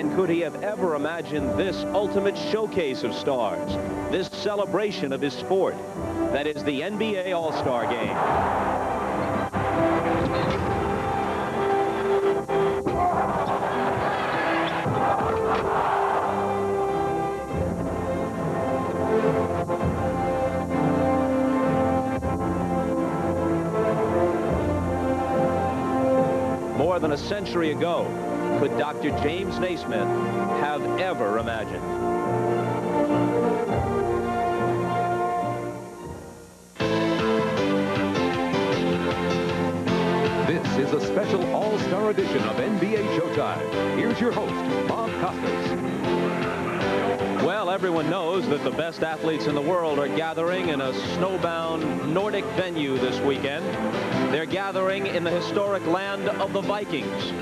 And could he have ever imagined this ultimate showcase of stars, this celebration of his sport? That is the NBA All-Star Game. More than a century ago, could Dr. James Naismith have ever imagined? This is a special all-star edition of NBA Showtime. Here's your host, Bob Costas. Well, everyone knows that the best athletes in the world are gathering in a snowbound Nordic venue this weekend. They're gathering in the historic land of the Vikings.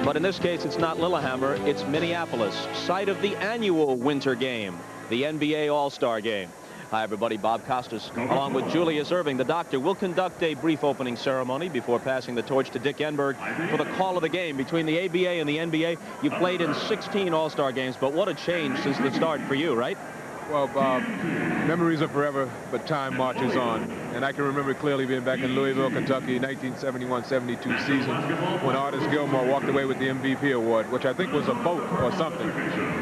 But in this case, it's not Lillehammer, it's Minneapolis, site of the annual winter game, the NBA All-Star Game. Hi, everybody. Bob Costas, along with Julius Irving, the doctor, will conduct a brief opening ceremony before passing the torch to Dick Enberg for the call of the game between the ABA and the NBA. You played in 16 All-Star games, but what a change since the start for you, right? Well, Bob, memories are forever, but time marches on. And I can remember clearly being back in Louisville, Kentucky, 1971-72 season, when Artis Gilmore walked away with the MVP award, which I think was a vote or something.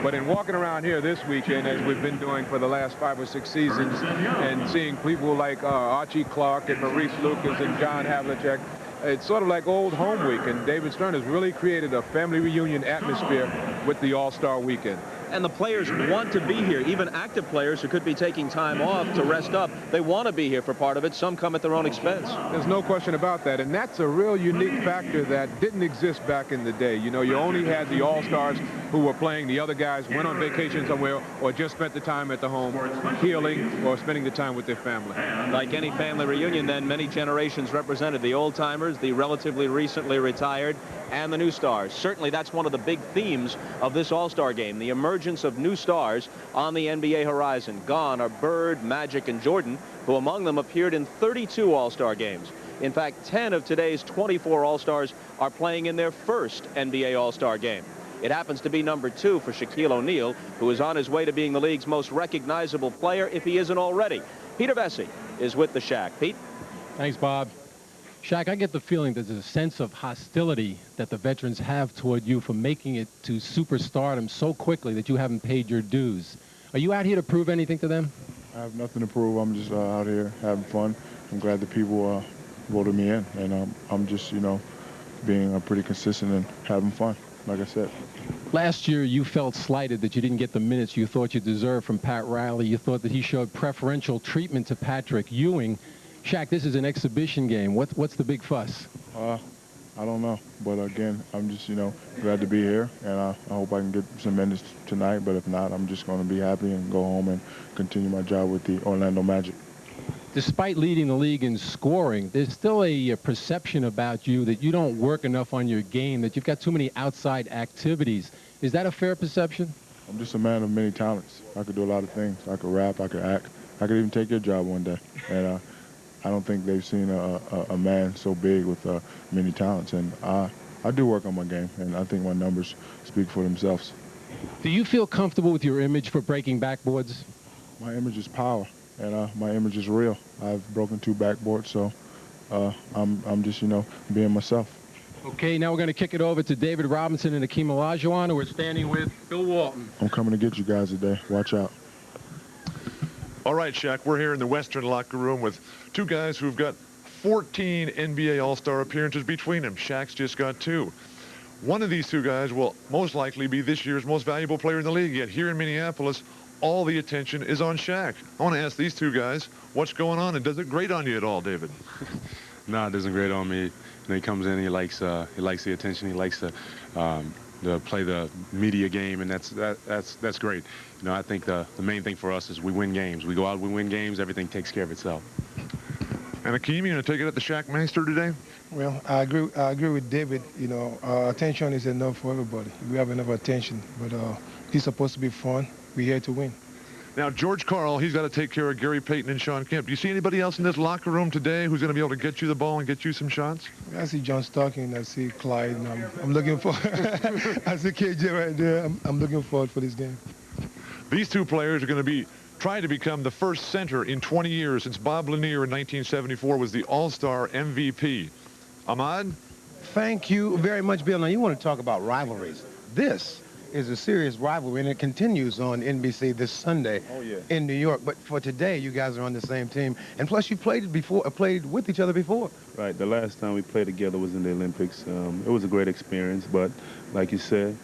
But in walking around here this weekend, as we've been doing for the last 5 or 6 seasons, and seeing people like Archie Clark and Maurice Lucas and John Havlicek, it's sort of like old home week, and David Stern has really created a family reunion atmosphere with the All-Star Weekend. And the players want to be here, even active players who could be taking time off to rest up. They want to be here for part of it. Some come at their own expense. There's no question about that, and that's a real unique factor that didn't exist back in the day. You know, you only had the All-Stars who were playing. The other guys went on vacation somewhere or just spent the time at the home healing or spending the time with their family. Like any family reunion, then, many generations represented: the old-timers, the relatively recently retired, and the new stars. Certainly that's one of the big themes of this All-Star Game, the emergence of new stars on the NBA horizon. Gone are Bird, Magic, and Jordan, who among them appeared in 32 All-Star games. In fact, 10 of today's 24 All-Stars are playing in their first NBA All-Star game. It happens to be number 2 for Shaquille O'Neal, who is on his way to being the league's most recognizable player, if he isn't already. Peter Vesey is with the Shaq. Pete? Thanks, Bob. Shaq, I get the feeling there's a sense of hostility that the veterans have toward you for making it to superstardom so quickly that you haven't paid your dues. Are you out here to prove anything to them? I have nothing to prove. I'm just out here having fun. I'm glad that people voted me in, and I'm just, you know, being pretty consistent and having fun, like I said. Last year, you felt slighted that you didn't get the minutes you thought you deserved from Pat Riley. You thought that he showed preferential treatment to Patrick Ewing. Shaq, this is an exhibition game. What's the big fuss? I don't know. But again, I'm just, you know, glad to be here, and I hope I can get some minutes tonight. But if not, I'm just going to be happy and go home and continue my job with the Orlando Magic. Despite leading the league in scoring, there's still a perception about you that you don't work enough on your game, that you've got too many outside activities. Is that a fair perception? I'm just a man of many talents. I could do a lot of things. I could rap, I could act. I could even take your job one day. And I don't think they've seen a man so big with many talents. And I do work on my game, and I think my numbers speak for themselves. Do you feel comfortable with your image for breaking backboards? My image is power, and my image is real. I've broken 2 backboards, so I'm just, you know, being myself. Okay, now we're going to kick it over to David Robinson and Akeem Olajuwon, who are standing with Bill Walton. I'm coming to get you guys today. Watch out. All right, Shaq, we're here in the Western locker room with 2 guys who've got 14 NBA All-Star appearances between them. Shaq's just got 2. One of these 2 guys will most likely be this year's most valuable player in the league, yet here in Minneapolis, all the attention is on Shaq. I want to ask these 2 guys, what's going on, and does it grate on you at all, David? No, it doesn't grate on me. You know, he comes in, he likes the attention, he likes to play the media game, and that's great. You know, I think the main thing for us is we win games. We go out, we win games, everything takes care of itself. And Akeem, you going to take it at the Shaq Meister today? Well, I agree with David. You know, attention is enough for everybody. We have enough attention, but it's supposed to be fun. We're here to win. Now, George Karl, he's got to take care of Gary Payton and Sean Kemp. Do you see anybody else in this locker room today who's going to be able to get you the ball and get you some shots? I see John Starking, I see Clyde, and I'm looking for. I see KJ right there. I'm looking forward for this game. These two players are going to be trying to become the first center in 20 years since Bob Lanier in 1974 was the All-Star MVP. Ahmad? Thank you very much, Bill. Now, you want to talk about rivalries. This is a serious rivalry, and it continues on NBC this Sunday in New York. But for today, you guys are on the same team. And plus, you played with each other before. Right. The last time we played together was in the Olympics. It was a great experience. But like you said,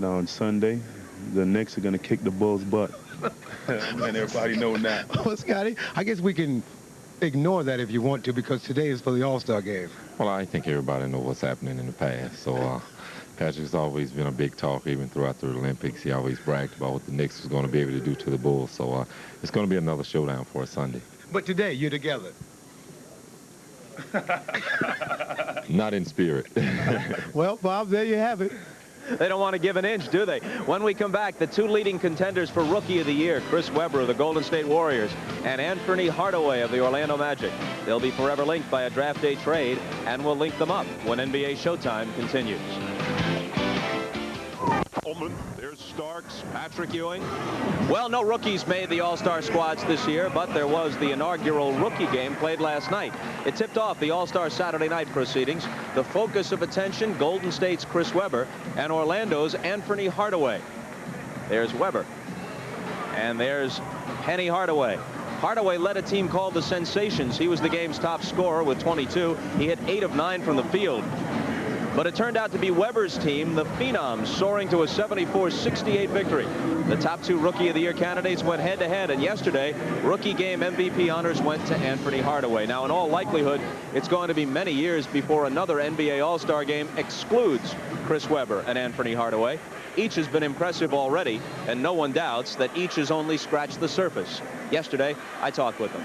on Sunday, the Knicks are going to kick the Bulls' butt. And everybody knows that. Well, Scotty, I guess we can ignore that if you want to, because today is for the All-Star game. Well, I think everybody knows what's happening in the past. So Patrick's always been a big talker, even throughout the Olympics. He always bragged about what the Knicks was going to be able to do to the Bulls. So it's going to be another showdown for us Sunday. But today, you're together. Not in spirit. Well, Bob, there you have it. They don't want to give an inch, do they? When we come back, the two leading contenders for Rookie of the Year, Chris Webber of the Golden State Warriors and Anthony Hardaway of the Orlando Magic. They'll be forever linked by a draft day trade, and we'll link them up when NBA Showtime continues. There's Starks, Patrick Ewing. Well, no rookies made the All-Star squads this year, but there was the inaugural rookie game played last night. It tipped off the All-Star Saturday night proceedings. The focus of attention, Golden State's Chris Webber and Orlando's Anthony Hardaway. There's Webber. And there's Penny Hardaway. Hardaway led a team called the Sensations. He was the game's top scorer with 22. He hit 8 of 9 from the field. But it turned out to be Webber's team, the Phenoms, soaring to a 74-68 victory. The top two Rookie of the Year candidates went head-to-head, and yesterday, rookie game MVP honors went to Anthony Hardaway. Now, in all likelihood, it's going to be many years before another NBA All-Star game excludes Chris Webber and Anthony Hardaway. Each has been impressive already, and no one doubts that each has only scratched the surface. Yesterday, I talked with them.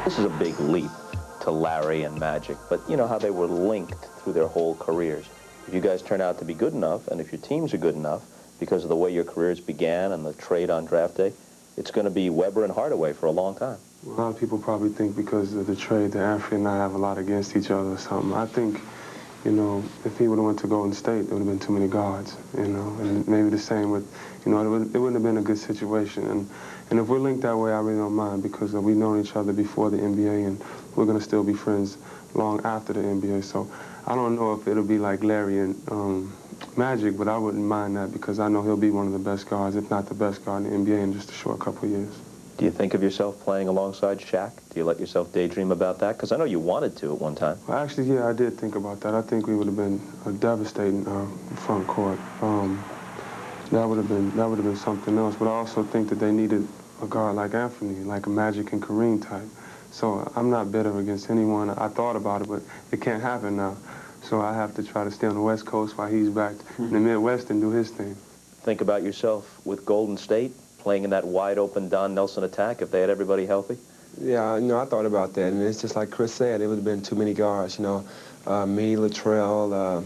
This is a big leap to Larry and Magic, but you know how they were linked through their whole careers. If you guys turn out to be good enough, and if your teams are good enough, because of the way your careers began and the trade on draft day, it's going to be Webber and Hardaway for a long time. A lot of people probably think because of the trade that Anthony and I have a lot against each other or something. I think, you know, if he would have went to Golden State, there would have been too many guards, you know, and maybe the same with, you know, it wouldn't have been a good situation. And if we're linked that way, I really don't mind because we've known each other before the NBA, and we're going to still be friends long after the NBA. So I don't know if it'll be like Larry and Magic, but I wouldn't mind that because I know he'll be one of the best guards, if not the best guard in the NBA in just a short couple of years. Do you think of yourself playing alongside Shaq? Do you let yourself daydream about that? Because I know you wanted to at one time. Well, actually, yeah, I did think about that. I think we would have been a devastating front court. That would have been something else. But I also think that they needed a guard like Anthony, like a Magic and Kareem type. So I'm not bitter against anyone. I thought about it, but it can't happen now. So I have to try to stay on the West Coast while he's back in the Midwest and do his thing. Think about yourself with Golden State, playing in that wide-open Don Nelson attack if they had everybody healthy? Yeah, you know, I thought about that, and it's just like Chris said, it would have been too many guards, you know, me, Latrell,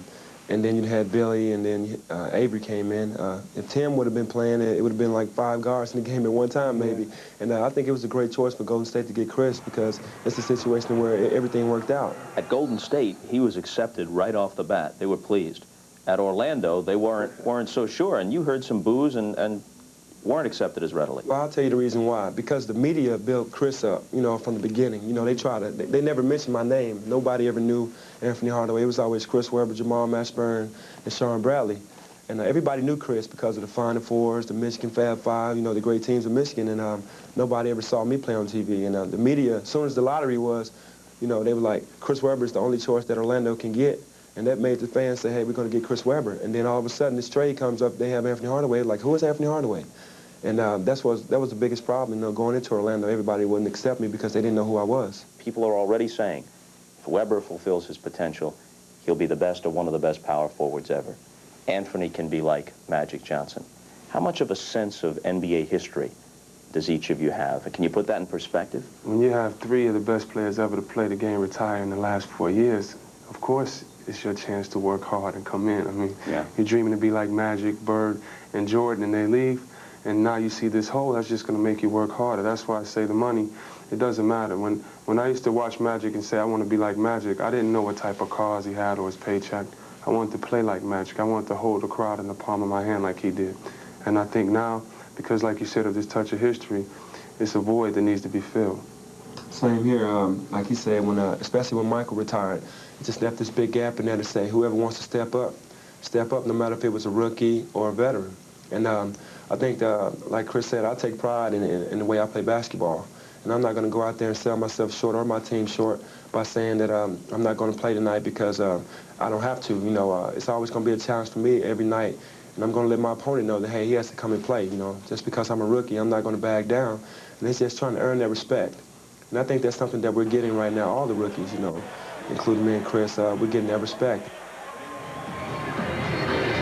and then you had Billy, and then Avery came in. If Tim would have been playing, it would have been like 5 guards in the game at one time, maybe. And I think it was a great choice for Golden State to get Chris because it's a situation where everything worked out. At Golden State, he was accepted right off the bat. They were pleased. At Orlando, they weren't so sure, and you heard some boos and weren't accepted as readily. Well, I'll tell you the reason why. Because the media built Chris up, you know, from the beginning. You know, they never mentioned my name. Nobody ever knew Anthony Hardaway. It was always Chris Webber, Jamal Mashburn, and Sean Bradley. And everybody knew Chris because of the Final Fours, the Michigan Fab Five, you know, the great teams of Michigan. And nobody ever saw me play on TV. And the media, as soon as the lottery was, you know, they were like, Chris Webber is the only choice that Orlando can get. And that made the fans say, hey, we're going to get Chris Webber. And then all of a sudden, this trade comes up, they have Anthony Hardaway. Like, who is Anthony Hardaway? And that was the biggest problem, you know, going into Orlando. Everybody wouldn't accept me because they didn't know who I was. People are already saying, if Webber fulfills his potential, he'll be the best or one of the best power forwards ever. Anthony can be like Magic Johnson. How much of a sense of NBA history does each of you have? Can you put that in perspective? When you have 3 of the best players ever to play the game retire in the last 4 years, of course it's your chance to work hard and come in. I mean, you're dreaming to be like Magic, Bird, and Jordan, and they leave, and now you see this hole. That's just going to make you work harder. That's why I say the money, it doesn't matter. When I used to watch Magic and say I want to be like Magic, I didn't know what type of cars he had or his paycheck. I wanted to play like Magic. I wanted to hold the crowd in the palm of my hand like he did. And I think now, because like you said, of this touch of history, it's a void that needs to be filled. Same here. Like you said, especially when Michael retired, it just left this big gap in there to say whoever wants to step up, no matter if it was a rookie or a veteran. And I think, like Chris said, I take pride in the way I play basketball. And I'm not going to go out there and sell myself short or my team short by saying that I'm not going to play tonight because I don't have to. You know, it's always going to be a challenge for me every night. And I'm going to let my opponent know that, hey, he has to come and play. You know, just because I'm a rookie, I'm not going to back down. And it's just trying to earn their respect. And I think that's something that we're getting right now, all the rookies, you know, including me and Chris, we're getting that respect.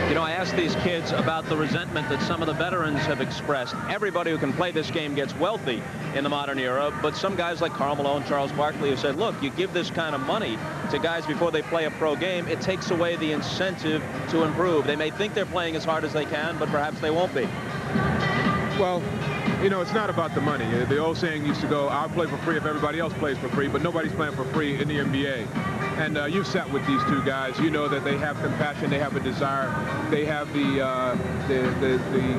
You know, I asked these kids about the resentment that some of the veterans have expressed. Everybody who can play this game gets wealthy in the modern era, but some guys like Karl Malone, Charles Barkley have said, look, you give this kind of money to guys before they play a pro game, it takes away the incentive to improve. They may think they're playing as hard as they can, but perhaps they won't be. Well, you know, it's not about the money. The old saying used to go, I'll play for free if everybody else plays for free, but nobody's playing for free in the NBA. And you've sat with these two guys. You know that they have compassion, they have a desire, they have the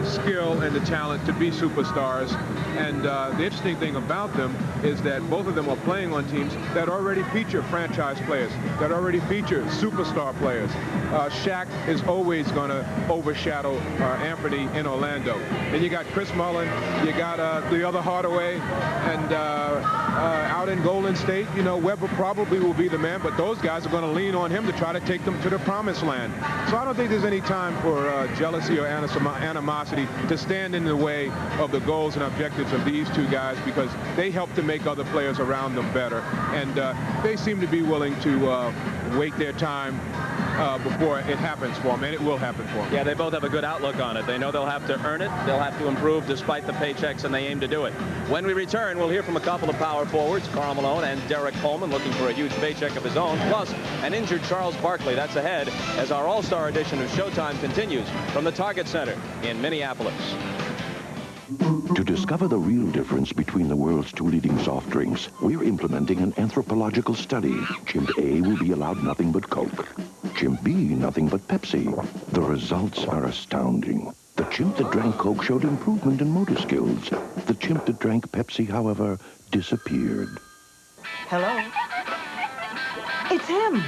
skill and the talent to be superstars. And the interesting thing about them is that both of them are playing on teams that already feature franchise players, that already feature superstar players. Shaq is always going to overshadow Anthony in Orlando. And you got Chris Mullin, you got the other Hardaway, and out in Golden State, you know, Webber probably will be the man, but those guys are going to lean on him to try to take them to the promised land. So I don't think there's any time for jealousy or animosity to stand in the way of the goals and objectives of these two guys, because they help to make other players around them better. And they seem to be willing to wait their time before it happens for them, and it will happen for them. Yeah, they both have a good outlook on it. They know they'll have to earn it, they'll have to improve despite the paychecks, and they aim to do it. When we return, we'll hear from a couple of power forwards, Karl Malone and Derek Coleman, looking for a huge paycheck of his own, plus an injured Charles Barkley. That's ahead as our All-Star edition of Showtime continues from the Target Center in Minneapolis. To discover the real difference between the world's 2 leading soft drinks, we're implementing an anthropological study. Chimp A will be allowed nothing but Coke. Chimp B, nothing but Pepsi. The results are astounding. The chimp that drank Coke showed improvement in motor skills. The chimp that drank Pepsi, however, disappeared. Hello? It's him.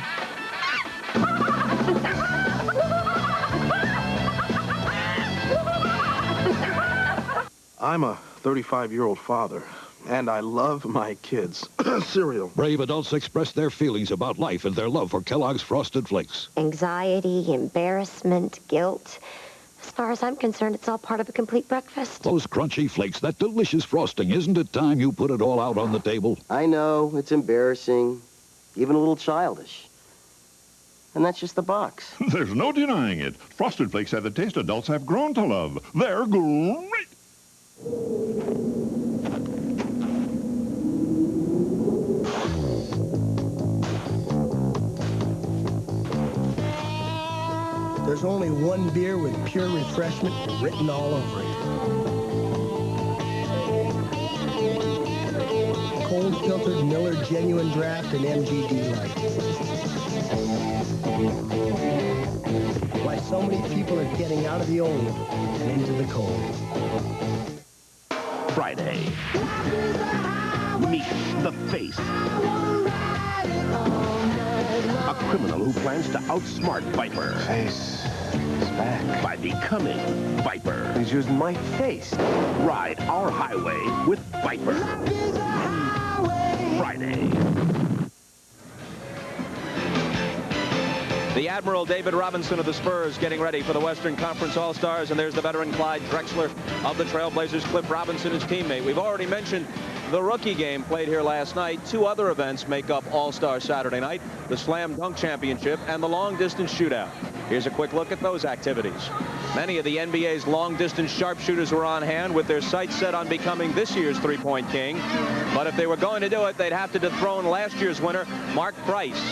I'm a 35-year-old father, and I love my kids. Cereal. Brave adults express their feelings about life and their love for Kellogg's Frosted Flakes. Anxiety, embarrassment, guilt. As far as I'm concerned, it's all part of a complete breakfast. Those crunchy flakes, that delicious frosting. Isn't it time you put it all out on the table? I know, it's embarrassing, even a little childish. And that's just the box. There's no denying it. Frosted Flakes have the taste adults have grown to love. They're great. There's only one beer with pure refreshment written all over it. Cold filtered Miller Genuine Draft and MGD Light. Why so many people are getting out of the old and into the cold. Friday. Meet the Face. A criminal who plans to outsmart Viper. Face is back. By becoming Viper. He's using my face. Ride our highway with Viper. Friday. The Admiral David Robinson of the Spurs getting ready for the Western Conference All-Stars, and there's the veteran Clyde Drexler of the Trailblazers. Cliff Robinson, his teammate. We've already mentioned the rookie game played here last night. 2 other events make up All-Star Saturday night, the Slam Dunk Championship and the long-distance shootout. Here's a quick look at those activities. Many of the NBA's long-distance sharpshooters were on hand with their sights set on becoming this year's three-point king. But if they were going to do it, they'd have to dethrone last year's winner, Mark Price.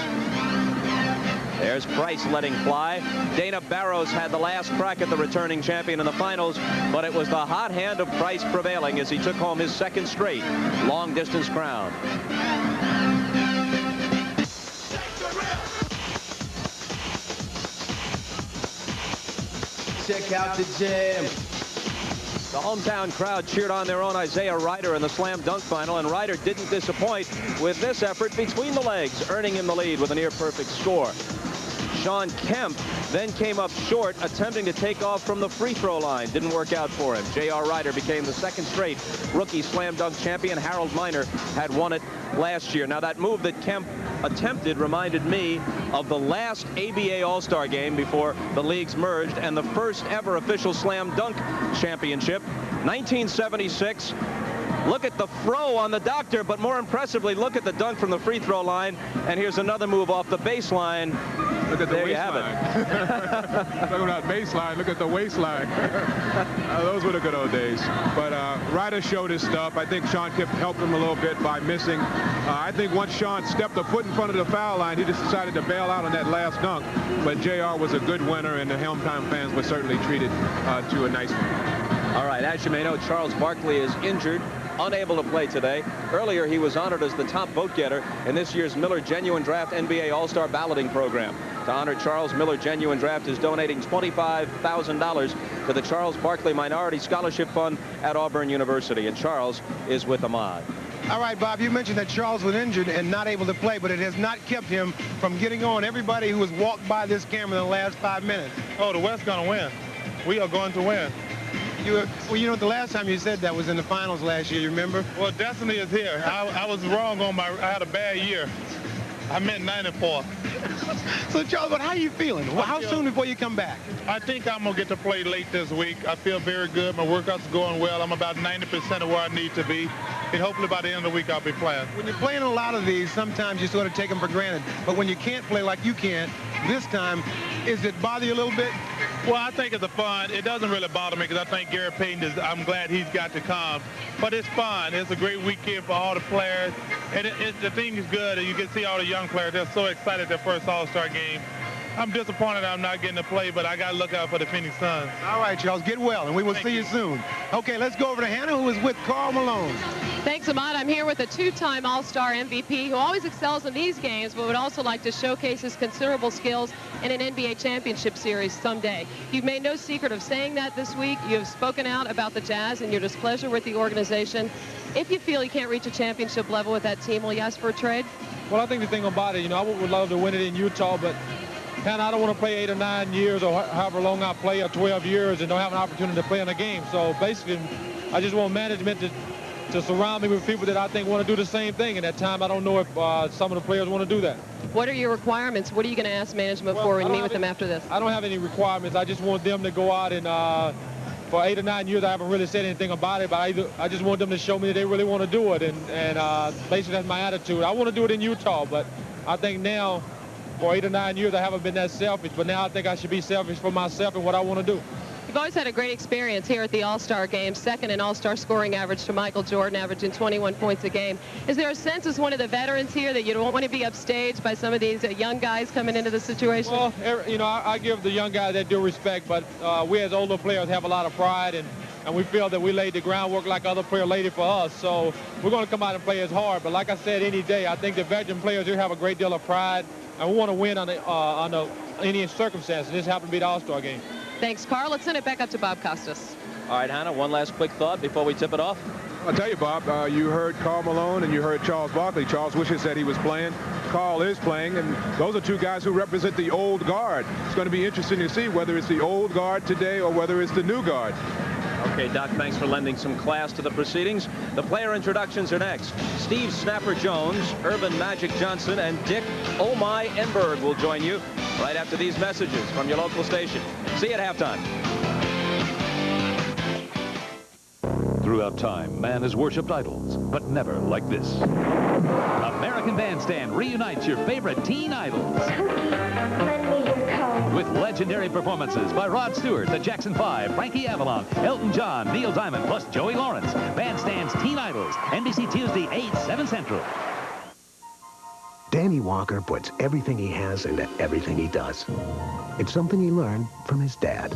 There's Price letting fly. Dana Barros had the last crack at the returning champion in the finals, but it was the hot hand of Price prevailing as he took home his second straight long-distance crown. Check out the jam. The hometown crowd cheered on their own Isaiah Ryder in the slam dunk final, and Ryder didn't disappoint with this effort between the legs, earning him the lead with a near-perfect score. Sean Kemp then came up short, attempting to take off from the free throw line. Didn't work out for him. J.R. Ryder became the second straight rookie slam dunk champion. Harold Miner had won it last year. Now, that move that Kemp attempted reminded me of the last ABA All-Star game before the leagues merged, and the first ever official slam dunk championship, 1976. Look at the throw on the doctor, but more impressively, look at the dunk from the free throw line. And here's another move off the baseline. Look at the there waistline. You have it. Talking about baseline, look at the waistline. Those were the good old days. But Ryder showed his stuff. I think Sean Kemp helped him a little bit by missing. I think once Sean stepped a foot in front of the foul line, he just decided to bail out on that last dunk. But JR was a good winner, and the hometown fans were certainly treated to a nice one. All right, as you may know, Charles Barkley is injured, unable to play today. Earlier, he was honored as the top vote getter in this year's Miller Genuine Draft NBA All-Star balloting program. To honor Charles, Miller Genuine Draft is donating $25,000 to the Charles Barkley Minority Scholarship Fund at Auburn University. And Charles is with Ahmad. All right, Bob, you mentioned that Charles was injured and not able to play, but it has not kept him from getting on everybody who has walked by this camera in the last 5 minutes. Oh, the West's going to win. We are going to win. Well, you know, the last time you said that was in the finals last year, you remember? Well, destiny is here. I was wrong on I had a bad year. I meant 94. So, Charles, how are you feeling? How soon before you come back? I think I'm going to get to play late this week. I feel very good. My workout's going well. I'm about 90% of where I need to be. And hopefully by the end of the week, I'll be playing. When you're playing a lot of these, sometimes you sort of take them for granted. But when you can't play like you can, this time, is it bother you a little bit? Well, I think it's fun. It doesn't really bother me because I think Gary Payton I'm glad he's got to come. But it's fun. It's a great weekend for all the players. And the thing is good. You can see all the young players. They're so excited their first All-Star game. I'm disappointed I'm not getting to play, but I got to look out for the Phoenix Suns. All right, Charles, get well, and we will see you soon. Okay, let's go over to Hannah, who is with Karl Malone. Thanks, Ahmad. I'm here with a two-time All-Star MVP who always excels in these games, but would also like to showcase his considerable skills in an NBA championship series someday. You've made no secret of saying that this week. You have spoken out about the Jazz and your displeasure with the organization. If you feel you can't reach a championship level with that team, will you ask for a trade? Well, I think the thing about it, I would love to win it in Utah, but kind of I don't want to play 8 or 9 years or however long I play, or 12 years, and don't have an opportunity to play in a game. So basically, I just want management to surround me with people that I think want to do the same thing. And at time, I don't know if some of the players want to do that. What are your requirements? What are you going to ask management for when you meet with them after this? I don't have any requirements. I just want them to go out and for 8 or 9 years, I haven't really said anything about it, but I just want them to show me that they really want to do it. And basically, that's my attitude. I want to do it in Utah, but I think now, for 8 or 9 years, I haven't been that selfish, but now I think I should be selfish for myself and what I want to do. You've always had a great experience here at the All-Star Game, second in All-Star scoring average to Michael Jordan, averaging 21 points a game. Is there a sense as one of the veterans here that you don't want to be upstaged by some of these young guys coming into the situation? Well, I give the young guys that due respect, but we as older players have a lot of pride, and we feel that we laid the groundwork like other players laid it for us. So we're going to come out and play as hard. But like I said, any day, I think the veteran players here have a great deal of pride, and we want to win under any circumstance. This happened to be the All-Star Game. Thanks, Karl. Let's send it back up to Bob Costas. All right, Hannah, one last quick thought before we tip it off. I'll tell you, Bob, you heard Karl Malone and you heard Charles Barkley. Charles wishes that he was playing. Karl is playing, and those are two guys who represent the old guard. It's going to be interesting to see whether it's the old guard today or whether it's the new guard. Okay, Doc, thanks for lending some class to the proceedings. The player introductions are next. Steve Snapper Jones, Urban Magic Johnson, and Dick Oh My Enberg will join you right after these messages from your local station. See you at halftime. Throughout time, man has worshipped idols, but never like this. American Bandstand reunites your favorite teen idols. Lend me your coat. with legendary performances by Rod Stewart, the Jackson 5, Frankie Avalon, Elton John, Neil Diamond, plus Joey Lawrence. Bandstand's Teen Idols, NBC Tuesday, 8, 7 Central. Danny Walker puts everything he has into everything he does. It's something he learned from his dad.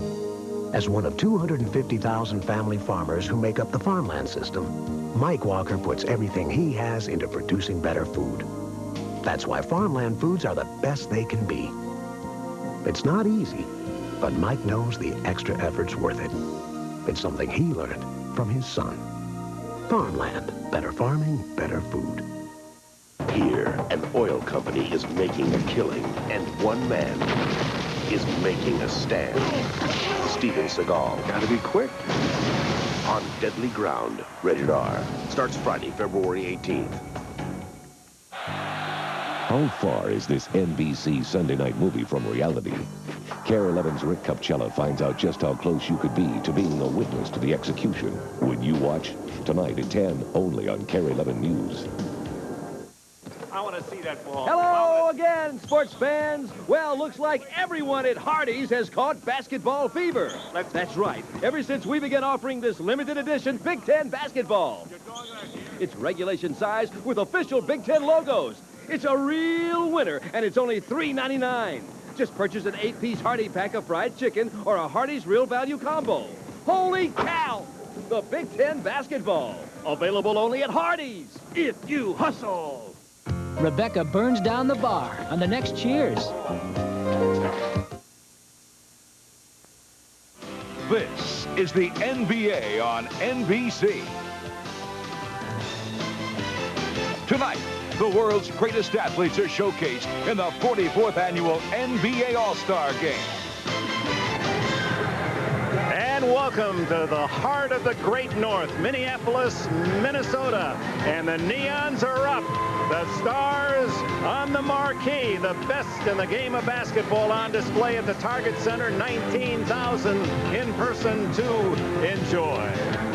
As one of 250,000 family farmers who make up the farmland system, Mike Walker puts everything he has into producing better food. That's why farmland foods are the best they can be. It's not easy, but Mike knows the extra effort's worth it. It's something he learned from his son. Farmland, better farming, better food. Here, an oil company is making a killing, and one man is making a stand. Steven Seagal. Gotta be quick. On Deadly Ground, rated R. Starts Friday, February 18th. How far is this NBC Sunday night movie from reality? KARE 11's Rick Kupchella finds out just how close you could be to being a witness to the execution. Would you watch? Tonight at 10, only on KARE 11 News. I want to see that ball. Hello again, sports fans. Well, looks like everyone at Hardee's has caught basketball fever. That's right. Ever since we began offering this limited edition Big Ten basketball. It's regulation size with official Big Ten logos. It's a real winner, and it's only $3.99. Just purchase an 8-piece Hardee's pack of fried chicken or a Hardee's Real Value combo. Holy cow! The Big Ten basketball. Available only at Hardee's, if you hustle. Rebecca burns down the bar on the next Cheers. This is the NBA on NBC. Tonight, the world's greatest athletes are showcased in the 44th annual NBA All-Star Game. And welcome to the heart of the great North, Minneapolis, Minnesota. And the Neons are up. The stars on the marquee, the best in the game of basketball on display at the Target Center, 19,000 in person to enjoy.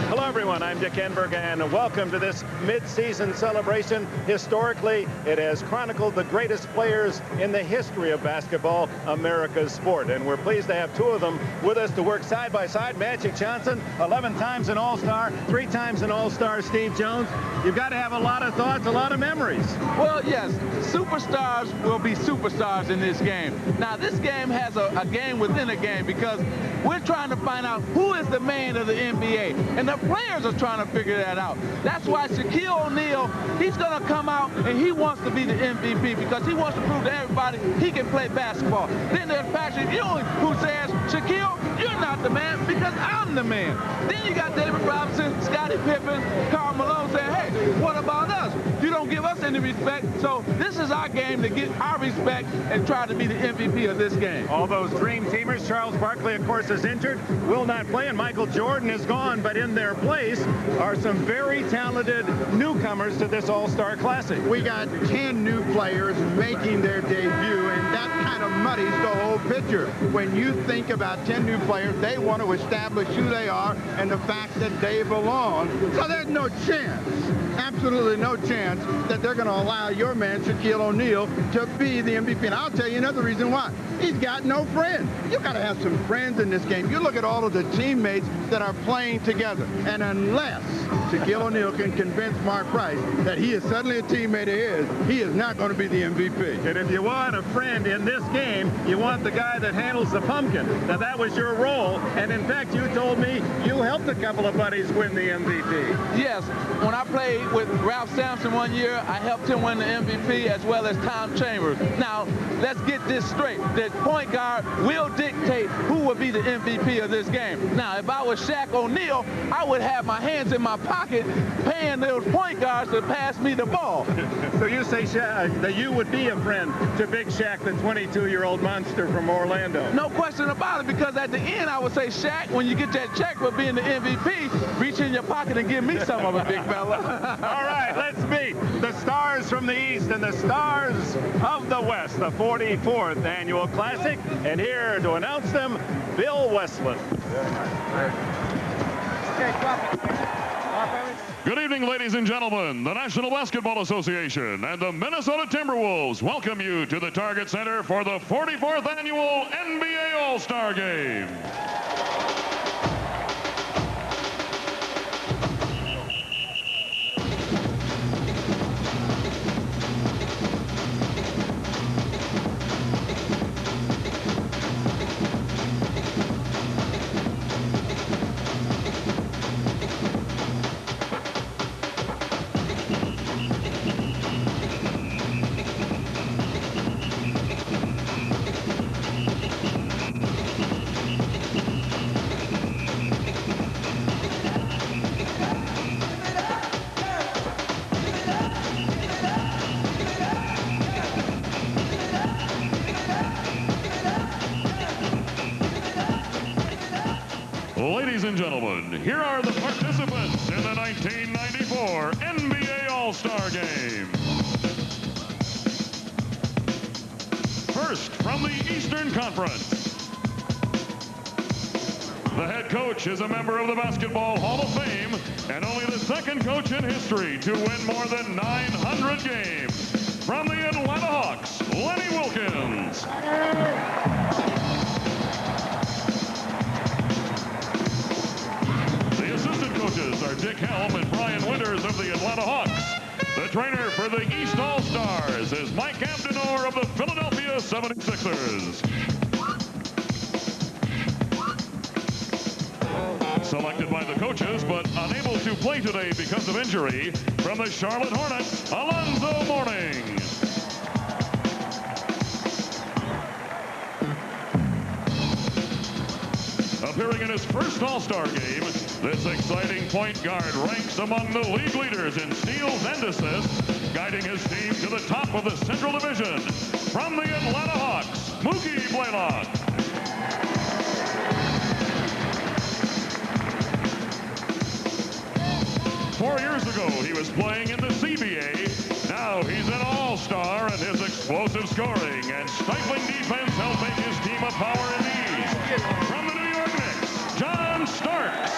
Hello, everyone. I'm Dick Enberg, and welcome to this mid-season celebration. Historically, it has chronicled the greatest players in the history of basketball, America's sport. And we're pleased to have two of them with us to work side by side. Magic Johnson, 11 times an All-Star, 3 times an All-Star. Steve Jones, you've got to have a lot of thoughts, a lot of memories. Well, yes, superstars will be superstars in this game. Now, this game has a game within a game because we're trying to find out who is the man of the NBA. And the players are trying to figure that out. That's why Shaquille O'Neal, he's going to come out and he wants to be the MVP because he wants to prove to everybody he can play basketball. Then there's Patrick Ewing who says, Shaquille, you're not the man because I'm the man. Then you got David Robinson, Scottie Pippen, Karl Malone saying, hey, what about us? You don't give us any respect. So this is our game to get our respect and try to be the MVP of this game. All those dream teamers, Charles Barkley, of course, is injured, will not play, and Michael Jordan is gone, but in their place are some very talented newcomers to this All-Star Classic. We got 10 new players making their debut, and that kind of muddies the whole picture. When you think about 10 new players, they want to establish who they are and the fact that they belong. So there's no chance, absolutely no chance, that they're going to allow your man, Shaquille O'Neal, to be the MVP. And I'll tell you another reason why. He's got no friends. You've got to have some friends in this game. You look at all of the teammates that are playing together, and unless Shaquille O'Neal can convince Mark Price that he is suddenly a teammate of his, he is not going to be the MVP. And if you want a friend in this game, you want the guy that handles the pumpkin. Now, that was your role, and in fact, you told me you helped a couple of buddies win the MVP. Yes, when I played with Ralph Sampson one year, I helped him win the MVP as well as Tom Chambers. Now, let's get this straight. The point guard will dictate who will be the MVP of this game. Now, if I was Shaq O'Neal, I would have my hands in my pocket paying those point guards to pass me the ball. So you say, Shaq, that you would be a friend to Big Shaq, the 22-year-old monster from Orlando? No question about it, because at the end, I would say, Shaq, when you get that check for being the MVP, reach in your pocket and give me some of it, big fella. All right, let's meet the stars from the East and the stars of the West, the 44th Annual Classic. And here to announce them, Bill Westland. Good evening, ladies and gentlemen. The National Basketball Association and the Minnesota Timberwolves welcome you to the Target Center for the 44th Annual NBA All-Star Game. Ladies and gentlemen, here are the participants in the 1994 NBA All-Star Game. First, from the Eastern Conference, the head coach is a member of the Basketball Hall of Fame and only the second coach in history to win more than 900 games. From the Atlanta Hawks, Lenny Wilkens. Coaches are Dick Helm and Brian Winters of the Atlanta Hawks. The trainer for the East All-Stars is Mike Abdenor of the Philadelphia 76ers. Selected by the coaches, but unable to play today because of injury, from the Charlotte Hornets, Alonzo Mourning. Appearing in his first All-Star game, this exciting point guard ranks among the league leaders in steals and assists, guiding his team to the top of the Central Division. From the Atlanta Hawks, Mookie Blaylock. Four years ago, he was playing in the CBA. Now he's an all-star, and his explosive scoring and stifling defense help make his team a power in the East. From the New York Knicks, John Starks.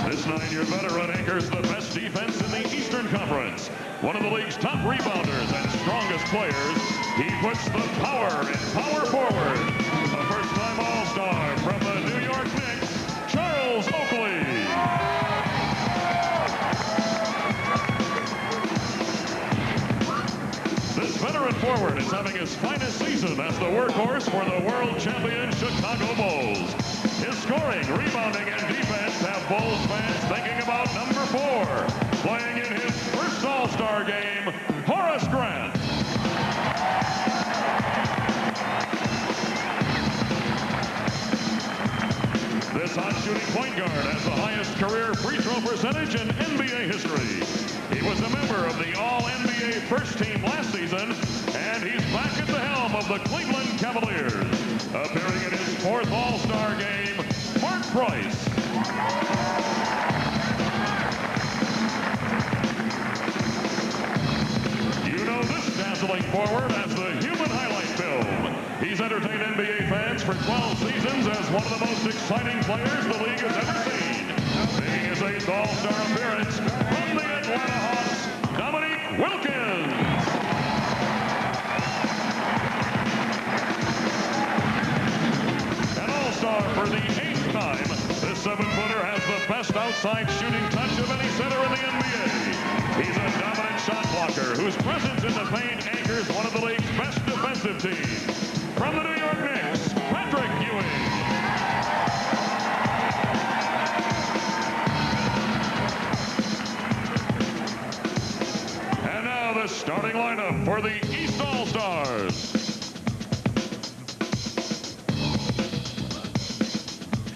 This 9-year veteran anchors the best defense in the Eastern Conference. One of the league's top rebounders and strongest players, he puts the power in power forward. A first-time All-Star from the New York Knicks, Charles Oakley. This veteran forward is having his finest season as the workhorse for the world champion Chicago Bulls. His scoring, rebounding, and defense have Bulls fans thinking about number 4. Playing in his first All-Star game, Horace Grant. This hot-shooting point guard has the highest career free throw percentage in NBA history. He was a member of the All-NBA first team last season, and he's back at the helm of the Cleveland Cavaliers. Appearing in his 4th All-Star game, Mark Price. You know this dazzling forward as the human highlight film. He's entertained NBA fans for 12 seasons as one of the most exciting players the league has ever seen. Making his 8th All-Star appearance from the Atlanta Hawks, Dominique Wilkins. An All-Star for the 8th time, this 7-footer has the best outside shooting touch of any center in the NBA. He's a dominant shot blocker whose presence in the paint anchors one of the league's best defensive teams. From the New York Knicks, Patrick Ewing. And now the starting lineup for the East All-Stars.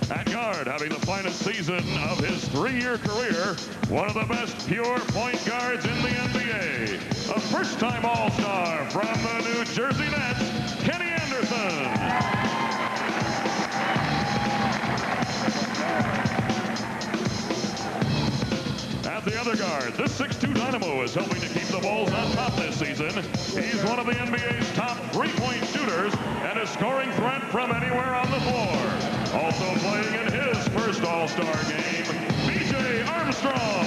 At guard, having the finest season of his 3-year career, one of the best pure point guards in the NBA. A first-time All-Star from the New Jersey Nets, Kenny Anderson. At the other guard, this 6'2" dynamo is helping to keep the Bulls on top this season. He's one of the NBA's top 3-point shooters and a scoring threat from anywhere on the floor. Also playing in his first All-Star game, B.J. Armstrong.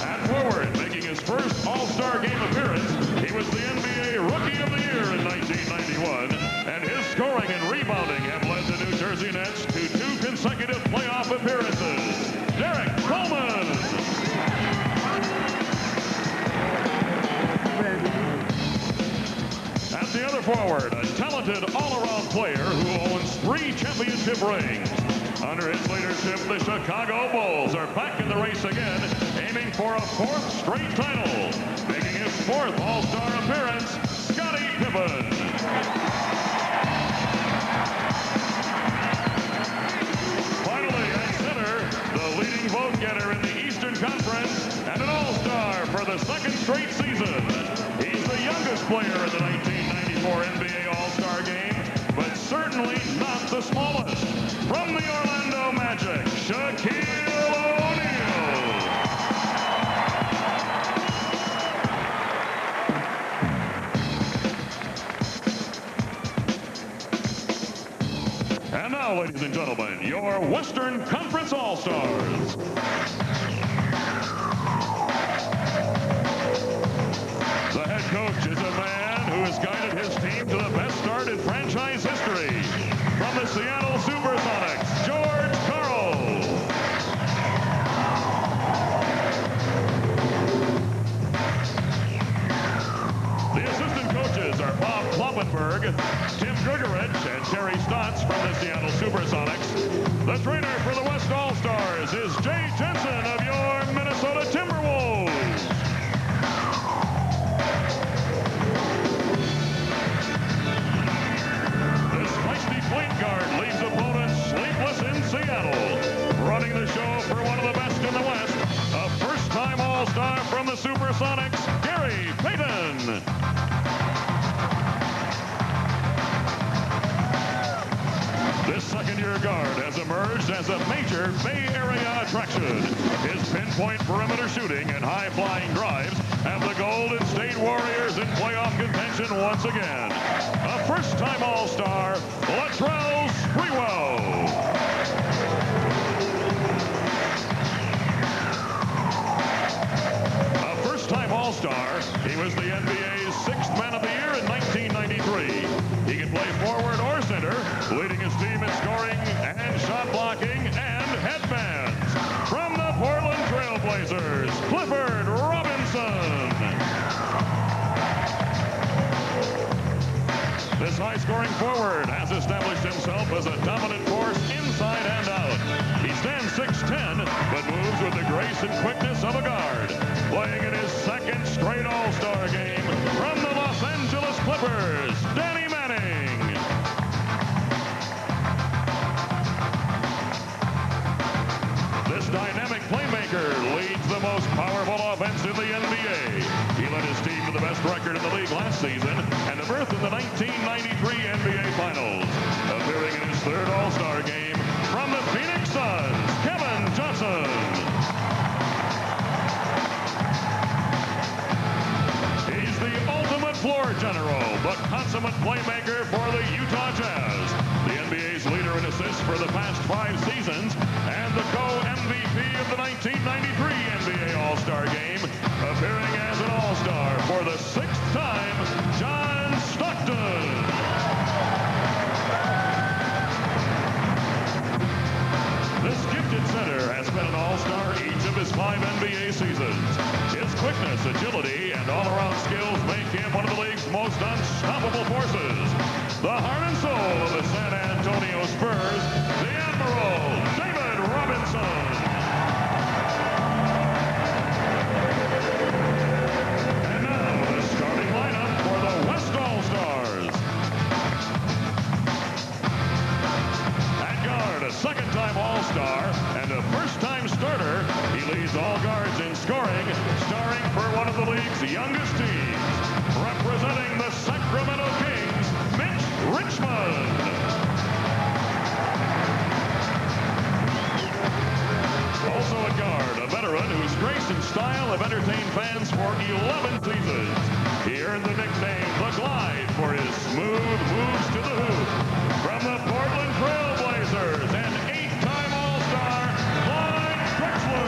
At forward, making his first All-Star game appearance, he was the NBA Rookie of the Year in 1991, and his scoring and rebounding have led the New Jersey Nets to 2 consecutive playoff appearances. Derek Coleman. At the other forward, a talented all-around player who owns 3 championship rings. Under his leadership, the Chicago Bulls are back in the race again, aiming for a 4th straight title. Making his 4th All-Star appearance, Scottie Pippen. Finally, at center, the leading vote-getter in the Eastern Conference and an All-Star for the 2nd straight season. He's the youngest player in the 1994 NBA All-Star game, but certainly not the smallest. From the Orlando Magic, Shaquille O'Neal. And now, ladies and gentlemen, your Western Conference All-Stars. The head coach is a man who has guided his team to the best start in franchise history. From the Seattle Supersonics, George Karl. The assistant coaches are Bob Kloppenberg, Tim Grigorich, and Terry Stotts from the Seattle Supersonics. The trainer for the West All-Stars is Jay Jensen of your Minnesota Timberwolves. This feisty point guard leaves opponents sleepless in Seattle. Running the show for one of the best in the West, a first-time All-Star from the Supersonics, Gary Payton. This second-year guard has emerged as a major Bay Area attraction. His pinpoint perimeter shooting and high-flying drives have the Golden State Warriors in playoff contention once again. A first-time All-Star, Latrell Sprewell. A first-time All-Star, he was the NBA's 6th Man of the Year in 1993. He can play forward or center, leading his team in scoring and shot blocking and headbands. From the Portland Trailblazers, Clifford Robinson. This high-scoring forward has established himself as a dominant force inside and out. He stands 6'10", but moves with the grace and quickness of a guard. Playing in his 2nd straight All-Star game from the Los Angeles Clippers, Danny Manning. This dynamic playmaker leads the most powerful offense in the NBA. He led his team to the best record in the league last season and a berth in the 1993 NBA Finals. Appearing in his 3rd All-Star game from the Phoenix Suns, Kevin Johnson. He's the ultimate floor general, but consummate playmaker for the Utah Jazz. The NBA's leader in assists for the past 5 seasons and the co-MVP of the 1993 NBA All-Star Game, appearing as an All-Star for the 6th time, John Stockton. This gifted center has been an All-Star each of his 5 NBA seasons. His quickness, agility, and all-around skills make him one of the league's most unstoppable forces. The heart and soul of the San Antonio Spurs, the Admiral, David Robinson. And now, the starting lineup for the West All-Stars. At guard, a 2nd-time All-Star and a first-time starter, he leads all guards in scoring, starring for one of the league's youngest teams. Representing the Sacramento Kings, Mitch Richmond. Also at guard, a veteran whose grace and style have entertained fans for 11 seasons. He earned the nickname The Glide for his smooth moves to the hoop. From the Portland Trail Blazers and 8-time All-Star, Clyde Drexler.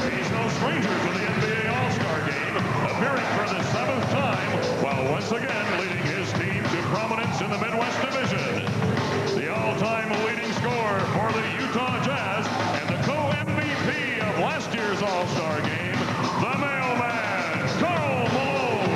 He's no stranger to the NBA All-Star game, appearing for the 7th time, while once again leading his team to prominence in the Midwest Division. The all-time leading scorer for the Utah Jazz and the co-MVP of last year's All-Star game, the mailman, Karl Malone.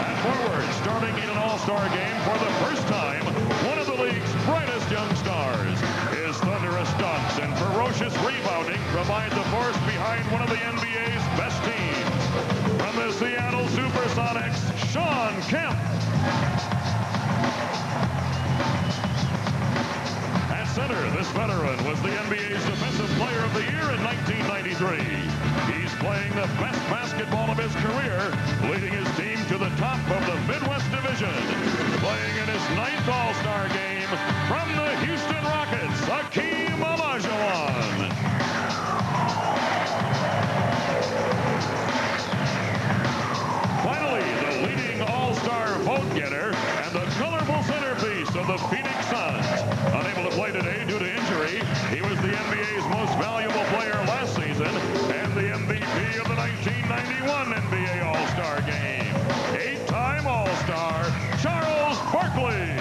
At forward, starting in an All-Star game for the first time, one of the league's brightest young stars. His thunderous dunks and ferocious rebounding provide the force behind one of the NBA's best teams. From the Seattle Supersonics, Shawn Kemp. At center, this veteran was the NBA's Defensive Player of the Year in 1993. He's playing the best basketball of his career, leading his team to the top of the Midwest Division. Playing in his 9th All-Star game from the Houston Rockets, Hakeem Olajuwon. Finally, the leading All-Star vote-getter and the colorful centerpiece of the Phoenix Suns. Unable to play today due to injury, he was the NBA's most valuable player last season and the MVP of the 1991 NBA All-Star game. 8-time All-Star, Charles Barkley.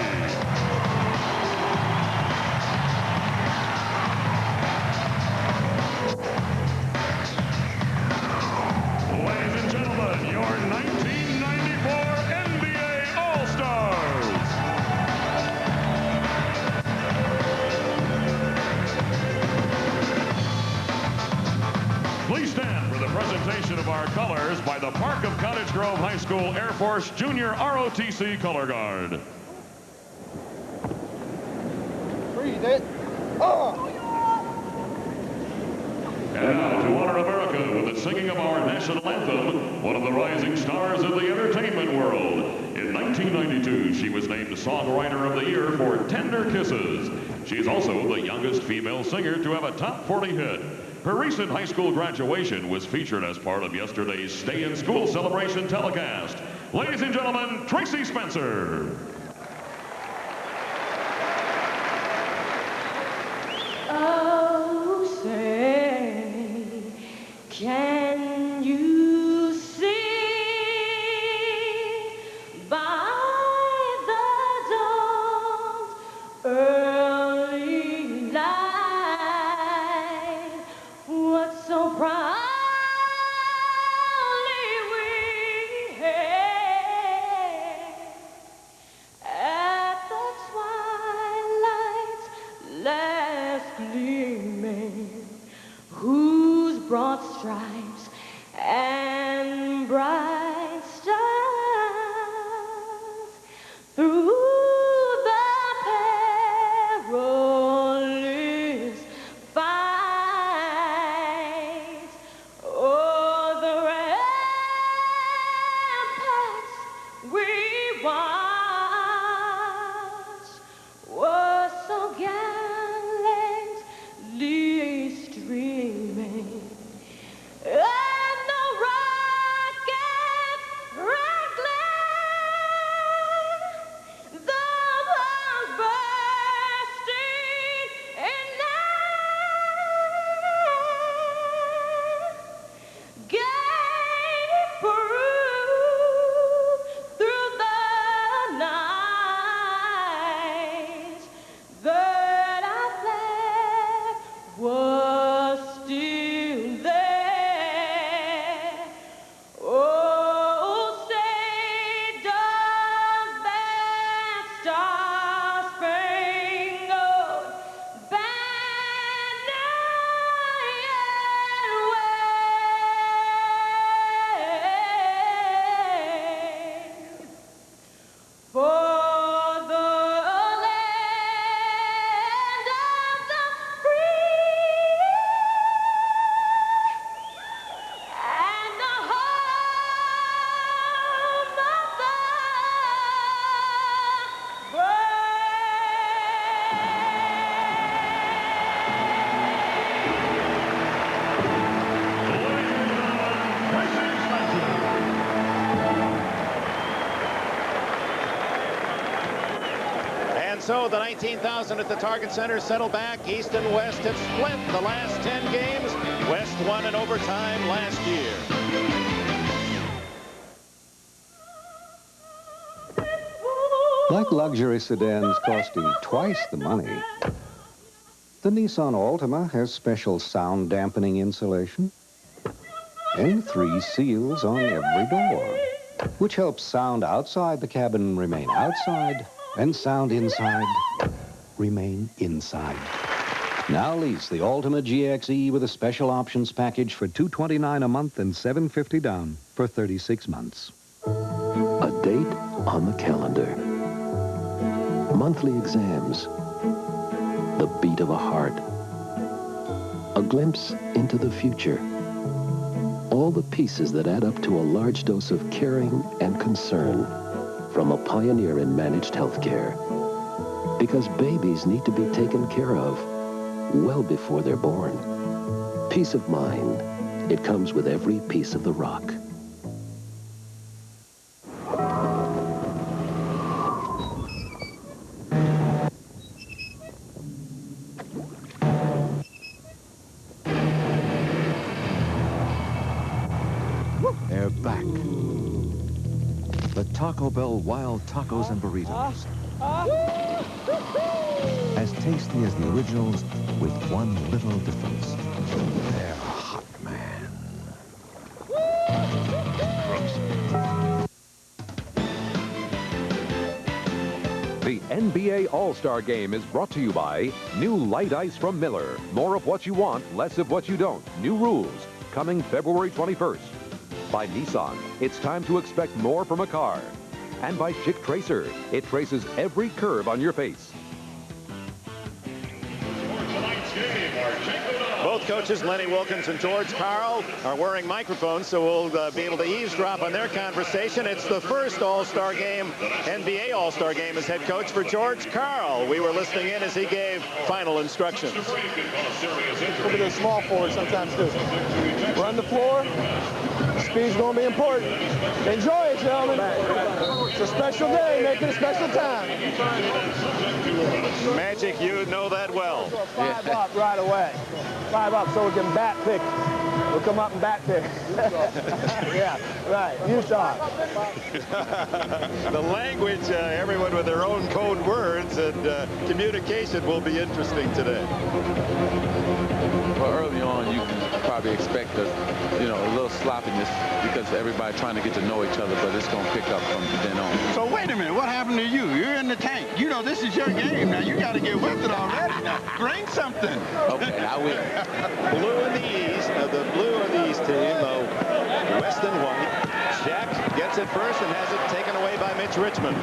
Ladies and gentlemen, your 1994 NBA All-Stars. Please stand for the presentation of our colors by the Park of Cottage Grove High School Air Force Junior ROTC Color Guard. Breathe it. Oh! And now to honor America with the singing of our national anthem, one of the rising stars of the entertainment world. In 1992, she was named Songwriter of the Year for Tender Kisses. She is also the youngest female singer to have a top 40 hit. Her recent high school graduation was featured as part of yesterday's Stay in School celebration telecast. Ladies and gentlemen, Tracy Spencer. Oh, say, can you see by the dawn's early light what so proudly we hailed at the twilight's last gleaming, whose broad stripes and bright stars through the perilous fight o'er the ramparts we watched was so gallantly streaming, and the rocket rattling And so the 19,000 at the Target Center settle back. East and West have split the last 10 games. West won in overtime last year. Like luxury sedans costing twice the money, the Nissan Altima has special sound dampening insulation and 3 seals on every door, which helps sound outside the cabin remain outside and sound inside remain inside. Now lease the Altima GXE with a special options package for $229 a month and $750 down for 36 months. A date on the calendar. Monthly exams. The beat of a heart. A glimpse into the future. All the pieces that add up to a large dose of caring and concern from a pioneer in managed health care. Because babies need to be taken care of well before they're born. Peace of mind. It comes with every piece of the rock. They're back. The Taco Bell Wild Tacos and Burritos. As tasty as the originals, with one little difference. They're hot, man. The NBA All-Star Game is brought to you by new light ice from Miller. More of what you want, less of what you don't. New rules, coming February 21st. By Nissan, it's time to expect more from a car. And by Chick Tracer, it traces every curve on your face. Both coaches, Lenny Wilkins and George Karl, are wearing microphones, so we'll be able to eavesdrop on their conversation. It's the first All-Star game, NBA All-Star game as head coach for George Karl. We were listening in as he gave final instructions. Look at the small forward sometimes do. Run the floor. Speed's going to be important. Enjoy it, gentlemen. It's a special day. Make it a special time. Magic, you know that well. 5 up right away. 5 up so we can bat pick. We'll come up and bat pick. Yeah, right. Utah. The language, everyone with their own code words, and communication will be interesting today. Well, early on, you can probably expect a little sloppiness because everybody trying to get to know each other, but it's going to pick up from then on. So wait a minute, what happened to you? You're in the tank. You know this is your game now. You got to get with it already. Now, bring something. Okay, I will. Blue in the East, the blue of the East team, West and white. Jack gets it first and has it taken away by Mitch Richmond.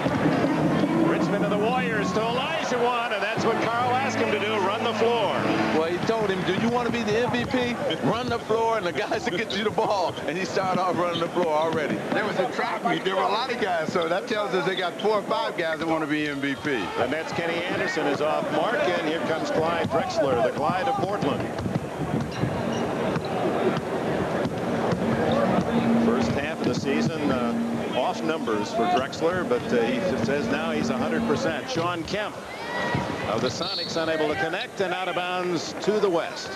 Richmond of the Warriors to Olajuwon, and that's what Karl asked him to do, run the floor. Well, he told him, do you want to be the MVP? Run the floor, and the guys that get you the ball. And he started off running the floor already. There was a track meet. There were a lot of guys, so that tells us they got 4 or 5 guys that want to be MVP. The Nets' Kenny Anderson is off mark, and here comes Clyde Drexler, the Clyde of Portland. First half of the season, off numbers for Drexler, but he says now he's 100%. Sean Kemp of the Sonics unable to connect and out of bounds to the West.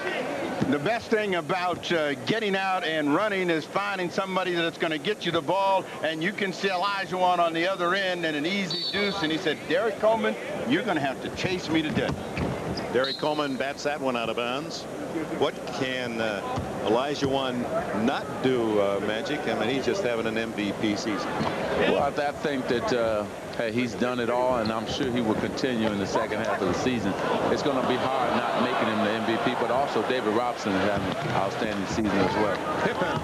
The best thing about getting out and running is finding somebody that's going to get you the ball, and you can see Olajuwon on the other end and an easy deuce, and he said, Derek Coleman, you're going to have to chase me to death. Derek Coleman bats that one out of bounds. What can Olajuwon not do, Magic? I mean, he's just having an MVP season. Well, I think that he's done it all, and I'm sure he will continue in the second half of the season. It's going to be hard not making him the MVP, but also David Robinson is having an outstanding season as well. Pippen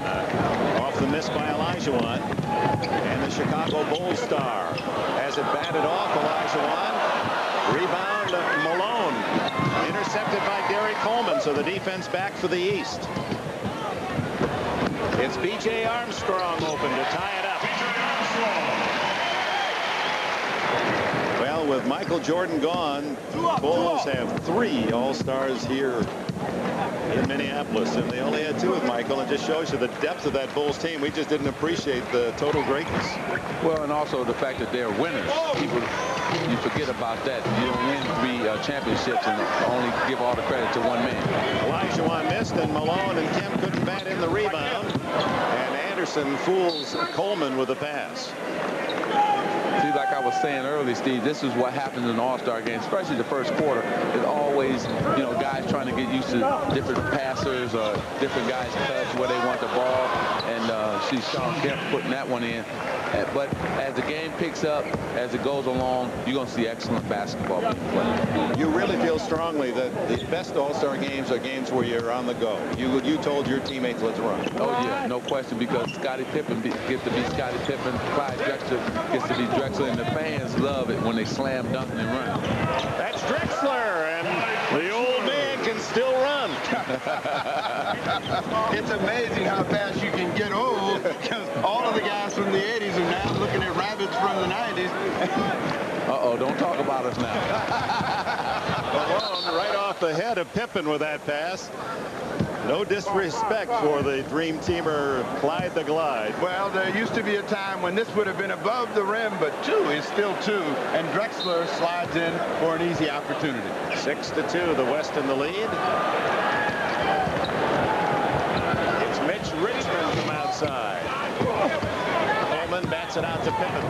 off the miss by Olajuwon, and the Chicago Bulls star has it batted off. Olajuwon, rebound Malone, intercepted by Derek Coleman, so the defense back for the East. It's B.J. Armstrong open to tie it up. Well, with Michael Jordan gone, Bulls have 3 All-Stars here in Minneapolis, and they only had 2 with Michael. It just shows you the depth of that Bulls team. We just didn't appreciate the total greatness. Well, and also the fact that they're winners. You forget about that. You don't win 3 championships and only give all the credit to one man. Olajuwon missed, and Malone and Kemp couldn't bat in the rebound. And Anderson fools Coleman with a pass. See, like I was saying earlier, Steve, this is what happens in All-Star games, especially the first quarter. It's always, you know, guys trying to get used to different passers or different guys' touch where they want the ball. And see Sean Kemp putting that one in. But as the game picks up, as it goes along, you're going to see excellent basketball being played. You really feel strongly that the best All-Star games are games where you're on the go. You told your teammates, let's run. Oh, yeah, no question, because Scottie Pippen gets to be Scottie Pippen, Clyde Drexler gets to be Drexler, and the fans love it when they slam dunk and run. That's Drexler, and the old man can still run. It's amazing how fast you can get old, because all of the guys from the 80s are now looking at rabbits from the 90s. Uh-oh, don't talk about us now. Malone right off the head of Pippen with that pass. No disrespect for the dream teamer Clyde the Glide. Well, there used to be a time when this would have been above the rim, but 2 is still 2, and Drexler slides in for an easy opportunity. 6-2, the West in the lead. It's Mitch Richmond from outside. Coleman bats it out to Pippen.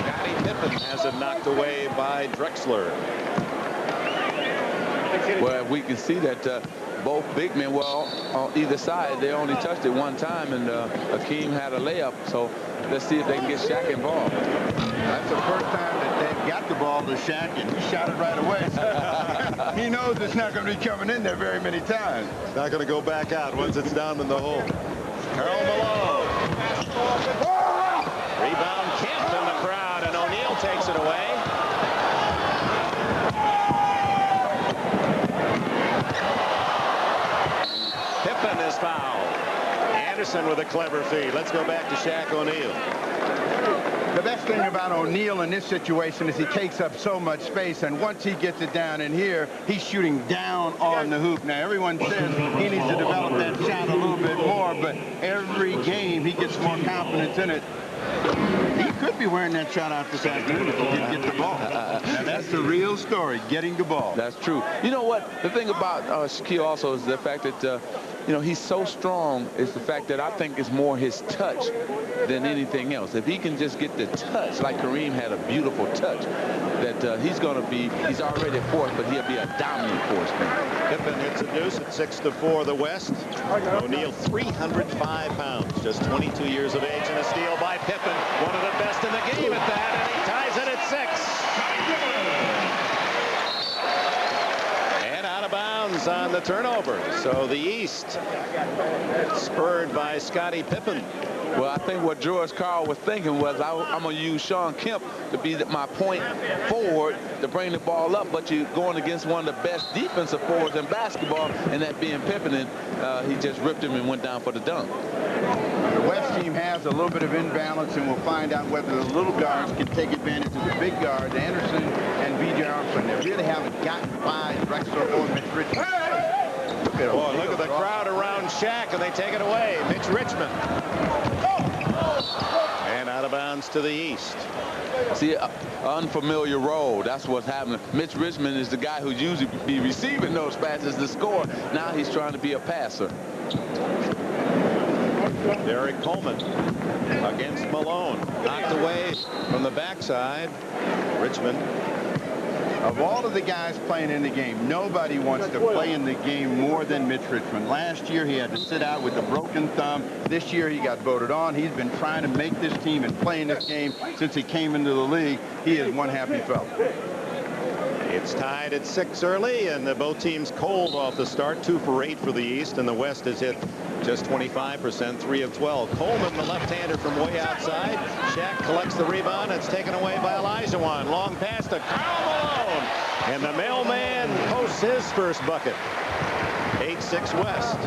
Scottie Pippen has it knocked away by Drexler. Well, we can see that both big men, well, on either side, they only touched it one time, and Hakeem had a layup. So let's see if they can get Shaq involved. That's the first time that they've got the ball to Shaq, and he shot it right away. He knows it's not going to be coming in there very many times. It's not going to go back out once it's down in the hole. Karl Malone. Rebound Kemp in the crowd, and O'Neal takes it away. Pippen is fouled. Anderson with a clever feed. Let's go back to Shaq O'Neal. The best thing about O'Neal in this situation is he takes up so much space, and once he gets it down in here, he's shooting down on the hoop. Now, everyone says he needs to develop that shot a little bit more, but every game he gets more confidence in it. He could be wearing that shot out this afternoon if he didn't get the ball. Now, that's the real story, getting the ball. That's true. You know what? The thing about Shaquille also is the fact that, you know, he's so strong is the fact that I think it's more his touch than anything else. If he can just get the touch, like Kareem had a beautiful touch, that he's going to be, he's already a force, but he'll be a dominant force now. Pippen hits a deuce at 6-4 the West. O'Neal 305 pounds, just 22 years of age, and a steal by Pippen. One of the best in the game at that, and he ties it at 6. And out of bounds on the turnover. So the East spurred by Scottie Pippen. Well, I think what George Karl was thinking was, I'm going to use Sean Kemp to be my point forward to bring the ball up, but you're going against one of the best defensive forwards in basketball, and that being Pippen, and he just ripped him and went down for the dunk. The West team has a little bit of imbalance, and we'll find out whether the little guards can take advantage of the big guards, Anderson and B.J. Armstrong. They really haven't gotten by Drexler or Mitch Richmond. Boy, look at the crowd around Shaq, and they take it away. Mitch Richmond. And out of bounds to the East. See, unfamiliar role. That's what's happening. Mitch Richmond is the guy who usually be receiving those passes to score. Now he's trying to be a passer. Derek Coleman against Malone. Knocked away from the backside. Richmond. Of all of the guys playing in the game, nobody wants to play in the game more than Mitch Richmond. Last year, he had to sit out with a broken thumb. This year, he got voted on. He's been trying to make this team and play in this game since he came into the league. He is one happy fellow. It's tied at 6 early, and both teams cold off the start. 2 for 8 for the East, and the West has hit just 25%, 3 of 12. Coleman, the left-hander from way outside. Shaq collects the rebound. It's taken away by Olajuwon. Long pass to Karl Malone, and the mailman posts his first bucket. 8-6 West.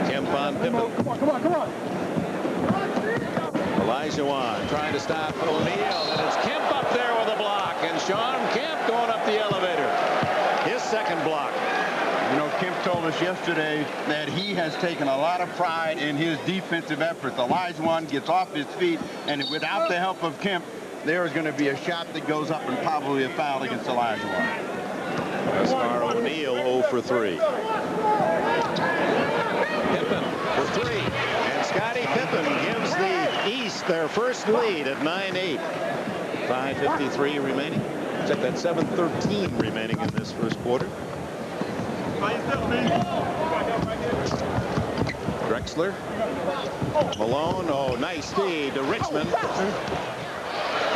Kemp on Pippen. Come on. Olajuwon trying to stop O'Neal, and it's Kemp up there with a block, and Sean Kemp going up the elevator. His second block. You know, Kemp told us yesterday that he has taken a lot of pride in his defensive efforts. Olajuwon gets off his feet, and without the help of Kemp, there is going to be a shot that goes up and probably a foul against Olajuwon. Oscar O'Neal 0 for 3. Pippen for 3. And Scottie Pippen gives the East their first lead at 9-8. 5:53 remaining. Check that, 7:13 remaining in this first quarter. Drexler. Malone. Oh, nice feed to Richmond.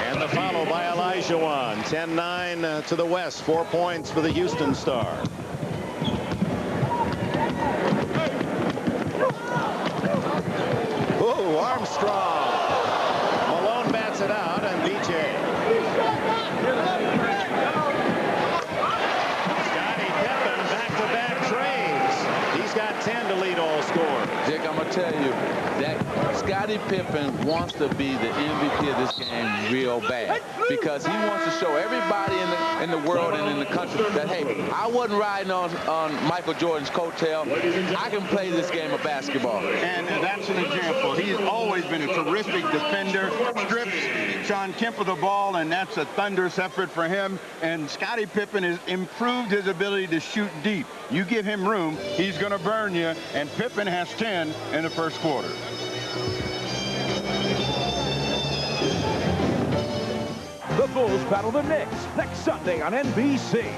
And the follow by Olajuwon. 10-9 to the West. 4 points for the Houston Star. Oh, Armstrong. Malone bats it out, and BJ. Scottie Pippen back-to-back trades. He's got 10 to lead all scorers. Dick, I'm going to tell you that Scottie Pippen wants to be the MVP of this game real bad, because he wants to show everybody in the world and in the country that, hey, I wasn't riding on Michael Jordan's coattail. I can play this game of basketball. And that's an example. He's always been a terrific defender. Strips Sean Kemp of the ball, and that's a thunderous effort for him. And Scottie Pippen has improved his ability to shoot deep. You give him room, he's going to burn you. And Pippen has 10 in the first quarter. The Bulls battle the Knicks next Sunday on NBC.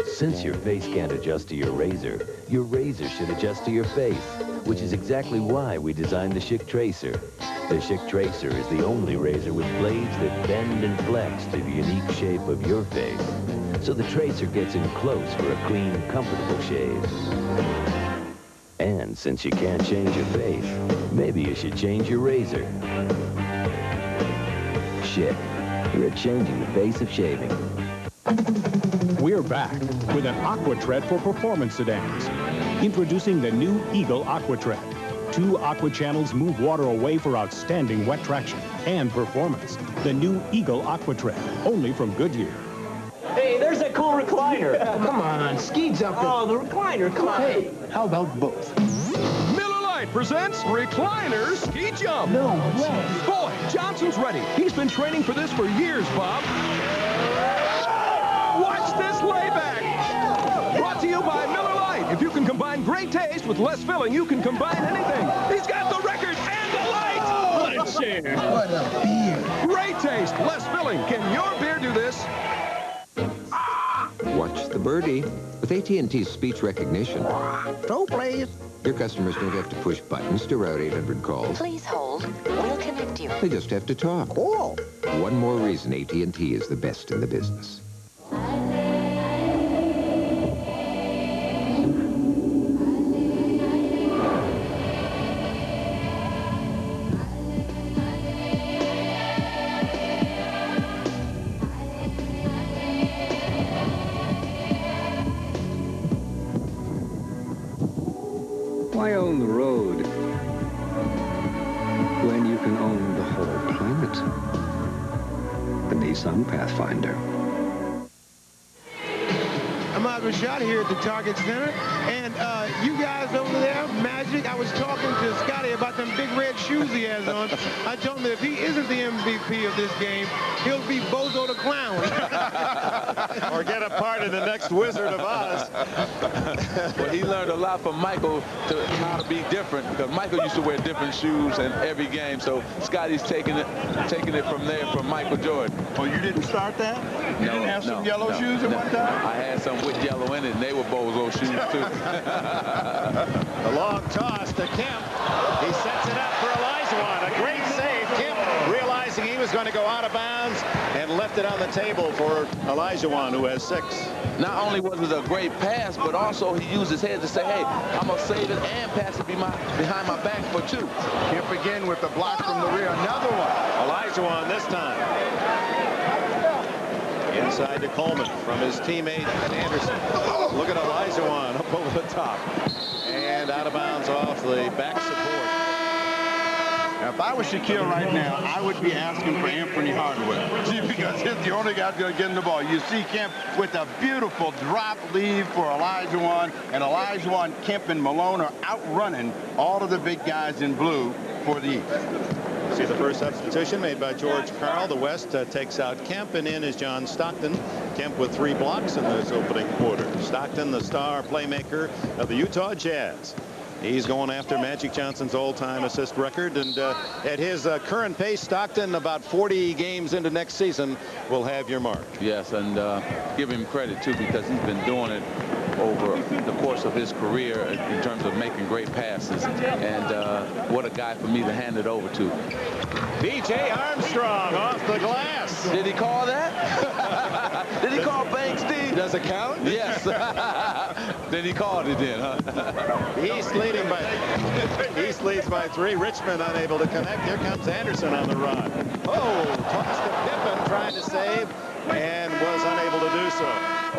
Since your face can't adjust to your razor should adjust to your face, which is exactly why we designed the Schick Tracer. The Schick Tracer is the only razor with blades that bend and flex to the unique shape of your face. So the Tracer gets in close for a clean, comfortable shave. And since you can't change your face, maybe you should change your razor. Schick, we're changing the face of shaving. We're back with an Aqua Tread for performance sedans. Introducing the new Eagle Aqua Tread. 2 Aqua channels move water away for outstanding wet traction and performance. The new Eagle Aqua Tread, only from Goodyear. Hey, there's that cool recliner. Come on, ski jumping. Oh, the recliner, come on. Hey, how about both? Miller Lite presents Recliner Ski Jump. No way. Boy, Johnson's ready. He's been training for this for years, Bob. Watch this layback. Brought to you by Miller Lite. If you can combine great taste with less filling, you can combine anything. He's got the record and the light. Let's share. What a beer. Great taste, less filling. Can your beer do this? Watch the birdie. With AT&T's speech recognition, Throw, please. your customers don't have to push buttons to route 800 calls. Please hold. We'll connect you. They just have to talk. Cool. One more reason AT&T is the best in the business. Why own the road when you can own the whole planet? The Nissan Pathfinder. Ahmad Rashad here at the Target Center. And you guys over there, Magic, I was talking to Scottie about them big red shoes he has on. I told him that if he isn't the MVP of this game, he'll be Bozo the Clown. Or get a part in the next Wizard of Oz. Well, he learned a lot from Michael to how to be different, because Michael used to wear different shoes in every game. So Scottie's taking it from there from Michael Jordan. Oh, you didn't start that? You didn't have some yellow shoes at one time? I had some with yellow in it, and they were Bozo shoes, too. The long toss to Kemp. He sets it up for Olajuwon. A great save. Kemp realizing he was going to go out of bounds and left it on the table for Olajuwon, who has 6. Not only was it a great pass, but also he used his head to say, hey, I'm going to save it and pass it behind my back for 2. Kemp again with the block from the rear. Another one. Olajuwon this time. Inside to Coleman from his teammate Anderson. Look at Olajuwon up over the top. And out of bounds off the back support. Now, if I was Shaquille right now, I would be asking for Anthony Hardaway. See, because he's the only guy going to get in the ball. You see Kemp with a beautiful drop lead for Olajuwon, and Olajuwon, Kemp, and Malone are outrunning all of the big guys in blue for the East. See the first substitution made by George Karl. The West takes out Kemp, and in is John Stockton. Kemp with 3 blocks in this opening quarter. Stockton, the star playmaker of the Utah Jazz. He's going after Magic Johnson's all-time assist record, and at his current pace, Stockton, about 40 games into next season, will have your mark. Yes, and give him credit, too, because he's been doing it over the course of his career in terms of making great passes. And what a guy for me to hand it over to. B.J. Armstrong off the glass. Did he call that? Did he call Banks D? Does it count? Yes. Then he called it in, huh? East leads by 3. Richmond unable to connect. Here comes Anderson on the run. Oh, toss to Pippen, trying to save, and was unable to do so.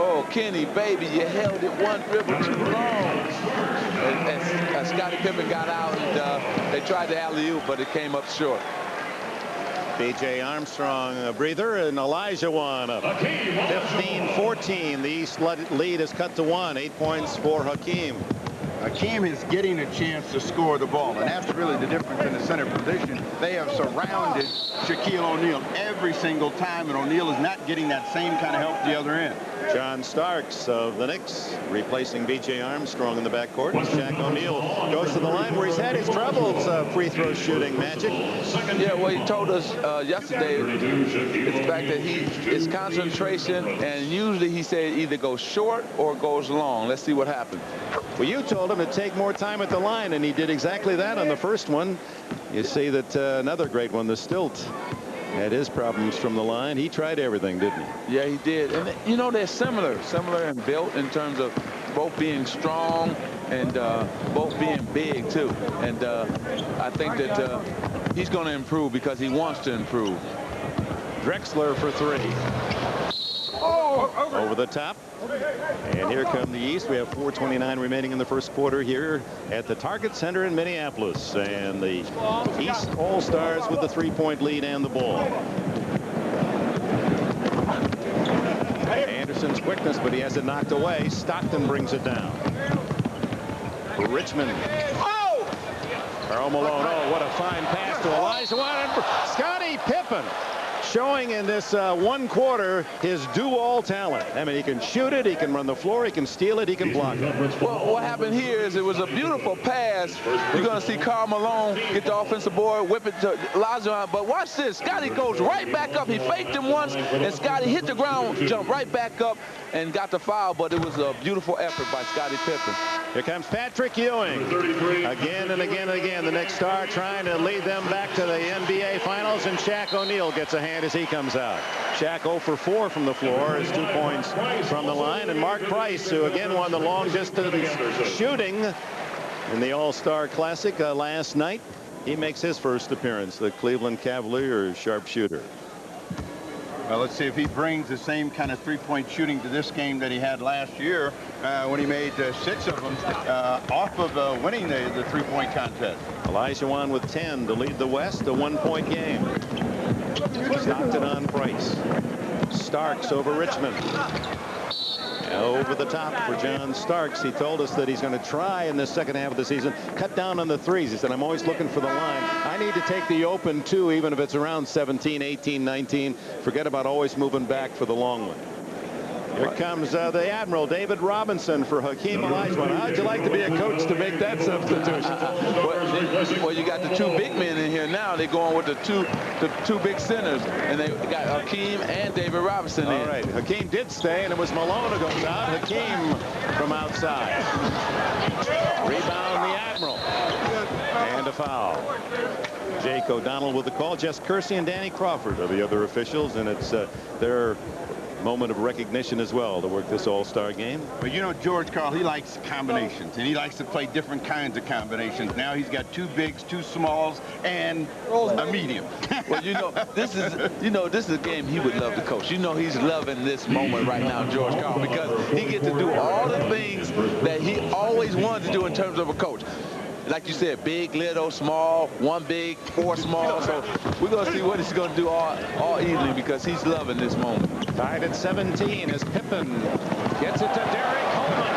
Oh, Kenny, baby, you held it one dribble too long. And Scottie Pippen got out, and they tried to alley-oop, but it came up short. B.J. Armstrong a breather, and Olajuwon up 15-14. The East lead is cut to 1. 8 points for Hakeem. Hakeem is getting a chance to score the ball, and that's really the difference in the center position. They have surrounded Shaquille O'Neal every single time, and O'Neal is not getting that same kind of help at the other end. John Starks of the Knicks replacing B.J. Armstrong in the backcourt. Shaq O'Neal goes to the line where he's had his troubles free throw shooting. Magic. Yeah, well, he told us yesterday it's the fact that his concentration, and usually he said either goes short or goes long. Let's see what happens. Well, you told him to take more time at the line, and he did exactly that on the first one. You see that another great one, the Stilt, had his problems from the line. He tried everything, didn't he? Yeah, he did. And, you know, they're similar in built in terms of both being strong and both being big, too. And I think that he's going to improve because he wants to improve. Drexler for 3. Over the top. And here come the East. We have 4:29 remaining in the first quarter here at the Target Center in Minneapolis. And the East All-Stars with the 3-point lead and the ball. Anderson's quickness, but he has it knocked away. Stockton brings it down. Richmond. Oh! Karl Malone. Oh, what a fine pass to Olajuwon. Scottie Pippen showing in this one quarter his do-all talent. I mean, he can shoot it, he can run the floor, he can steal it, he can block it. Well, what happened here is it was a beautiful pass. You're going to see Karl Malone get the offensive board, whip it to Olajuwon. But watch this. Scottie goes right back up. He faked him once, and Scottie hit the ground, jumped right back up, and got the foul. But it was a beautiful effort by Scottie Pippen. Here comes Patrick Ewing. Again and again and again, the Knicks star trying to lead them back to the NBA Finals, and Shaq O'Neal gets a hand as he comes out. Shaq 0 for 4 from the floor, is 2 points from the line. And Mark Price, who again won the long distance shooting in the All-Star Classic last night. He makes his first appearance, the Cleveland Cavaliers sharpshooter. Well, let's see if he brings the same kind of three-point shooting to this game that he had last year when he made 6 of them off of winning the three-point contest. Olajuwon with 10 to lead the West, a 1-point game. Stockton on Price. Starks over Richmond. Over the top for John Starks. He told us that he's going to try in the second half of the season cut down on the threes. He said, I'm always looking for the line. I need to take the open two, even if it's around 17, 18, 19. Forget about always moving back for the long one. Here comes the Admiral, David Robinson, for Hakeem Olajuwon. How'd you like to be a coach to make that substitution? Well, you got the 2 big men in here now. They're going with the two big centers, and they got Hakeem and David Robinson in. All right, Hakeem did stay, and it was Malone who goes out. Hakeem from outside. Rebound the Admiral. And a foul. Jake O'Donnell with the call. Jess Kersey and Danny Crawford are the other officials, and it's their moment of recognition as well to work this all-star game. But you know, George Karl, he likes combinations, and he likes to play different kinds of combinations. Now he's got 2 bigs, 2 smalls, and a medium. Well, this is a game he would love to coach. You know, he's loving this moment right now, George Karl, because he gets to do all the things that he always wanted to do in terms of a coach. like you said, big, little, small, one big, four small. So we're going to see what he's going to do all evening because he's loving this moment. Tied at 17 as Pippen gets it to Derek Coleman.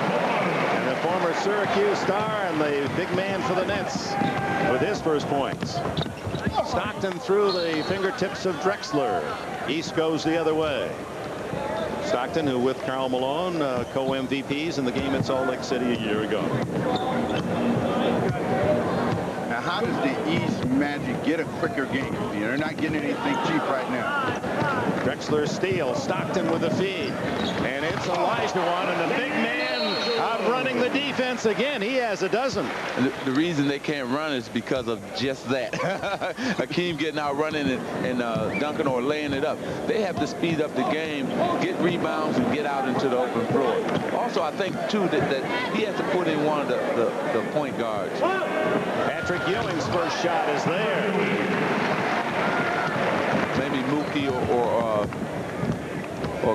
And the former Syracuse star and the big man for the Nets with his first points. Stockton through the fingertips of Drexler. East goes the other way. Stockton, who with Karl Malone, co-MVPs in the game at Salt Lake City a year ago. Now, how does the East Magic get a quicker game? They're not getting anything cheap right now. Drexler steal. Stockton with the feed. And it's Olajuwon, and the big man outrunning the defense again. He has a dozen. The reason they can't run is because of just that. Hakeem getting out running and dunking or laying it up. They have to speed up the game, get rebounds, and get out into the open floor. Also, I think, too, that he has to put in one of the point guards. Patrick Ewing's first shot is there. Maybe Mookie or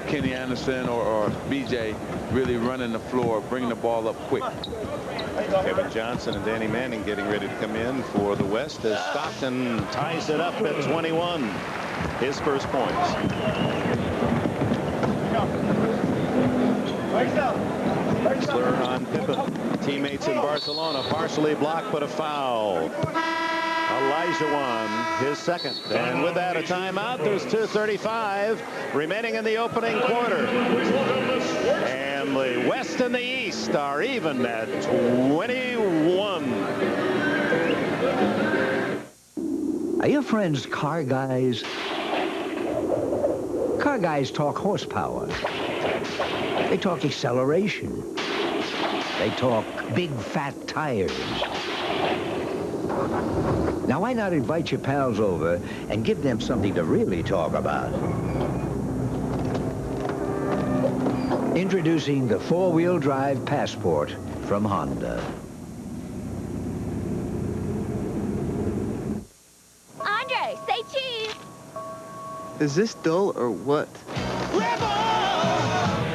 Kenny Anderson or BJ really running the floor, bringing the ball up quick. Kevin Johnson and Danny Manning getting ready to come in for the West as Stockton ties it up at 21. His first points. Drexler on Pippen. Teammates in Barcelona partially blocked, but a foul. Olajuwon, his second. And with that, a timeout. There's 2:35 remaining in the opening quarter. And the West and the East are even at 21. Are your friends car guys? Car guys talk horsepower. They talk acceleration. They talk big fat tires. Now, why not invite your pals over and give them something to really talk about? Introducing the four-wheel drive Passport from Honda. Andre, say cheese. Is this dull or what?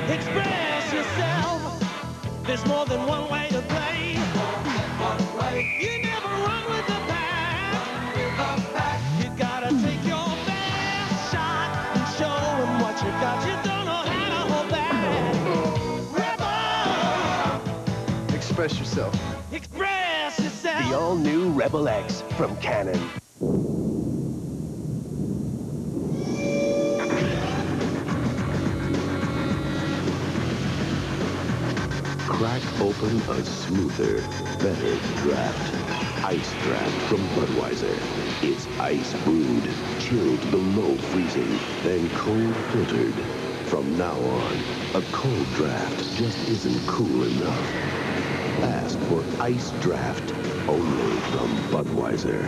Express yourself. There's more than one way to play. You never run with the pack. You gotta take your best shot and show them what you got. You don't know how to hold back. Rebel. Express yourself. Express yourself. The all-new Rebel X from Canon. Crack open a smoother, better draft. Ice Draft from Budweiser. It's ice brewed, chilled below freezing, then cold filtered. From now on, a cold draft just isn't cool enough. Ask for Ice Draft, only from Budweiser.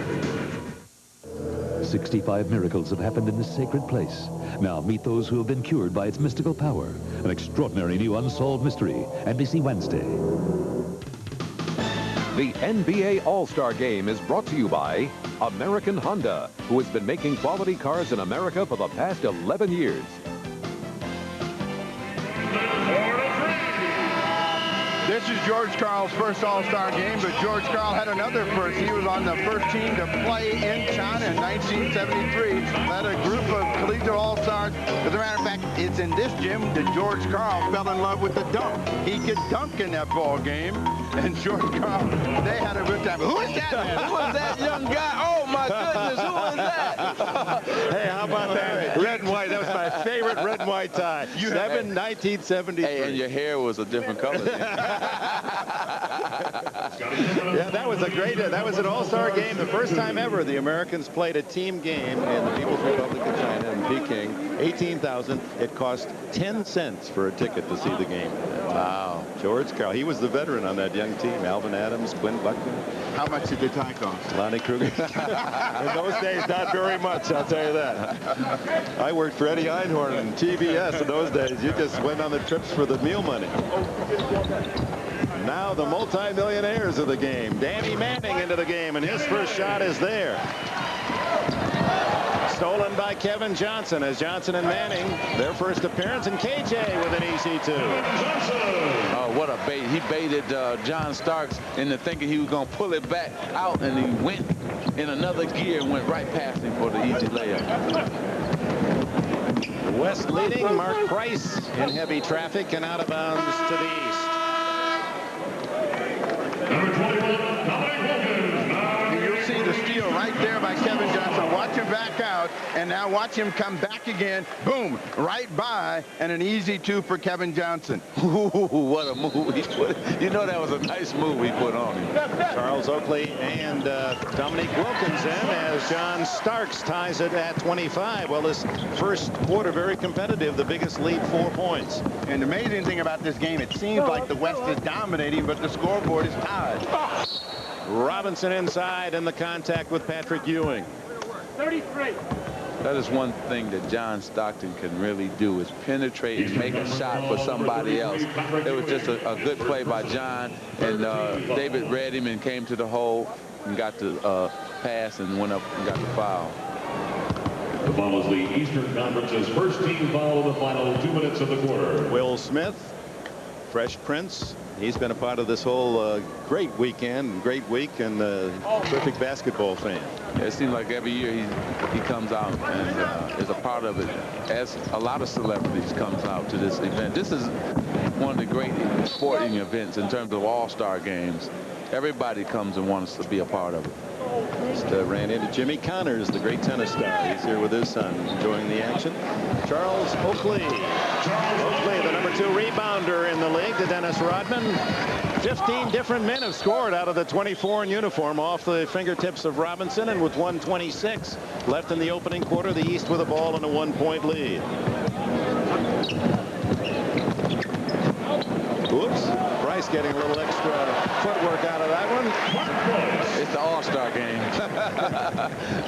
65 miracles have happened in this sacred place. Now meet those who have been cured by its mystical power. An extraordinary new unsolved mystery. NBC Wednesday. The NBA All-Star Game is brought to you by American Honda, who has been making quality cars in America for the past 11 years. This is George Karl's first All-Star game, but George Karl had another first. He was on the first team to play in China in 1973. Led a group of collegiate All-Stars. As a matter of fact, it's in this gym that George Karl fell in love with the dunk. He could dunk in that ball game, and George Karl, they had a good time. Who is that man? Who is that young guy? Oh, my goodness, who is that? Hey, how about that? Red and white. That was my favorite red and white tie. 1973. Hey, and your hair was a different color then. Yeah, that was an all-star game. The first time ever the Americans played a team game in the People's Republic of China in Peking. 18,000. It cost 10 cents for a ticket to see the game. Wow. George Karl. He was the veteran on that young team. Alvin Adams, Quinn Buckner. How much did the tie cost? Lonnie Kruger. In those days, not very much, I'll tell you that. I worked for Eddie Einhorn and TBS in those days. You just went on the trips for the meal money. Now the multi-millionaires of the game. Danny Manning into the game, and his first shot is there. Stolen by Kevin Johnson as Johnson and Manning, their first appearance, and KJ with an easy 2. Oh, what a bait. He baited John Starks into thinking he was going to pull it back out, and he went in another gear and went right past him for the easy layup. West leading, Mark Price in heavy traffic and out of bounds to the east. You'll see the steal right there by Kevin Johnson. Watch him back out, and now watch him come back again. Boom, right by, and an easy 2 for Kevin Johnson. Ooh, what a move he put. You know that was a nice move he put on him. Charles Oakley and Dominique Wilkins in as John Starks ties it at 25. Well, this first quarter very competitive, the biggest lead 4 points. And the amazing thing about this game, it seems like the West is dominating, but the scoreboard is tied. Robinson inside and the contact with Patrick Ewing. 33. That is one thing that John Stockton can really do, is penetrate and make a shot for somebody else. It was just a good play by John, and David read him and came to the hole and got the pass and went up and got the foul. The foul is the Eastern Conference's first team foul of the final 2 minutes of the quarter. Will Smith, Fresh Prince. He's been a part of this whole great weekend, great week, and terrific basketball fan. Yeah, it seems like every year he comes out and is a part of it, as a lot of celebrities comes out to this event. This is one of the great sporting events in terms of all-star games. Everybody comes and wants to be a part of it. Just ran into Jimmy Connors, the great tennis star. He's here with his son, enjoying the action. Charles Oakley. Oakley, the number 2 rebounder in the league, to Dennis Rodman. 15 different men have scored out of the 24 in uniform off the fingertips of Robinson, and with 1:26 left in the opening quarter, the East with a ball and a 1-point lead. Oops. Price getting a little extra footwork out of that one. It's the all-star game.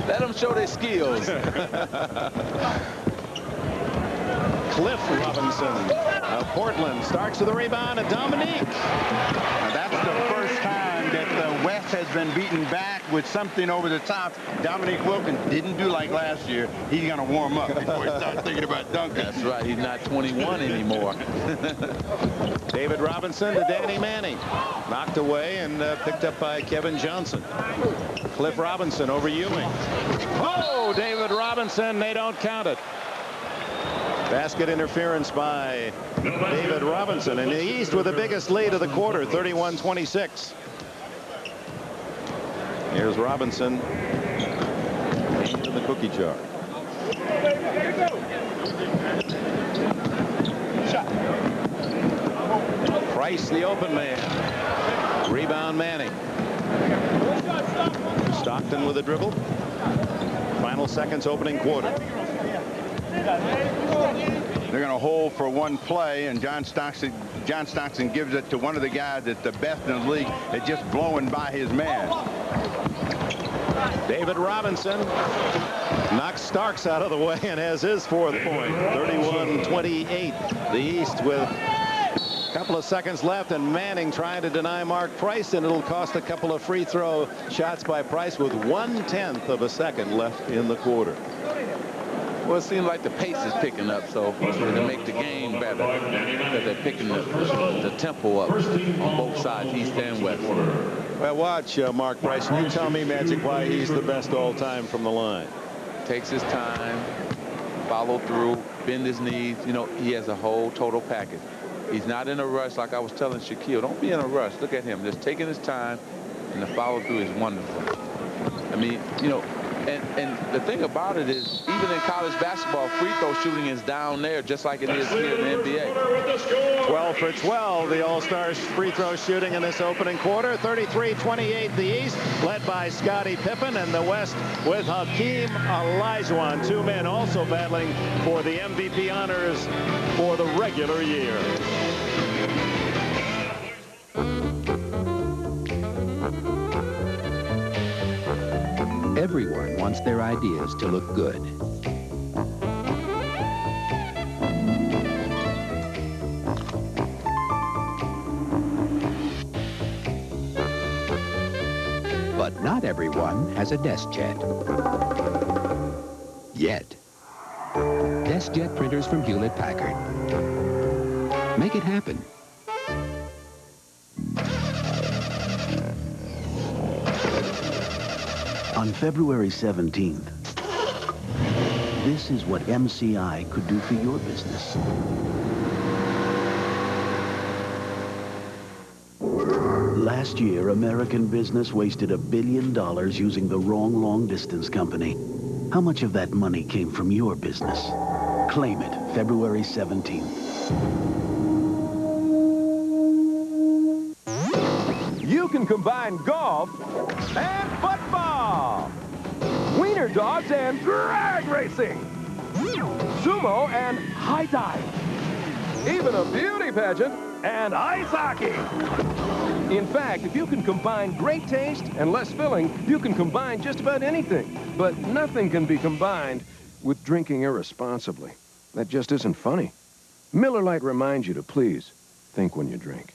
Let them show their skills. Cliff Robinson of Portland. Starks with the rebound, and Dominique. And that's the first time that the West has been beaten back with something over the top. Dominique Wilkins didn't do like last year. He's going to warm up before he starts thinking about dunking. That's right. He's not 21 anymore. David Robinson to Danny Manning. Knocked away and picked up by Kevin Johnson. Cliff Robinson over Ewing. Oh, David Robinson. They don't count it. Basket interference by David Robinson, and the East with the biggest lead of the quarter, 31-26. Here's Robinson into the cookie jar. Price, the open man. Rebound Manning. Stockton with a dribble. Final seconds, opening quarter. They're going to hold for one play, and John Stockton gives it to one of the guys that's the best in the league at just blowing by his man. David Robinson knocks Starks out of the way and has his 4th point. 31-28. The East with a couple of seconds left, and Manning trying to deny Mark Price, and it'll cost a couple of free throw shots by Price with 1/10 of a second left in the quarter. Well, it seems like the pace is picking up, so to make the game better, because they're picking the tempo up on both sides, East and West. Well, watch Mark Price. You tell me, Magic, why he's the best all time from the line. Takes his time, follow through, bend his knees. You know, he has a whole total package. He's not in a rush, like I was telling Shaquille. Don't be in a rush. Look at him, just taking his time, and the follow through is wonderful. I mean, you know, and the thing about it is, even in college basketball, free throw shooting is down there just like it is here in the NBA. 12 for 12, the All-Stars free throw shooting in this opening quarter. 33-28 the East, led by Scottie Pippen, and the West with Hakeem Olajuwon. 2 men also battling for the MVP honors for the regular year. Everyone wants their ideas to look good. But not everyone has a desk chat. Yet. Test jet printers from Hewlett-Packard. Make it happen. On February 17th, this is what MCI could do for your business. Last year, American business wasted $1 billion using the wrong long-distance company. How much of that money came from your business? Claim it, February 17th. You can combine golf and football, wiener dogs and drag racing, sumo and high dive, even a beauty pageant and ice hockey. In fact, if you can combine great taste and less filling, you can combine just about anything. But nothing can be combined with drinking irresponsibly. That just isn't funny. Miller Lite reminds you to please think when you drink.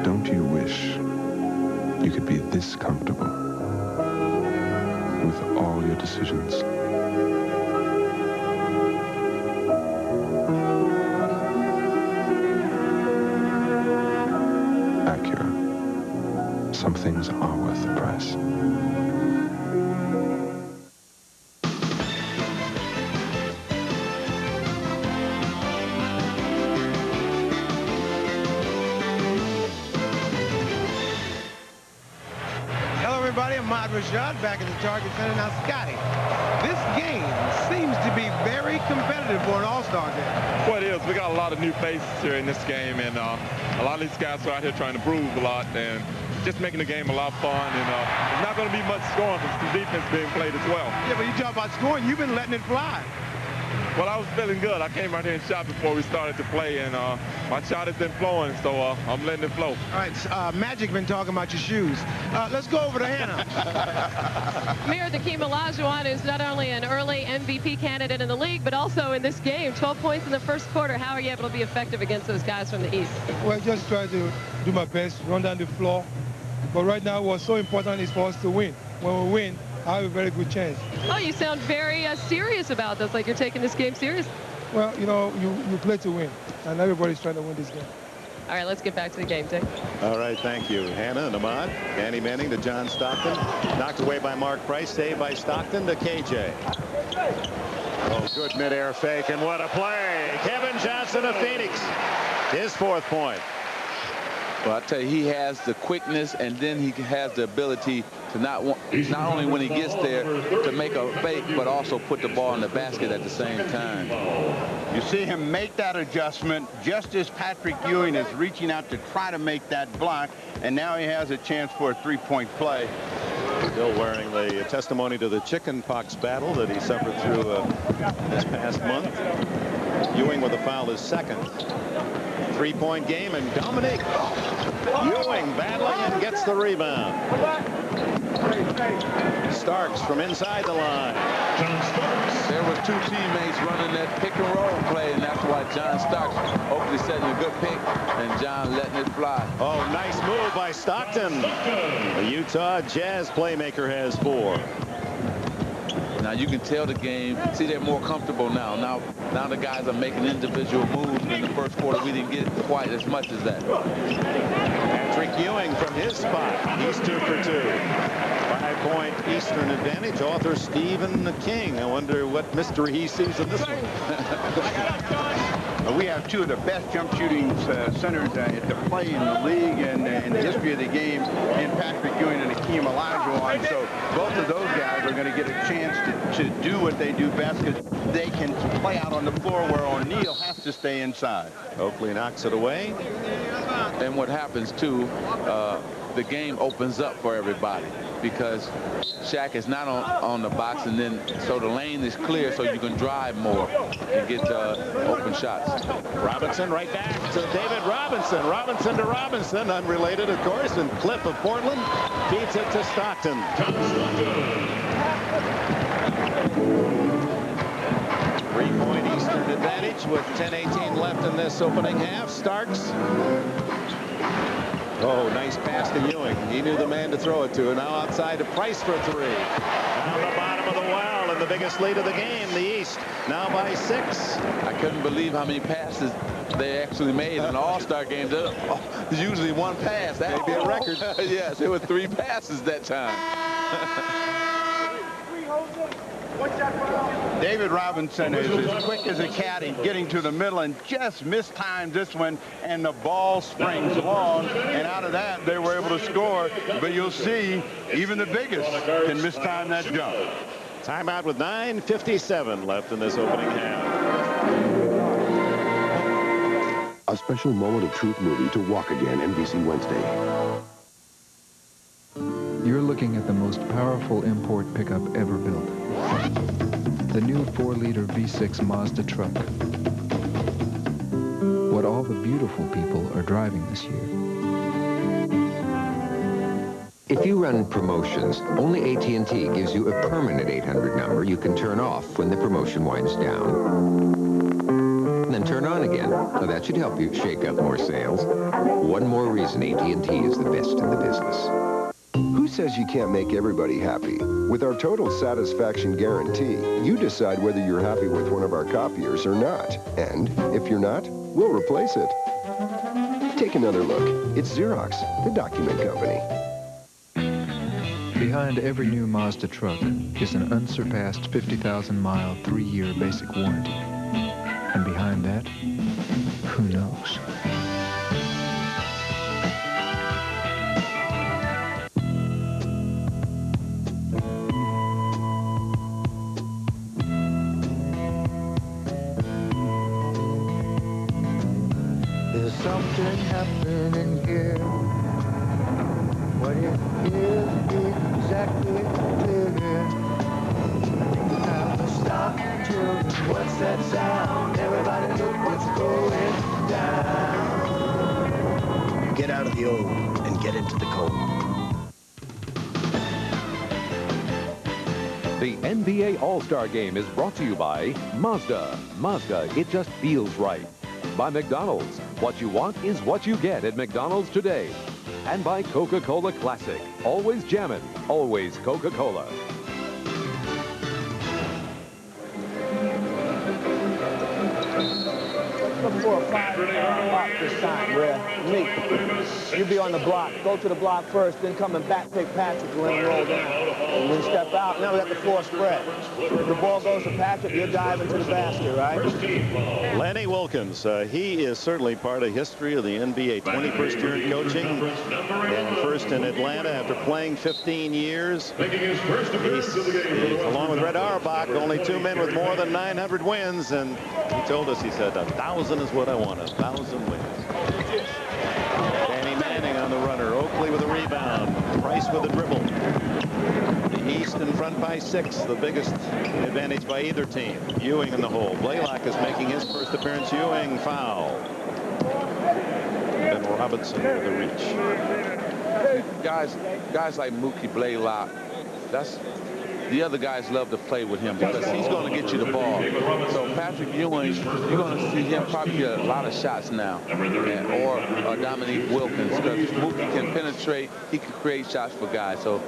Don't you wish you could be this comfortable with all your decisions? Acura. Some things are worth the price. Everybody, I'm Ahmad Rashad back at the Target Center. Now, Scotty, this game seems to be very competitive for an all-star game. Well, it is. We got a lot of new faces here in this game, and a lot of these guys are out here trying to prove a lot and just making the game a lot of fun. And there's not going to be much scoring from some defense being played as well. Yeah, but you talk about scoring, you've been letting it fly. Well, I was feeling good. I came out here and shot before we started to play, and my shot has been flowing, so I'm letting it flow. All right, Magic been talking about your shoes. Let's go over to Hannah. Amir, Hakeem Olajuwon is not only an early MVP candidate in the league, but also in this game. 12 points in the first quarter. How are you able to be effective against those guys from the East? Well, just try to do my best, run down the floor. But right now, what's so important is for us to win. When we win, I have a very good chance. Oh, you sound very serious about this, like you're taking this game seriously. Well, you know, you play to win, and everybody's trying to win this game. All right, let's get back to the game, Dick. All right, thank you, Hannah and Ahmad. Danny Manning to John Stockton. Knocked away by Mark Price. Saved by Stockton to KJ. Oh, good midair fake, and what a play. Kevin Johnson of Phoenix. His 4th point. Well, I tell you, he has the quickness, and then he has the ability to not only when he gets there to make a fake, but also put the ball in the basket at the same time. You see him make that adjustment just as Patrick Ewing is reaching out to try to make that block, and now he has a chance for a three-point play. Still wearing the testimony to the chicken pox battle that he suffered through this past month. Ewing with a foul his 2nd. 3-point game, and Dominique Ewing battling and gets the rebound. Starks from inside the line. There was 2 teammates running that pick and roll play, and that's why John Starks hopefully setting a good pick and John letting it fly. Oh, nice move by Stockton. The Utah Jazz playmaker has 4. Now you can tell the game. See, they're more comfortable now. Now the guys are making individual moves. In the first quarter, we didn't get quite as much as that. Patrick Ewing from his spot. He's 2 for 2. 5-point Eastern advantage. Author Stephen King. I wonder what mystery he sees in this one. We have 2 of the best jump shooting centers to play in the league and in the history of the game, in Patrick Ewing and Hakeem Olajuwon. So both of those guys are going to get a chance to do what they do best, because they can play out on the floor where O'Neal has to stay inside. Oakley knocks it away. And what happens too, the game opens up for everybody, because Shaq is not on the box, and then so the lane is clear, so you can drive more and get open shots. Robinson right back to David Robinson. Robinson to Robinson, unrelated of course, and Cliff of Portland feeds it to Stockton. 3-point Eastern Eastern advantage with 10:18 left in this opening half. Starks. Oh, nice pass to Ewing. He knew the man to throw it to. And now outside to Price for 3. Down the bottom of the well, and the biggest lead of the game, the East, now by 6. I couldn't believe how many passes they actually made in an all-star game. There's usually one pass. That may be a record. Yes, there were 3 passes that time. David Robinson is as quick as a cat in getting to the middle and just mistimed this one, and the ball springs long, and out of that they were able to score. But you'll see even the biggest can mistime that jump. Timeout with 9:57 left in this opening half. A special Moment of Truth movie to Walk Again, NBC Wednesday. You're looking at the most powerful import pickup ever built. The new 4-liter V6 Mazda truck. What all the beautiful people are driving this year. If you run promotions, only AT&T gives you a permanent 800 number you can turn off when the promotion winds down. And then turn on again. Now that should help you shake up more sales. One more reason AT&T is the best in the business. Who says you can't make everybody happy? With our total satisfaction guarantee, you decide whether you're happy with one of our copiers or not. And if you're not, we'll replace it. Take another look. It's Xerox, the document company. Behind every new Mazda truck is an unsurpassed 50,000-mile, 3-year basic warranty. And behind that, who knows? There's something happening here. What it is exactly clear. Have to stop, children. What's that sound? Everybody look what's going down. Get out of the old and get into the cold. The NBA All-Star Game is brought to you by Mazda. Mazda, it just feels right. By McDonald's. What you want is what you get at McDonald's today. And by Coca-Cola Classic. Always jammin', always Coca-Cola. Look for a 5 block this time, Red. Me. You be on the block. Go to the block first, then come and back pick Patrick and let him roll down. And then step out. Now we got the floor spread. If the ball goes to Patrick, you dive into the basket, right? Lenny Wilkins, he is certainly part of history of the NBA. 21st year in coaching, and first in Atlanta after playing 15 years. He's, along with Red Auerbach, only 2 men with more than 900 wins, and he told us, he said, 1,000 is what I want, 1,000 wins. Danny Manning on the runner. Oakley with a rebound. Price with a dribble. The East in front by 6, the biggest advantage by either team. Ewing in the hole. Blaylock is making his first appearance. Ewing foul. Then Robinson with the reach. Guys like Mookie Blaylock, the other guys love to play with him because he's going to get you the ball. So Patrick Ewing, you're going to see him probably get a lot of shots now, or Dominique Wilkins, because Mookie can penetrate. He can create shots for guys. So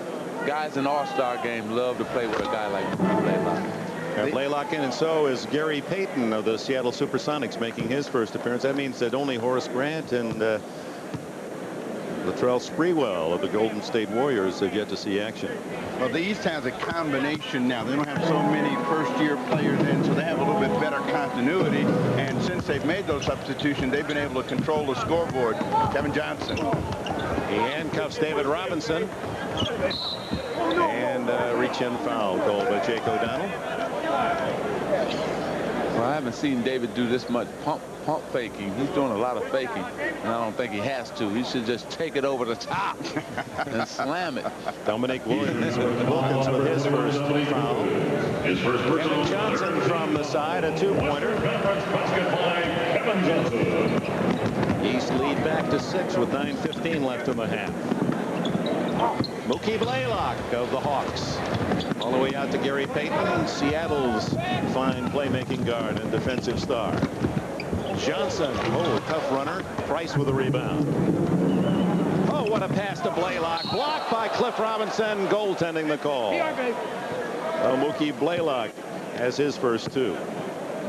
guys in All-Star game love to play with a guy like Mookie Blaylock. Blaylock in, and so is Gary Payton of the Seattle Supersonics making his first appearance. That means that only Horace Grant and Latrell Sprewell of the Golden State Warriors have yet to see action. Well, the East has a combination now. They don't have so many first-year players in, so they have a little bit better continuity. And since they've made those substitutions, they've been able to control the scoreboard. Kevin Johnson. He handcuffs David Robinson. And reach-in foul called by Jake O'Donnell. Well, I haven't seen David do this much pump faking. He's doing a lot of faking, and I don't think he has to. He should just take it over the top and slam it. Dominic Wilkins with his first foul. Kevin Johnson from the side, a 2-pointer. East lead back to 6 with 9:15 left in the half. Mookie Blaylock of the Hawks. All the way out to Gary Payton, Seattle's fine playmaking guard and defensive star. Johnson, tough runner. Price with a rebound. Oh, what a pass to Blaylock. Blocked by Cliff Robinson, goaltending the call. Mookie Blaylock has his first two.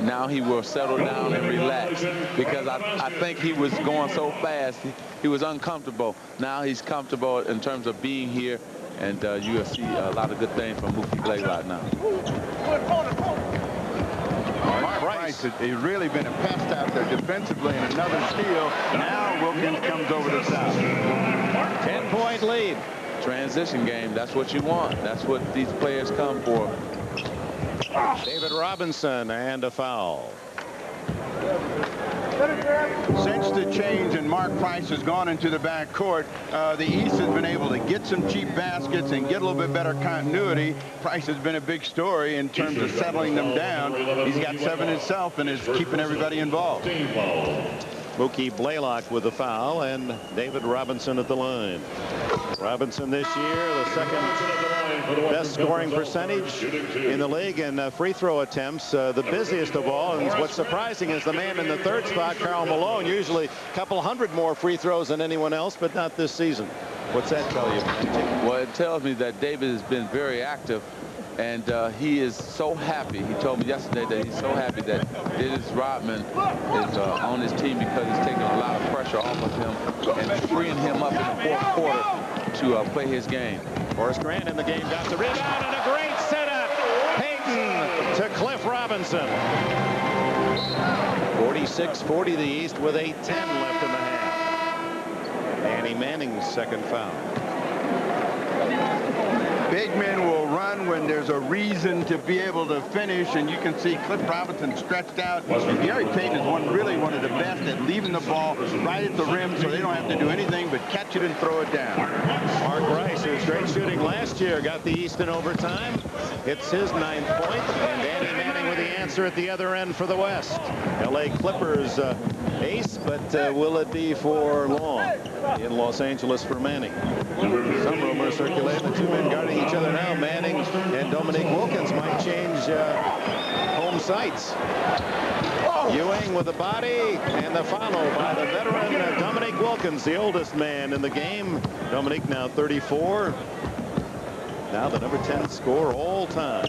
Now he will settle down and relax, because I think he was going so fast, he was uncomfortable. Now he's comfortable in terms of being here, and you will see a lot of good things from Mookie Blaylock now. Mark Price has really been a pest out there defensively, and another steal. Now Wilkins comes over the top. 10-point lead. Transition game, that's what you want. That's what these players come for. David Robinson, and a foul. Since the change and Mark Price has gone into the backcourt, the East has been able to get some cheap baskets and get a little bit better continuity. Price has been a big story in terms of settling them down. He's got 7 himself and is keeping everybody involved. Mookie Blaylock with the foul, and David Robinson at the line. Robinson this year, the second best scoring percentage in the league, and free throw attempts, the busiest of all. And what's surprising is the man in the third spot, Karl Malone, usually a couple hundred more free throws than anyone else, but not this season. What's that tell you? Well, it tells me that David has been very active, and he is so happy. He told me yesterday that he's so happy that Dennis Rodman is on his team, because it's taking a lot of pressure off of him and freeing him up in the fourth quarter to play his game. Horace Grant in the game, got the rebound, and a great setup. Payton to Cliff Robinson. 46-40 the East with 8:10 left in the half. Danny Manning's second foul. Big men will run when there's a reason to be able to finish, and you can see Cliff Robinson stretched out. And Gary Payton is really one of the best at leaving the ball right at the rim, so they don't have to do anything but catch it and throw it down. Mark Rice, who's great shooting last year, got the East in overtime. It's his 9th point, and Danny Manning with the answer at the other end for the West. L.A. Clippers ace, but will it be for long in Los Angeles for Manning? Some rumors circulating the two men guarding each other now. Manning and Dominique Wilkins might change home sites. Ewing with the body, and the follow by the veteran Dominique Wilkins, the oldest man in the game. Dominique now 34. Now the number 10 scorer all time.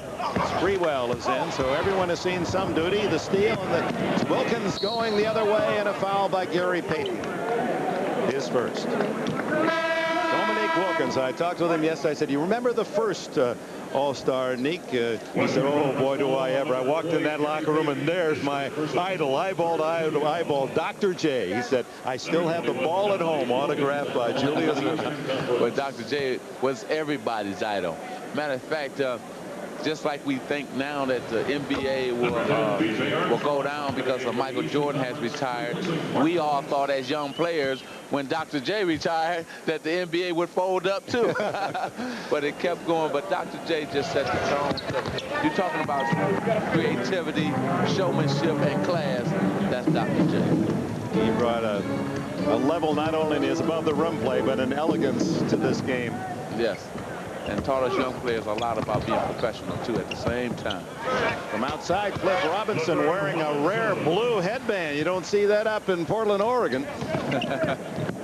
Sprewell is in, so everyone has seen some duty. The steal, and the Wilkins going the other way, and a foul by Gary Payton. His first. Dominique Wilkins, I talked with him yesterday. I said, you remember the first All-Star, Nick? He said, oh, boy, do I ever. I walked in that locker room, and there's my idol, eyeball, Dr. J. He said, I still have the ball at home, autographed by Julius. Well, Dr. J was everybody's idol. Matter of fact, just like we think now that the NBA will go down because Michael Jordan has retired, we all thought as young players when Dr. J retired that the NBA would fold up too. But it kept going. But Dr. J just set the tone. You're talking about creativity, showmanship, and class. That's Dr. J. He brought a level not only in his above the rim play, but an elegance to this game. Yes. And taught us young players a lot about being professional, too, at the same time. From outside, Cliff Robinson wearing a rare blue headband. You don't see that up in Portland, Oregon.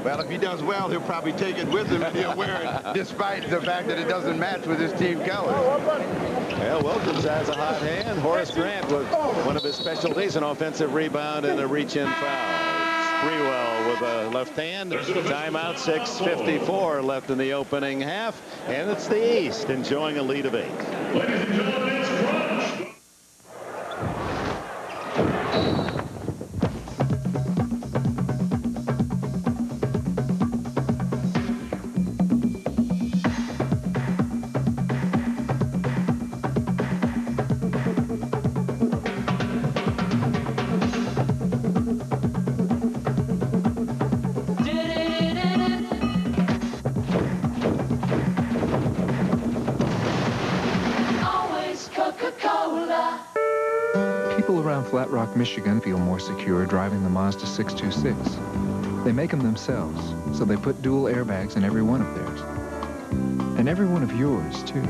Well, if he does well, he'll probably take it with him and he'll wear it, despite the fact that it doesn't match with his team colors. Well, Wilkins has a hot hand. Horace Grant with one of his specialties, an offensive rebound and a reach-in foul. Sprewell with a left hand. Timeout, 6:54 left in the opening half. And it's the East enjoying a lead of 8. Ladies and gentlemen, it's Crunch. Flat Rock, Michigan feel more secure driving the Mazda 626. They make them themselves, so they put dual airbags in every one of theirs. And every one of yours, too.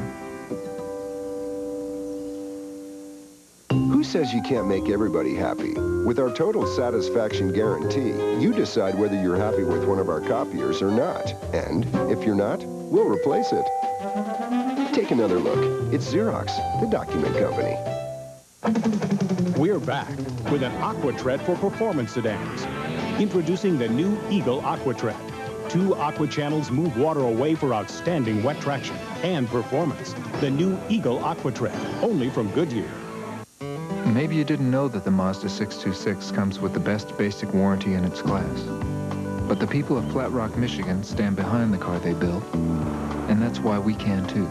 Who says you can't make everybody happy? With our total satisfaction guarantee, you decide whether you're happy with one of our copiers or not. And if you're not, we'll replace it. Take another look. It's Xerox, the document company. We're back with an AquaTread for performance sedans. Introducing the new Eagle AquaTread. 2 aqua channels move water away for outstanding wet traction and performance. The new Eagle AquaTread, only from Goodyear. Maybe you didn't know that the Mazda 626 comes with the best basic warranty in its class. But the people of Flat Rock, Michigan stand behind the car they built, and that's why we can too.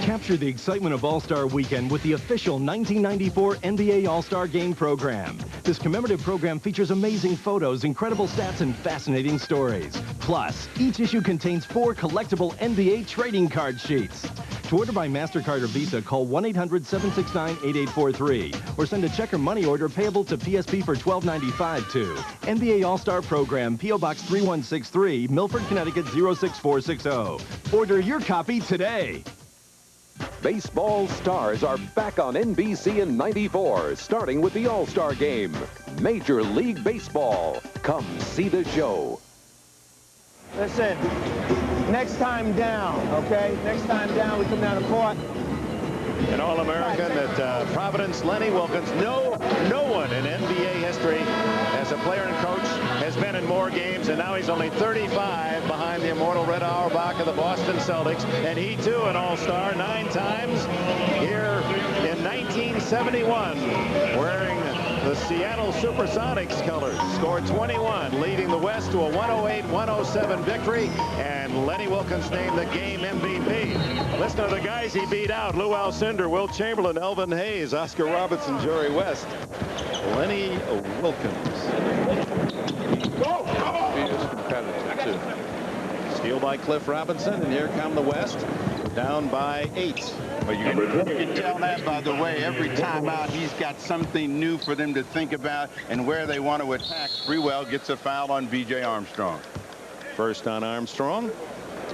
Capture the excitement of All-Star Weekend with the official 1994 NBA All-Star Game program. This commemorative program features amazing photos, incredible stats, and fascinating stories. Plus, each issue contains 4 collectible NBA trading card sheets. To order by MasterCard or Visa, call 1-800-769-8843 or send a check or money order payable to PSP for $12.95 to NBA All-Star Program, P.O. Box 3163, Milford, Connecticut 06460. Order your copy today. Baseball stars are back on NBC in '94, starting with the All-Star Game. Major League Baseball. Come see the show. Listen, next time down, okay? Next time down, we come down to court. An All-American at Providence, Lenny Wilkens. No one in NBA history as a player and coach has been in more games, and now he's only 35 behind the immortal Red Auerbach of the Boston Celtics, and he too an All-Star 9 times here in 1971, wearing the Seattle Supersonics colors. Scored 21, leading the West to a 108-107 victory, and Lenny Wilkens named the game MVP. Listen to the guys he beat out: Lou Alcindor, Will Chamberlain, Elvin Hayes, Oscar Robertson, Jerry West. Lenny Wilkens. He is competitive, too. Steal by Cliff Robinson, and here come the West, down by 8. Well, you can tell that by the way every time out he's got something new for them to think about and where they want to attack. Sprewell gets a foul on B.J. Armstrong. First on Armstrong.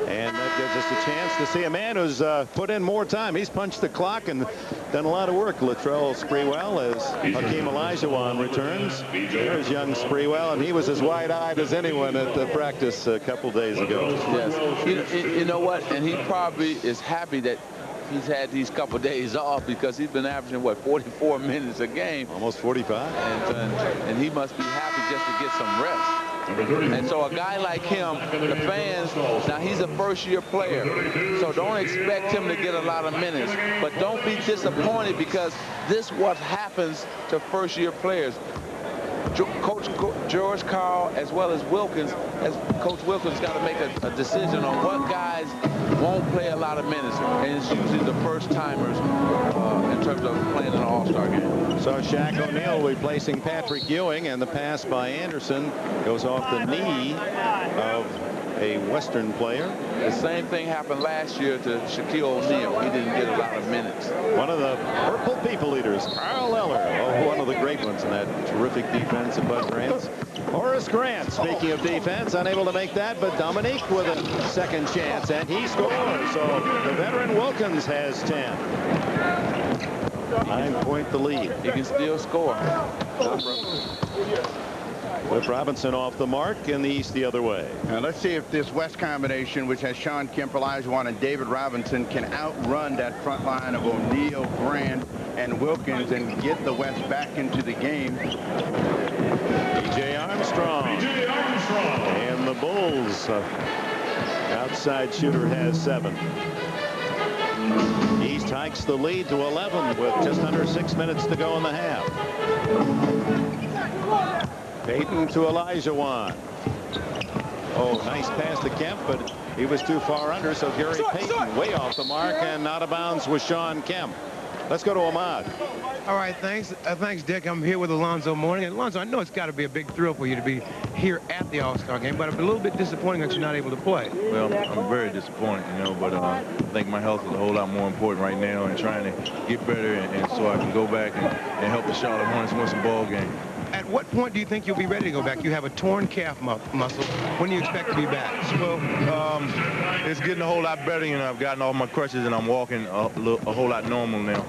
And that gives us a chance to see a man who's put in more time. He's punched the clock and done a lot of work. Latrell Sprewell as Hakeem Olajuwon returns. There's young Sprewell, and he was as wide-eyed as anyone at the practice a couple days ago. Yes. You know what? And he probably is happy that he's had these couple days off, because he's been averaging, what, 44 minutes a game? Almost 45. And he must be happy just to get some rest. And so a guy like him, the fans, now he's a first-year player, so don't expect him to get a lot of minutes. But don't be disappointed, because this is what happens to first-year players. Coach George Karl, as well as Wilkens, Coach Wilkens got to make a decision on what guys won't play a lot of minutes, and it's usually the first-timers in terms of playing an All-Star game. So Shaq O'Neal replacing Patrick Ewing, and the pass by Anderson goes off the knee of a Western player. The same thing happened last year to Shaquille O'Neal. He didn't get a lot of minutes. One of the Purple People Eaters, Carl Eller, one of the great ones in that terrific defense of Bud Grant's. Horace Grant, speaking of defense, unable to make that, but Dominique with a second chance, and he scores. So the veteran Wilkens has 10. 9-point the lead. He can still score. Cliff Robinson off the mark, and the East the other way. Now let's see if this West combination, which has Sean Kemp, Olajuwon, and David Robinson, can outrun that front line of O'Neal, Grant, and Wilkens and get the West back into the game. B.J. Armstrong. And the Bulls. Outside shooter has 7. East hikes the lead to 11 with just under 6 minutes to go in the half. Payton to Olajuwon. Oh, nice pass to Kemp, but he was too far under, so Gary Payton way off the mark and out of bounds with Sean Kemp. Let's go to Ahmad. All right, thanks, Dick. I'm here with Alonzo Mourning. And Alonzo, I know it's got to be a big thrill for you to be here at the All-Star game, but it's a little bit disappointing that you're not able to play. Well, I'm very disappointed, you know, but I think my health is a whole lot more important right now, and trying to get better, and so I can go back and help the Charlotte Hornets win some ball games. At what point do you think you'll be ready to go back? You have a torn calf muscle. When do you expect to be back? Well, it's getting a whole lot better. You know, I've gotten off my crutches and I'm walking a whole lot normal now.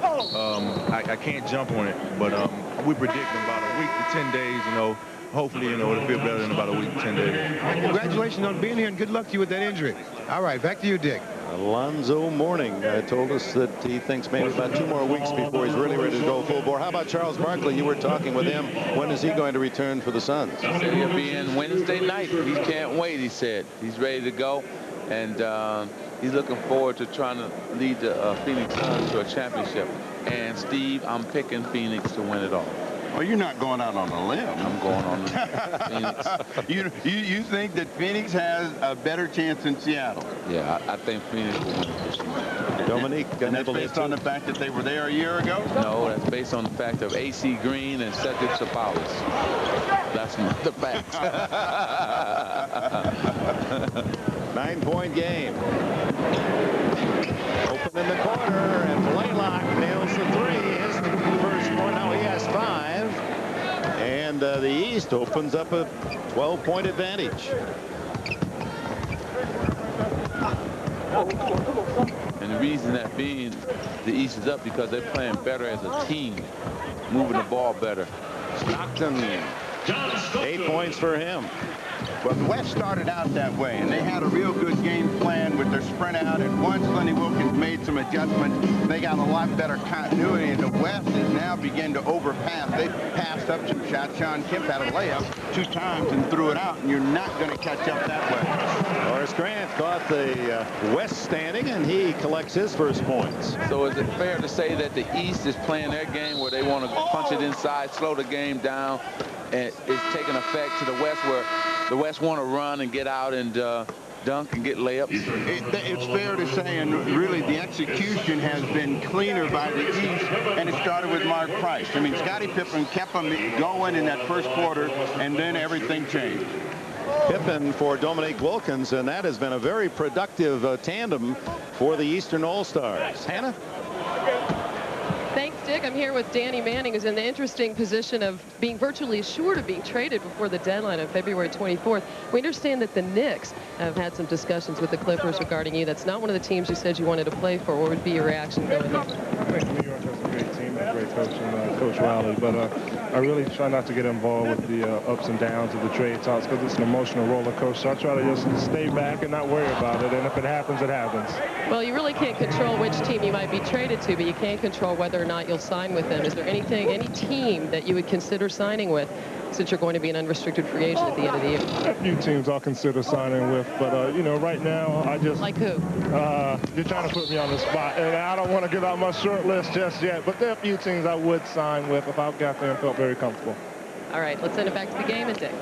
I can't jump on it, but we predict in about a week to 10 days, you know. Hopefully, you know, it'll feel better in about a week to 10 days. Congratulations on being here, and good luck to you with that injury. All right, back to you, Dick. Alonzo Mourning told us that he thinks maybe about 2 more weeks before he's really ready to go full bore. How about Charles Barkley? You were talking with him. When is he going to return for the Suns? He said he'll be in Wednesday night. He can't wait, he said. He's ready to go, and he's looking forward to trying to lead the Phoenix Suns to a championship. And, Steve, I'm picking Phoenix to win it all. Well, you're not going out on a limb. I'm going on Phoenix. You think that Phoenix has a better chance than Seattle? Yeah, I think Phoenix will win this year. Dominique, and that's based on the fact that they were there a year ago? No, that's based on the fact of A.C. Green and Cedric Ceballos. That's the facts. 9-point game. Open in the corner, and Blaylock nails the 3. His first point. Now he has 5. And the East opens up a 12-point advantage. And the reason that being the East is up because they're playing better as a team, moving the ball better. Stockton, 8 points for him. Well, the West started out that way, and they had a real good game plan with their sprint out, and once Lenny Wilkins made some adjustments, they got a lot better continuity, and the West has now begun to overpass. They passed up some shots. Sean Kemp had a layup 2 times and threw it out, and you're not going to catch up that way. Horace Grant caught the West standing, and he collects his first points. So is it fair to say that the East is playing their game where they want to punch it inside, slow the game down, and it's taking effect to the West where the West want to run and get out and dunk and get layups? It's fair to say, and really the execution has been cleaner by the East, and it started with Mark Price. I mean, Scottie Pippen kept them going in that first quarter, and then everything changed. Pippen for Dominique Wilkins, and that has been a very productive tandem for the Eastern All-Stars. Hannah? Thanks, Dick. I'm here with Danny Manning, who's in the interesting position of being virtually assured of being traded before the deadline on February 24th. We understand that the Knicks have had some discussions with the Clippers regarding you. That's not one of the tems you said you wanted to play for. What would be your reaction going there? I think New York has a great team, a great coach, and Coach Riley, but I really try not to get involved with the ups and downs of the trade talks because it's an emotional roller coaster. So I try to just stay back and not worry about it, and if it happens, it happens. Well, you really can't control which team you might be traded to, but you can control whether or not you'll sign with them. Is there any team that you would consider signing with since you're going to be an unrestricted free agent at the end of the year? A few teams I'll consider signing with, but, you know, right now I just... Like who? You're trying to put me on the spot, and I don't want to give out my short list just yet, but there are a few teams I would sign with if I got there and felt very comfortable. All right, let's send it back to the game and Dick.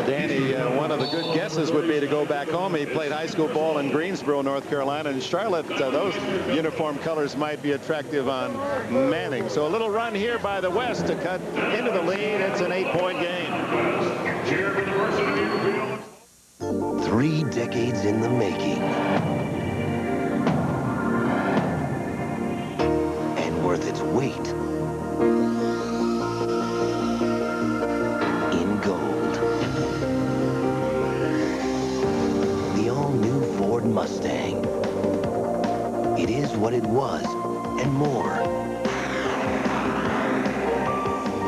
Danny, one of the good guesses would be to go back home. He played high school ball in Greensboro, North Carolina, and Charlotte. Those uniform colors might be attractive on Manning. So a little run here by the West to cut into the lead. It's an 8-point game. 3 decades in the making. And worth its weight in gold. The all-new Ford Mustang. It is what it was, and more.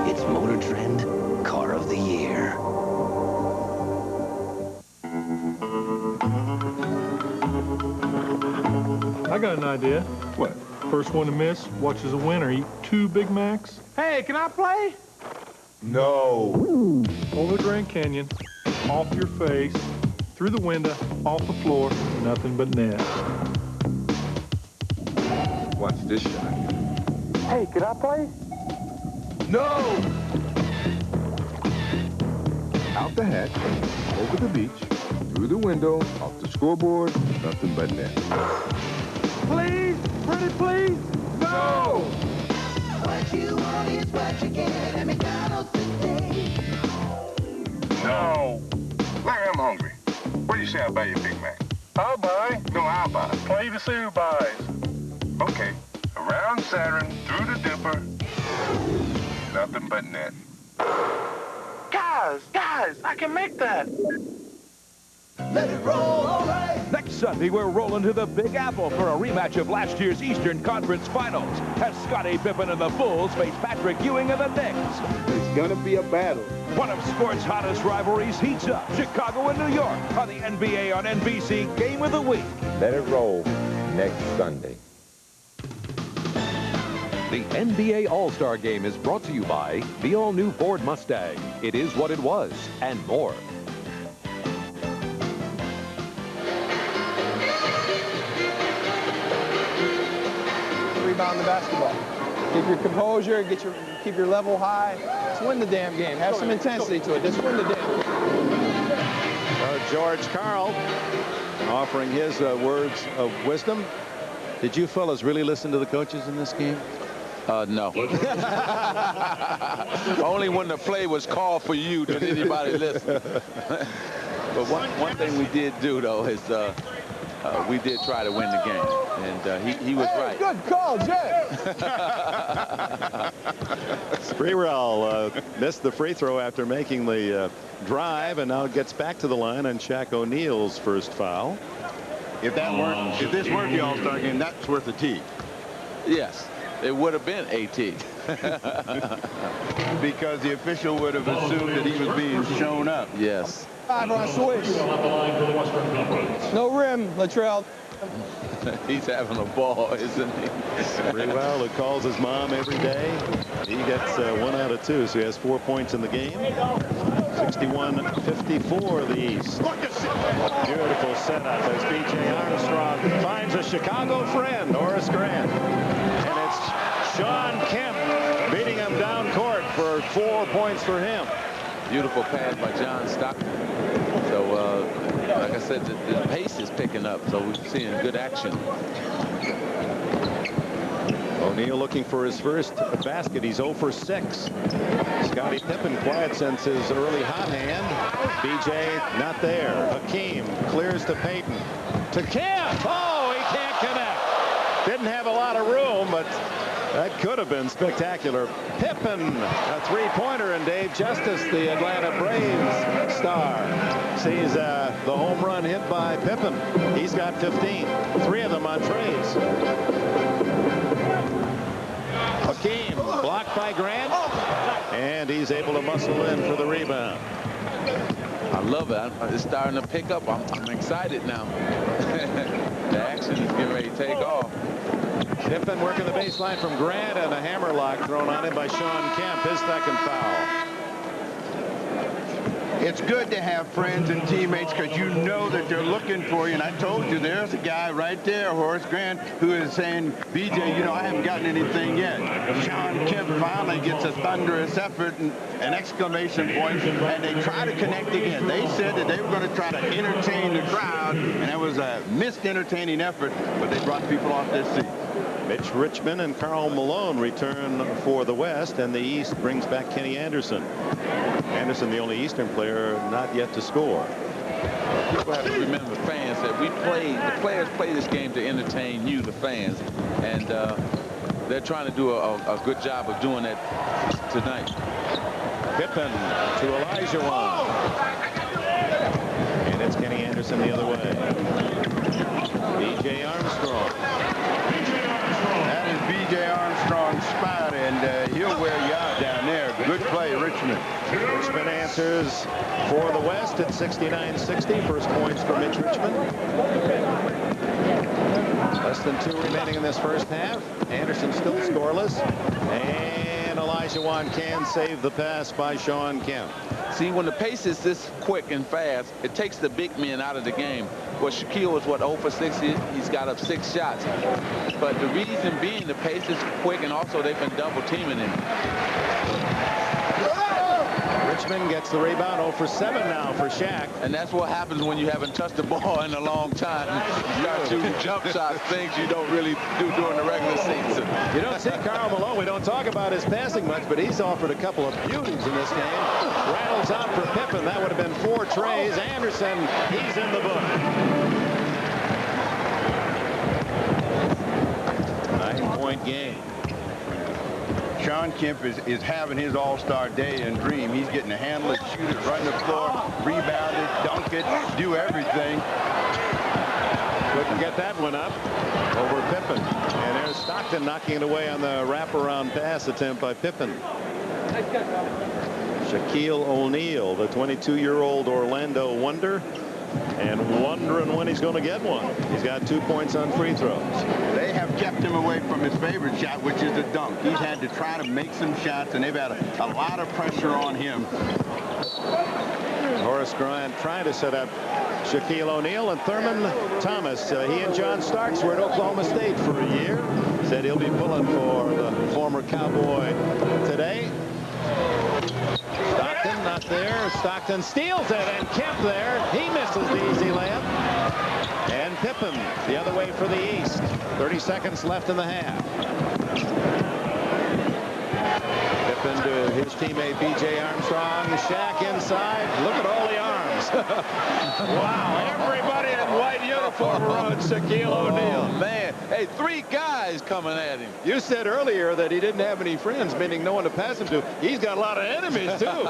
It's Motor Trend Car of the Year. I got an idea. What? First one to miss watches a winner eat 2 Big Macs. Hey, can I play? No. Over the Grand Canyon, off your face, through the window, off the floor, nothing but net. Watch this shot. Hey, can I play? No! Out the hatch, over the beach, through the window, off the scoreboard, nothing but net. Please? Pretty please? No! What you want is what you get at McDonald's today. No. Larry, I'm hungry. What do you say I buy you a Big Mac? I'll buy. No, I'll buy. Play to see who buys. Okay. Around Saturn, through the dipper, nothing but net. Guys, I can make that. Let it roll, all right. Next Sunday, we're rolling to the Big Apple for a rematch of last year's Eastern Conference Finals as Scottie Pippen and the Bulls face Patrick Ewing and the Knicks. It's going to be a battle. One of sports' hottest rivalries heats up. Chicago and New York on the NBA on NBC Game of the Week. Let it roll next Sunday. The NBA All-Star Game is brought to you by the all-new Ford Mustang. It is what it was, and more. Rebound the basketball. Keep your composure, keep your level high. Just win the damn game. Have some intensity to it. Just win the damn game. George Karl offering his words of wisdom. Did you fellas really listen to the coaches in this game? No. Only when the play was called for you did anybody listen. But one thing we did do, though, is we did try to win the game. And he was right. Good call, Jay. Sprewell missed the free throw after making the drive, and now gets back to the line on Shaq O'Neal's first foul. If this weren't the All-Star game, that's worth a T. Yes. It would have been AT. Because the official would have assumed that he was being shown up. Yes. 5 on switch. No rim, Latrell. He's having a ball, isn't he? Sprewell, who calls his mom every day. He gets 1 out of 2, so he has 4 points in the game. 61-54 the East. Beautiful setup as B.J. Armstrong finds a Chicago friend, Horace Grant. And it's Sean Kemp beating him down court for 4 points for him. Beautiful pass by John Stockton. So, like I said, the pace is picking up, so we're seeing good action. O'Neal looking for his first basket. He's 0 for 6. Scottie Pippen quiet since his early hot hand. B.J. not there. Hakeem clears to Payton. To Kemp. Oh, he can't connect. Didn't have a lot of room, but that could have been spectacular. Pippen, a three-pointer, and Dave Justice, the Atlanta Braves star, sees the home run hit by Pippen. He's got 15, 3 of them on trades. Hakeem blocked by Grant, and he's able to muscle in for the rebound. I love it. It's starting to pick up. I'm excited now. The action is getting ready to take off. Pippen working the baseline from Grant, and a hammerlock thrown on him by Sean Kemp, his second foul. It's good to have friends and teammates because you know that they're looking for you. And I told you, there's a guy right there, Horace Grant, who is saying, BJ, you know, I haven't gotten anything yet. Sean Kemp finally gets a thunderous effort and an exclamation point, and they try to connect again. They said that they were going to try to entertain the crowd, and that was a missed entertaining effort, but they brought people off their seats. Mitch Richmond and Karl Malone return for the West, and the East brings back Kenny Anderson. Anderson, the only Eastern player not yet to score. People have to remember, fans, that the players play this game to entertain you, the fans, and they're trying to do a good job of doing that tonight. Pippen to Olajuwon. And it's Kenny Anderson the other way. B.J. Armstrong. That is B.J. Armstrong's spot, and he'll wear you out down there. Good play, Richmond. Richmond answers for the West at 69-60. First points for Mitch Richmond. Less than 2 remaining in this first half. Anderson still scoreless. And Olajuwon can save the pass by Sean Kemp. See, when the pace is this quick and fast, it takes the big men out of the game. Well, Shaquille was, 0 for 6? He's got up 6 shots. But the reason being the pace is quick, and also they've been double teaming him. Richmond gets the rebound. 0 for 7 now for Shaq. And that's what happens when you haven't touched the ball in a long time. You start shooting jump shots, things you don't really do during the regular season. You don't see Karl Malone. We don't talk about his passing much, but he's offered a couple of beauties in this game. Rattles out for Pippen. That would have been 4 trays. Anderson, he's in the book. 9-point game. Sean Kemp is having his all-star day and dream. He's getting to handle it, shoot it, run the floor, rebound it, dunk it, do everything. Couldn't get that one up over Pippen. And there's Stockton knocking it away on the wraparound pass attempt by Pippen. Shaquille O'Neal, the 22-year-old Orlando Wonder, and wondering when he's going to get one. He's got 2 points on free throws. They have kept him away from his favorite shot, which is the dunk. He's had to try to make some shots, and they've had a lot of pressure on him. Horace Grant trying to set up Shaquille O'Neal, and Thurman Thomas. He and John Starks were at Oklahoma State for a year. Said he'll be pulling for the former Cowboy today. Stockton not there. Stockton steals it, and Kemp there. He misses the easy layup. And Pippen the other way for the East. 30 seconds left in the half. Pippen to his teammate B.J. Armstrong. Shaq inside. Look at all the arms. Wow, everybody in white uniform around Shaquille O'Neal. Oh, man. Hey, 3 guys coming at him. You said earlier that he didn't have any friends, meaning no one to pass him to. He's got a lot of enemies, too.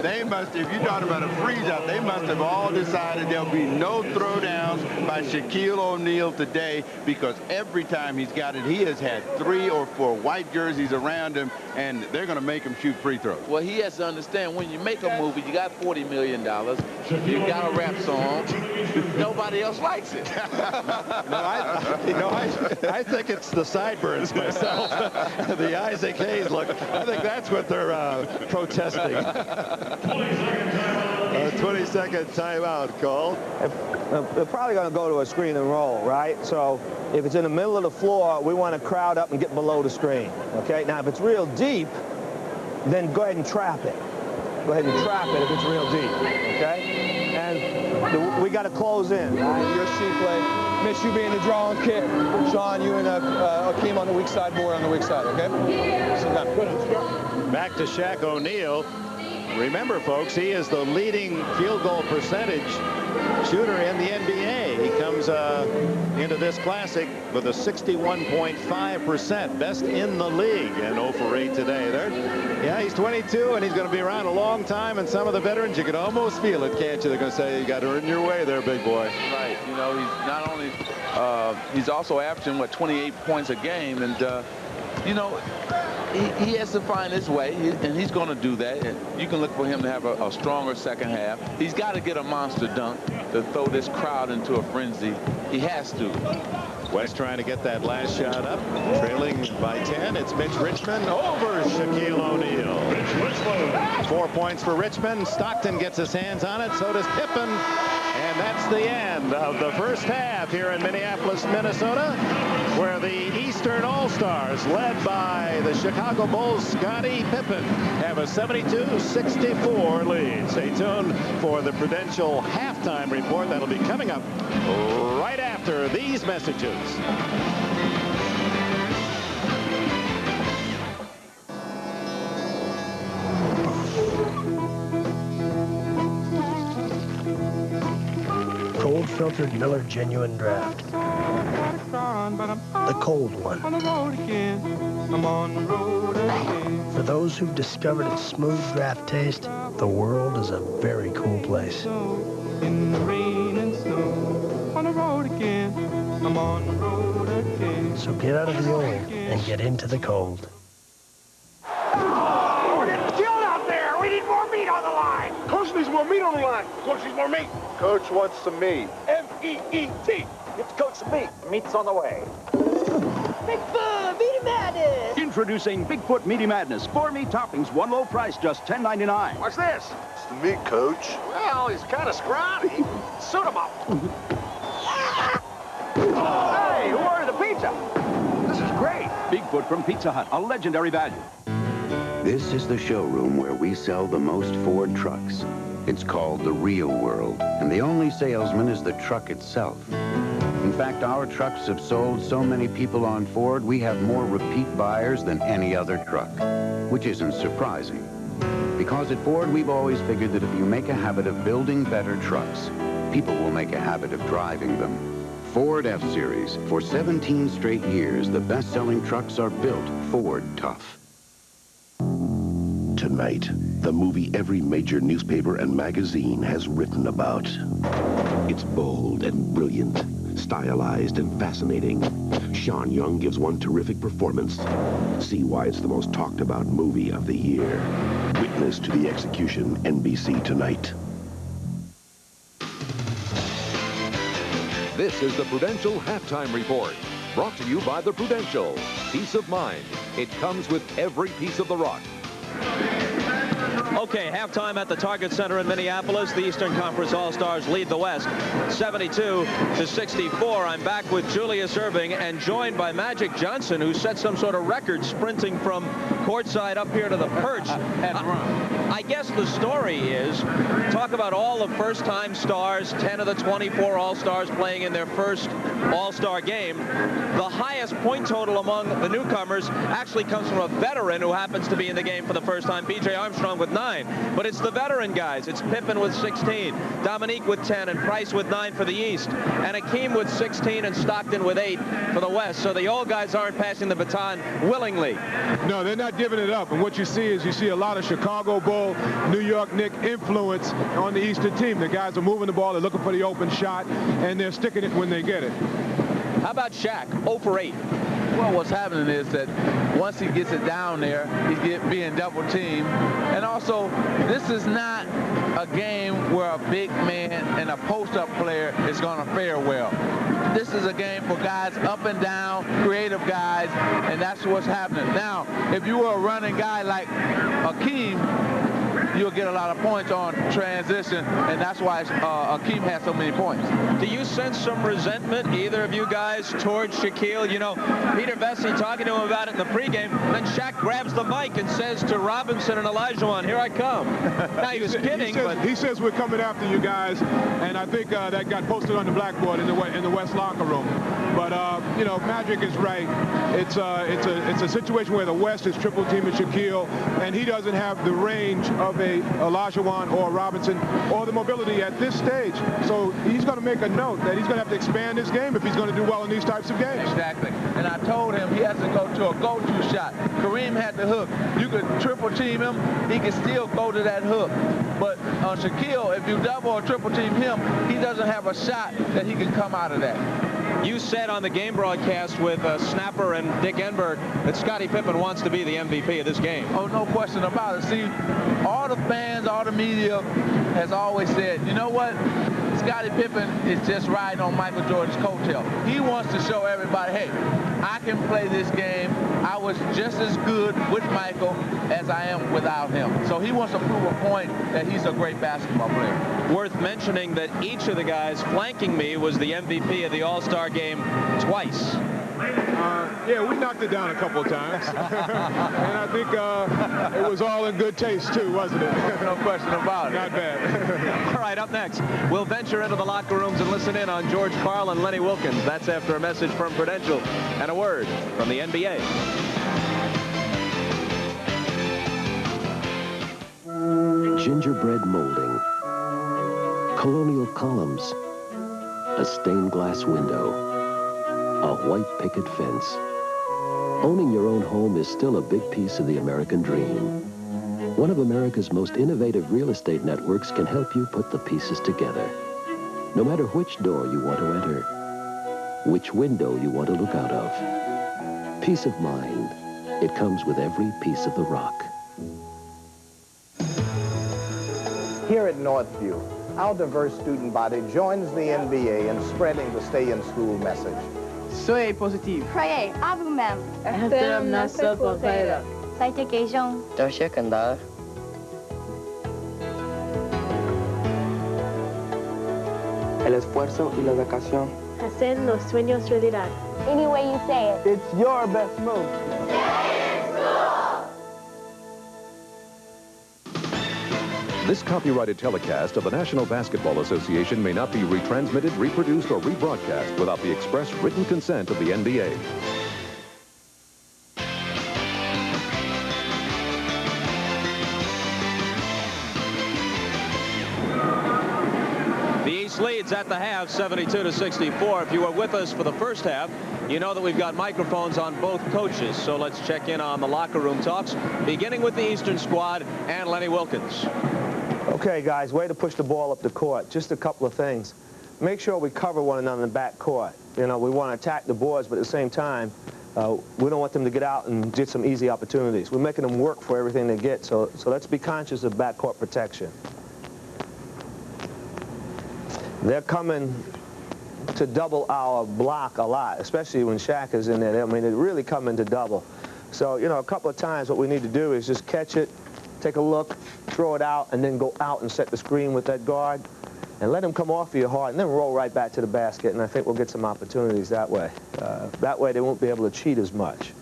They must, if you're talking about a freeze-out, they must have all decided there'll be no throwdowns by Shaquille O'Neal today, because every time he's got it, he has had 3 or 4 white jerseys around him, and they're going to make him shoot free throws. Well, he has to understand, when you make a movie, you got $40 million. You got a rap song. Nobody else likes it. I think it's the sideburns myself. The Isaac Hayes look. I think that's what they're protesting. 20-second timeout call. They're probably going to go to a screen and roll, right? So if it's in the middle of the floor, we want to crowd up and get below the screen. Okay? Now, if it's real deep, then go ahead and trap it. Go ahead and trap it if it's real deep. Okay? And we got to close in. Right? Your C play. Mitch, you being the draw and kick. Sean, you and Akeem on the weak side, board on the weak side, okay? Back to Shaq O'Neal. Remember, folks, he is the leading field goal percentage shooter in the NBA. He comes into this classic with a 61.5%, best in the league, and 0 for 8 today. Yeah, he's 22, and he's going to be around a long time, and some of the veterans, you can almost feel it, can't you? They're going to say, you got to earn your way there, big boy. Right. You know, he's not only, he's also averaging, 28 points a game, and, you know, he has to find his way, and he's going to do that. And you can look for him to have a stronger second half. He's got to get a monster dunk to throw this crowd into a frenzy. He has to. West trying to get that last shot up, trailing by 10. It's Mitch Richmond over Shaquille O'Neal. 4 points for Richmond. Stockton gets his hands on it. So does Pippen. And that's the end of the first half here in Minneapolis, Minnesota, where the Eastern All-Stars, led by the Chicago Bulls' Scottie Pippen, have a 72-64 lead. Stay tuned for the Prudential halftime report. That'll be coming up right after these messages. Cold filtered Miller Genuine Draft. The cold one. For those who've discovered its smooth draft taste, the world is a very cool place. In the rain and snow, on the road again. I'm on the road again. So get out of the old and get into the cold. Oh, we're getting killed out there. We need more meat on the line. Coach needs more meat on the line. Coach needs more meat. Coach wants some meat. M-E-E-T. Get the coach some meat. Meat's on the way. Bigfoot Meaty Madness! Introducing Bigfoot Meaty Madness. 4 meat toppings, one low price, just $10.99. What's this? It's the meat, Coach. Well, he's kind of scrawny. Suit him up. Hey, who ordered the pizza? This is great. Bigfoot from Pizza Hut, a legendary value. This is the showroom where we sell the most Ford trucks. It's called the real world, and the only salesman is the truck itself. In fact, our trucks have sold so many people on Ford, we have more repeat buyers than any other truck, which isn't surprising. Because at Ford, we've always figured that if you make a habit of building better trucks, people will make a habit of driving them. Ford F-Series. For 17 straight years, the best-selling trucks are built Ford tough. Tonight, the movie every major newspaper and magazine has written about. It's bold and brilliant, stylized and fascinating. Sean Young gives one terrific performance. See why it's the most talked about movie of the year. Witness to the execution, NBC Tonight. This is the Prudential Halftime Report, brought to you by the Prudential. Peace of mind. It comes with every piece of the rock. Okay, halftime at the Target Center in Minneapolis. The Eastern Conference All-Stars lead the West 72-64. I'm back with Julius Erving and joined by Magic Johnson, who set some sort of record sprinting from courtside up here to the perch. I guess the story is, talk about all the first-time stars, 10 of the 24 All-Stars playing in their first All-Star game. The highest point total among the newcomers actually comes from a veteran who happens to be in the game for the first time, B.J. Armstrong with 9. But it's the veteran guys. It's Pippen with 16, Dominique with 10, and Price with 9 for the East, and Hakeem with 16 and Stockton with 8 for the West. So the old guys aren't passing the baton willingly. No, they're not giving it up. And what you see is a lot of Chicago Bull, New York Knicks influence on the Eastern team. The guys are moving the ball, they're looking for the open shot, and they're sticking it when they get it. How about Shaq? 0 for 8. Well, what's happening is that once he gets it down there, he's being double teamed. And also, this is not a game where a big man and a post-up player is going to fare well. This is a game for guys up and down, creative guys, and that's what's happening. Now, if you were a running guy like Hakeem, you'll get a lot of points on transition, and that's why Hakeem has so many points. Do you sense some resentment, either of you guys, towards Shaquille? You know, Peter Vesey talking to him about it in the pregame, then Shaq grabs the mic and says to Robinson and Olajuwon, "Here I come." Now, he was kidding, but he says we're coming after you guys, and I think that got posted on the blackboard in the West locker room. But you know, Magic is right. It's a situation where the West is triple teaming Shaquille, and he doesn't have the range of a Olajuwon or Robinson or the mobility at this stage. So he's going to make a note that he's going to have to expand his game if he's going to do well in these types of games. Exactly. And I told him he has to go to a go-to shot. Kareem had the hook. You could triple team him, he can still go to that hook. But on Shaquille, if you double or triple team him, he doesn't have a shot that he can come out of that. You said on the game broadcast with Snapper and Dick Enberg that Scottie Pippen wants to be the MVP of this game. Oh, no question about it. See, all the fans, all the media has always said, you know what? Scottie Pippen is just riding on Michael Jordan's coattail. He wants to show everybody, hey, I can play this game. I was just as good with Michael as I am without him. So he wants to prove a point that he's a great basketball player. Worth mentioning that each of the guys flanking me was the MVP of the All-Star game twice. Yeah, we knocked it down a couple of times. And I think it was all in good taste, too, wasn't it? No question about it. Not bad. All right, up next, we'll venture into the locker rooms and listen in on George Karl and Lenny Wilkens. That's after a message from Prudential and a word from the NBA. Gingerbread molding, colonial columns, a stained glass window, a white picket fence. Owning your own home is still a big piece of the American dream. One of America's most innovative real estate networks can help you put the pieces together. No matter which door you want to enter, which window you want to look out of. Peace of mind. It comes with every piece of the rock. Here at Northview, our diverse student body joins the NBA in spreading the stay-in-school message. Soyez positif. Croyez en vous-même. Restez notre portera. Citation. Secondar. El esfuerzo y la dedicación. Hacer los sueños realidad. Any way you say it. It's your best move. This copyrighted telecast of the National Basketball Association may not be retransmitted, reproduced, or rebroadcast without the express written consent of the NBA. leads at the half, 72-64. If you were with us for the first half, you know that we've got microphones on both coaches. So let's check in on the locker room talks, beginning with the Eastern squad and Lenny Wilkins. Okay, guys, way to push the ball up the court. Just a couple of things. Make sure we cover one another in the back court. You know, we want to attack the boards, but at the same time, we don't want them to get out and get some easy opportunities. We're making them work for everything they get, so let's be conscious of backcourt protection. They're coming to double our block a lot, especially when Shaq is in there. I mean, they're really coming to double. So, you know, a couple of times what we need to do is just catch it, take a look, throw it out, and then go out and set the screen with that guard, and let him come off of you hard, and then roll right back to the basket, and I think we'll get some opportunities that way. That way they won't be able to cheat as much.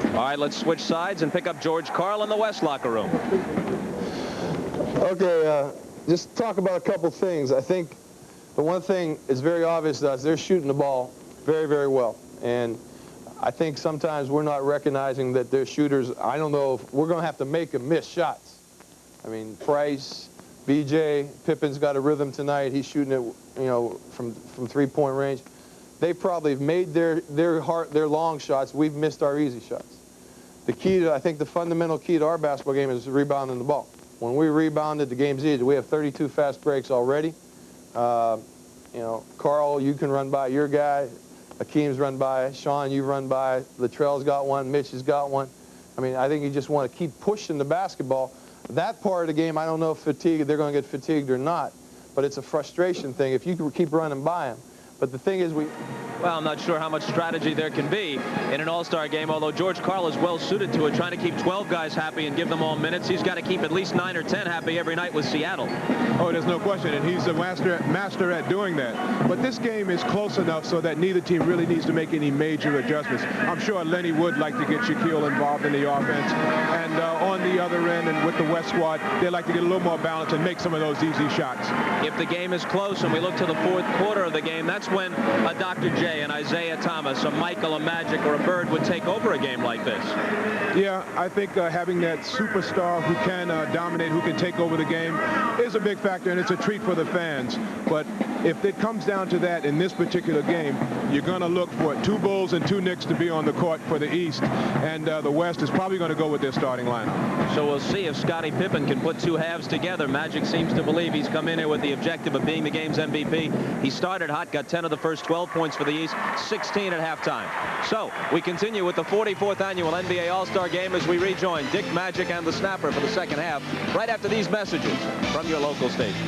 All right, let's switch sides and pick up George Karl in the West locker room. Okay, just talk about a couple things. I think the one thing is very obvious to us, they're shooting the ball very, very well. And I think sometimes we're not recognizing that they're shooters. I don't know if we're going to have to make them miss shots. I mean, Price, BJ, Pippen's got a rhythm tonight. He's shooting it, you know, from three-point range. They probably have made their long shots. We've missed our easy shots. The key to, I think the fundamental key to our basketball game is rebounding the ball. When we rebounded, the game's easy. We have 32 fast breaks already. You know, Karl, you can run by your guy. Akeem's run by. Sean, you run by. Latrell's got one. Mitch has got one. I mean, I think you just want to keep pushing the basketball. That part of the game, I don't know if they're going to get fatigued or not, but it's a frustration thing if you keep running by them. But the thing is, well, I'm not sure how much strategy there can be in an all-star game, although George Karl is well suited to it, trying to keep 12 guys happy and give them all minutes. He's got to keep at least 9 or 10 happy every night with Seattle. Oh, there's no question, and he's a master at doing that. But this game is close enough so that neither team really needs to make any major adjustments. I'm sure Lenny would like to get Shaquille involved in the offense. And on the other end and with the West squad, they'd like to get a little more balance and make some of those easy shots. If the game is close and we look to the fourth quarter of the game, that's when a Dr. J, an Isaiah Thomas, a Michael, a Magic, or a Bird would take over a game like this. Yeah, I think having that superstar who can dominate, who can take over the game is a big factor, and it's a treat for the fans. But if it comes down to that in this particular game, you're going to look for 2 Bulls and 2 Knicks to be on the court for the East, and the West is probably going to go with their starting lineup. So we'll see if Scottie Pippen can put 2 halves together. Magic seems to believe he's come in here with the objective of being the game's MVP. He started hot, got 10 of the first 12 points for the East, 16 at halftime. So we continue with the 44th annual NBA All-Star Game as we rejoin Dick, Magic, and the Snapper for the second half, right after these messages from your local station.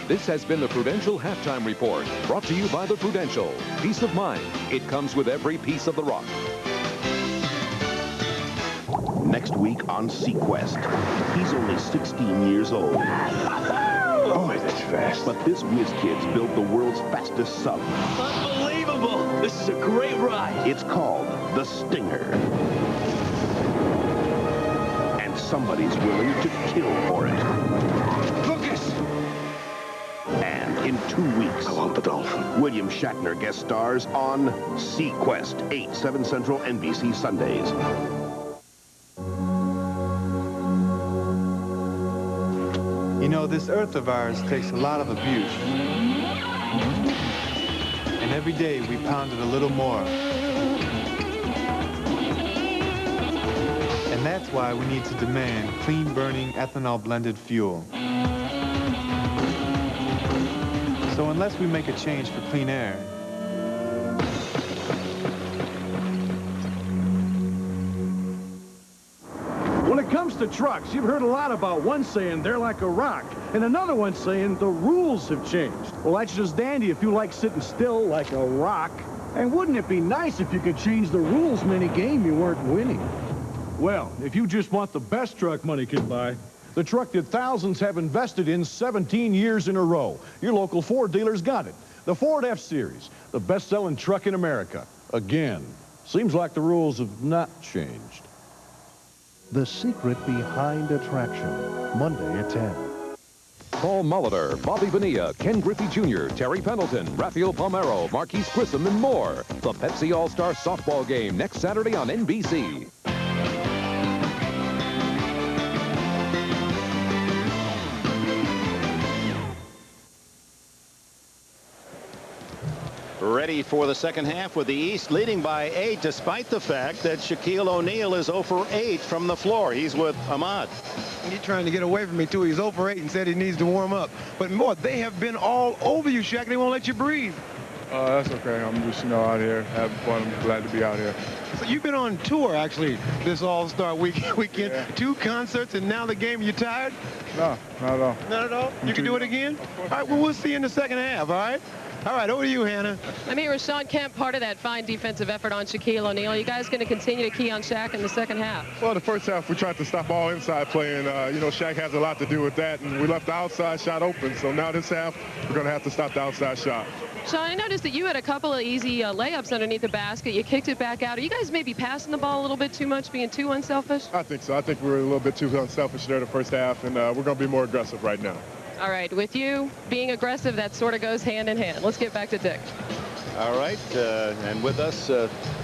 This has been the Prudential Halftime Report, brought to you by the Prudential. Peace of mind. It comes with every piece of the rock. Next week on Sequest, he's only 16 years old. Oh, that's fast. But this whiz kid's built the world's fastest sub. Unbelievable! This is a great ride. It's called the Stinger. And somebody's willing to kill for it. Lucas! And in 2 weeks, I want the Dolphin. William Shatner guest stars on Sequest, 8, 7 Central, NBC Sundays. You know, this earth of ours takes a lot of abuse. And every day we pound it a little more. And that's why we need to demand clean-burning, ethanol-blended fuel. So unless we make a change for clean air, when it comes to trucks, you've heard a lot about one saying they're like a rock, and another one saying the rules have changed. Well, that's just dandy if you like sitting still like a rock. And wouldn't it be nice if you could change the rules in any game you weren't winning? Well, if you just want the best truck money can buy, the truck that thousands have invested in 17 years in a row, your local Ford dealer's got it. The Ford F-Series, the best-selling truck in America. Again, seems like the rules have not changed. The Secret Behind Attraction, Monday at 10. Paul Molitor, Bobby Bonilla, Ken Griffey Jr., Terry Pendleton, Rafael Palmeiro, Marquise Grissom, and more. The Pepsi All-Star Softball Game next Saturday on NBC. ready for the second half with the East leading by 8, despite the fact that Shaquille O'Neal is 0 for 8 from the floor. He's with Ahmad. He's trying to get away from me, too. He's 0 for 8 and said he needs to warm up. But more, they have been all over you, Shaq. They won't let you breathe. That's okay. I'm just, out here having fun. I'm glad to be out here. So you've been on tour, actually, this All-Star weekend. Yeah. 2 concerts and now the game. You tired? No, not at all. Not at all? You can do it again? All right, well, we'll see you in the second half, all right? All right, over to you, Hannah. I mean, Rashawn Kemp, part of that fine defensive effort on Shaquille O'Neal. Are you guys going to continue to key on Shaq in the second half? Well, the first half, we tried to stop all inside play, and, Shaq has a lot to do with that, and we left the outside shot open. So now this half, we're going to have to stop the outside shot. Sean, I noticed that you had a couple of easy layups underneath the basket. You kicked it back out. Are you guys maybe passing the ball a little bit too much, being too unselfish? I think so. I think we were a little bit too unselfish there the first half, and we're going to be more aggressive right now. All right, with you being aggressive, that sort of goes hand in hand. Let's get back to Dick. All right, and with us,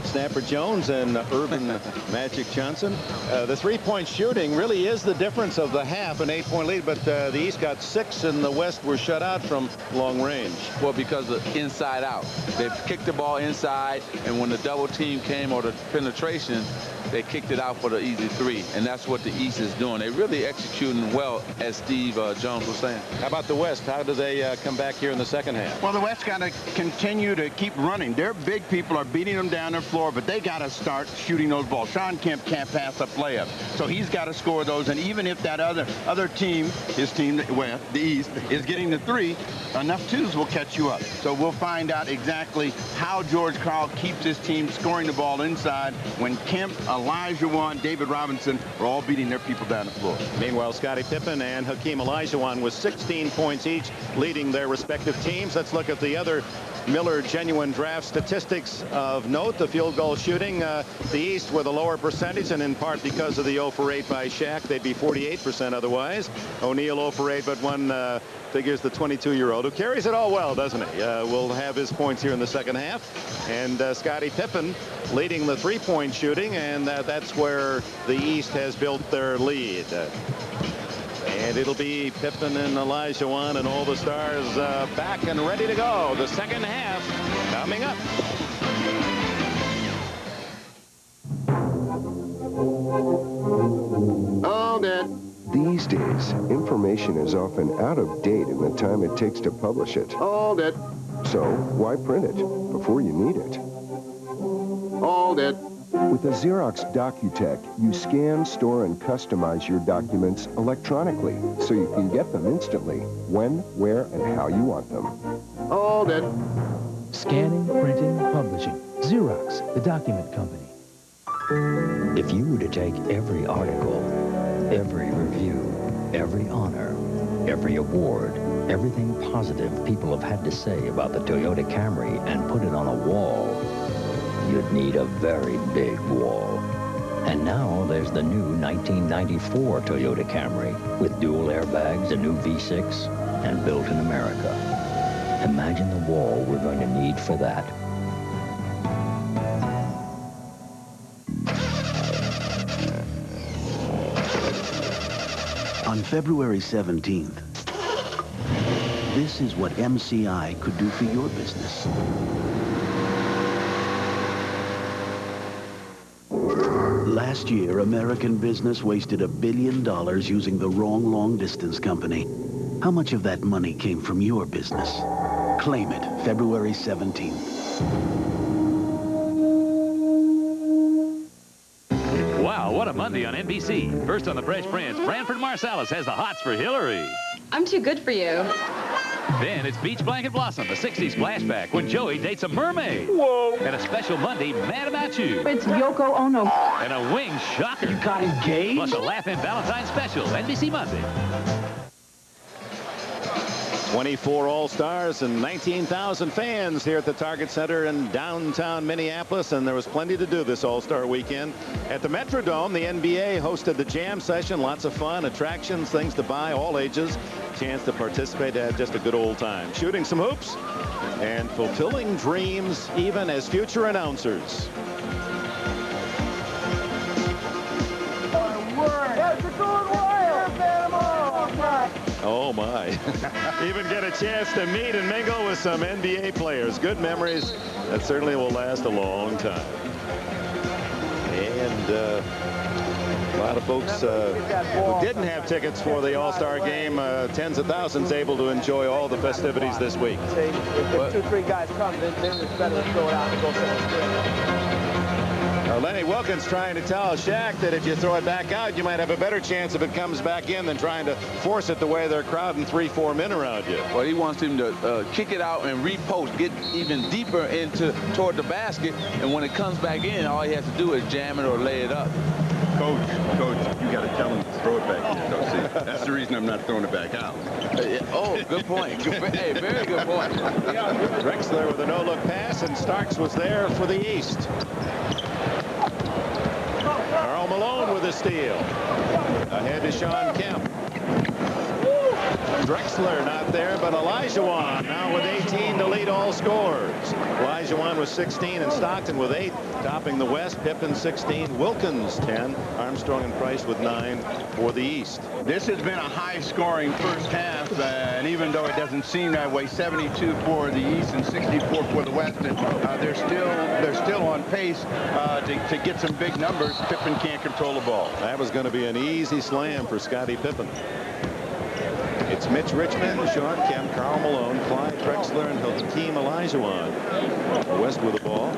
Snapper Jones and Urban Magic Johnson. The three-point shooting really is the difference of the half, an 8-point lead, but the East got 6 and the West were shut out from long range. Well, because of inside out. They kicked the ball inside, and when the double team came or the penetration, they kicked it out for the easy 3, and that's what the East is doing. They're really executing well, as Steve Jones was saying. How about the West? How do they come back here in the second half? Well, the West got to continue to keep running. Their big people are beating them down the floor, but they got to start shooting those balls. Sean Kemp can't pass up layup, so he's got to score those. And even if that other team, his team, well, the East, is getting the 3, enough 2s will catch you up. So we'll find out exactly how George Karl keeps his team scoring the ball inside when Kemp, Olajuwon, David Robinson are all beating their people down the floor. Meanwhile, Scottie Pippen and Hakeem Olajuwon with 16 points each, leading their respective teams. Let's look at the other Miller Genuine Draft statistics of note. The field goal shooting, the East with a lower percentage, and in part because of the 0 for 8 by Shaq. They'd be 48% otherwise. O'Neal 0 for 8, but one figures the 22-year-old who carries it all well, doesn't he? Will have his points here in the second half. And Scottie Pippen leading the three-point shooting, and that's where the East has built their lead. And it'll be Pippen and Olajuwon and all the stars back and ready to go. The second half coming up. All dead. These days, information is often out of date in the time it takes to publish it. All dead. So, why print it before you need it? All dead. With the Xerox DocuTech, you scan, store, and customize your documents electronically, so you can get them instantly, when, where, and how you want them. All dead. Scanning, printing, publishing. Xerox, the document company. If you were to take every article, every review, every honor, every award, everything positive people have had to say about the Toyota Camry and put it on a wall, you'd need a very big wall. And now there's the new 1994 Toyota Camry with dual airbags, a new V6, and built in America. Imagine the wall we're going to need for that. On February 17th, this is what MCI could do for your business. Last year, American business wasted $1 billion using the wrong long-distance company. How much of that money came from your business? Claim it, February 17th. Wow, what a Monday on NBC. First on the Fresh Prince, Branford Marsalis has the hots for Hillary. I'm too good for you. Then it's Beach Blanket Blossom, the 60s flashback when Joey dates a mermaid. Whoa. And a special Monday, Mad About You. It's Yoko Ono. And a wing shocker. You got engaged? Plus a Laugh-In Valentine's special, NBC Monday. 24 All-Stars and 19,000 fans here at the Target Center in downtown Minneapolis, and there was plenty to do this All-Star weekend. At the Metrodome, the NBA hosted the Jam Session. Lots of fun, attractions, things to buy, all ages. Chance to participate, have just a good old time. Shooting some hoops and fulfilling dreams even as future announcers. Oh, my. Even get a chance to meet and mingle with some NBA players. Good memories that certainly will last a long time. And a lot of folks who didn't have tickets for the All-Star game, tens of thousands able to enjoy all the festivities this week. If 2 or 3 guys come, then it's better to throw it out and go for Lenny Wilkins trying to tell Shaq that if you throw it back out, you might have a better chance if it comes back in than trying to force it the way they're crowding 3-4 men around you. Well, he wants him to kick it out and repost, get even deeper toward the basket, and when it comes back in, all he has to do is jam it or lay it up. Coach, you got to tell him to throw it back in. Don't see. That's the reason I'm not throwing it back out. Oh, good point. Hey, very good point. Drexler with a no-look pass, and Starks was there for the East. Karl Malone with a steal. Ahead to Sean Kemp. Drexler not there, but Olajuwon now with 18 to lead all scores. Olajuwon with 16 and Stockton with 8, topping the West. Pippen 16, Wilkins 10, Armstrong and Price with 9 for the East. This has been a high-scoring first half, and even though it doesn't seem that way, 72 for the East and 64 for the West, and they're still on pace to get some big numbers. Pippen can't control the ball. That was going to be an easy slam for Scottie Pippen. It's Mitch Richmond, Sean Kemp, Karl Malone, Clyde Drexler, and Hakeem Olajuwon. West with the ball.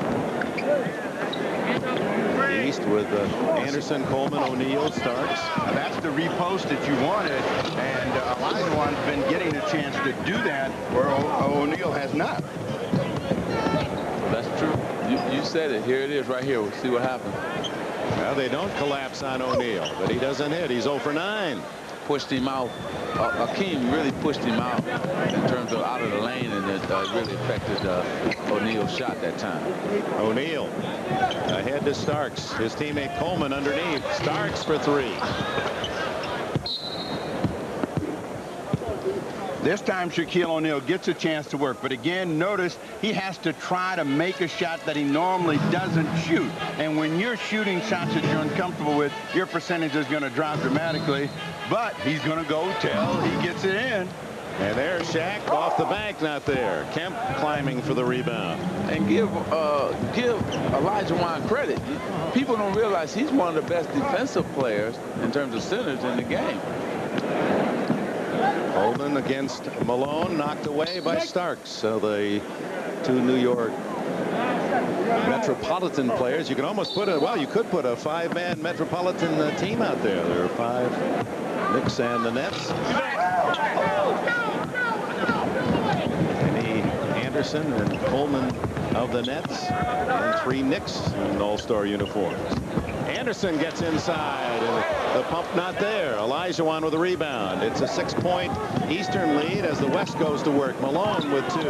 East with Anderson, Coleman, O'Neal, Starks. Now that's the repost that you wanted, and Olajuwon's been getting a chance to do that where O'Neal has not. That's true. You said it. Here it is right here. We'll see what happens. Well, they don't collapse on O'Neal, but he doesn't hit. He's 0 for 9. Pushed him out. Hakeem really pushed him out in terms of out of the lane, and it really affected O'Neal's shot that time. O'Neal ahead to Starks. His teammate Coleman underneath. Starks for 3. This time Shaquille O'Neal gets a chance to work, but again, notice he has to try to make a shot that he normally doesn't shoot. And when you're shooting shots that you're uncomfortable with, your percentage is going to drop dramatically, but he's going to go till he gets it in. And there's Shaq off the bank, not there. Kemp climbing for the rebound. And give Olajuwon credit. People don't realize he's one of the best defensive players in terms of centers in the game. Coleman against Malone, knocked away by Starks. So the 2 New York Metropolitan players. You can almost put you could put a 5-man Metropolitan team out there. There are 5 Knicks and the Nets. Kenny Anderson and Coleman of the Nets, and 3 Knicks in all-star uniforms. Anderson gets inside, and the pump not there. Olajuwon with a rebound. It's a 6-point Eastern lead as the West goes to work. Malone with 2.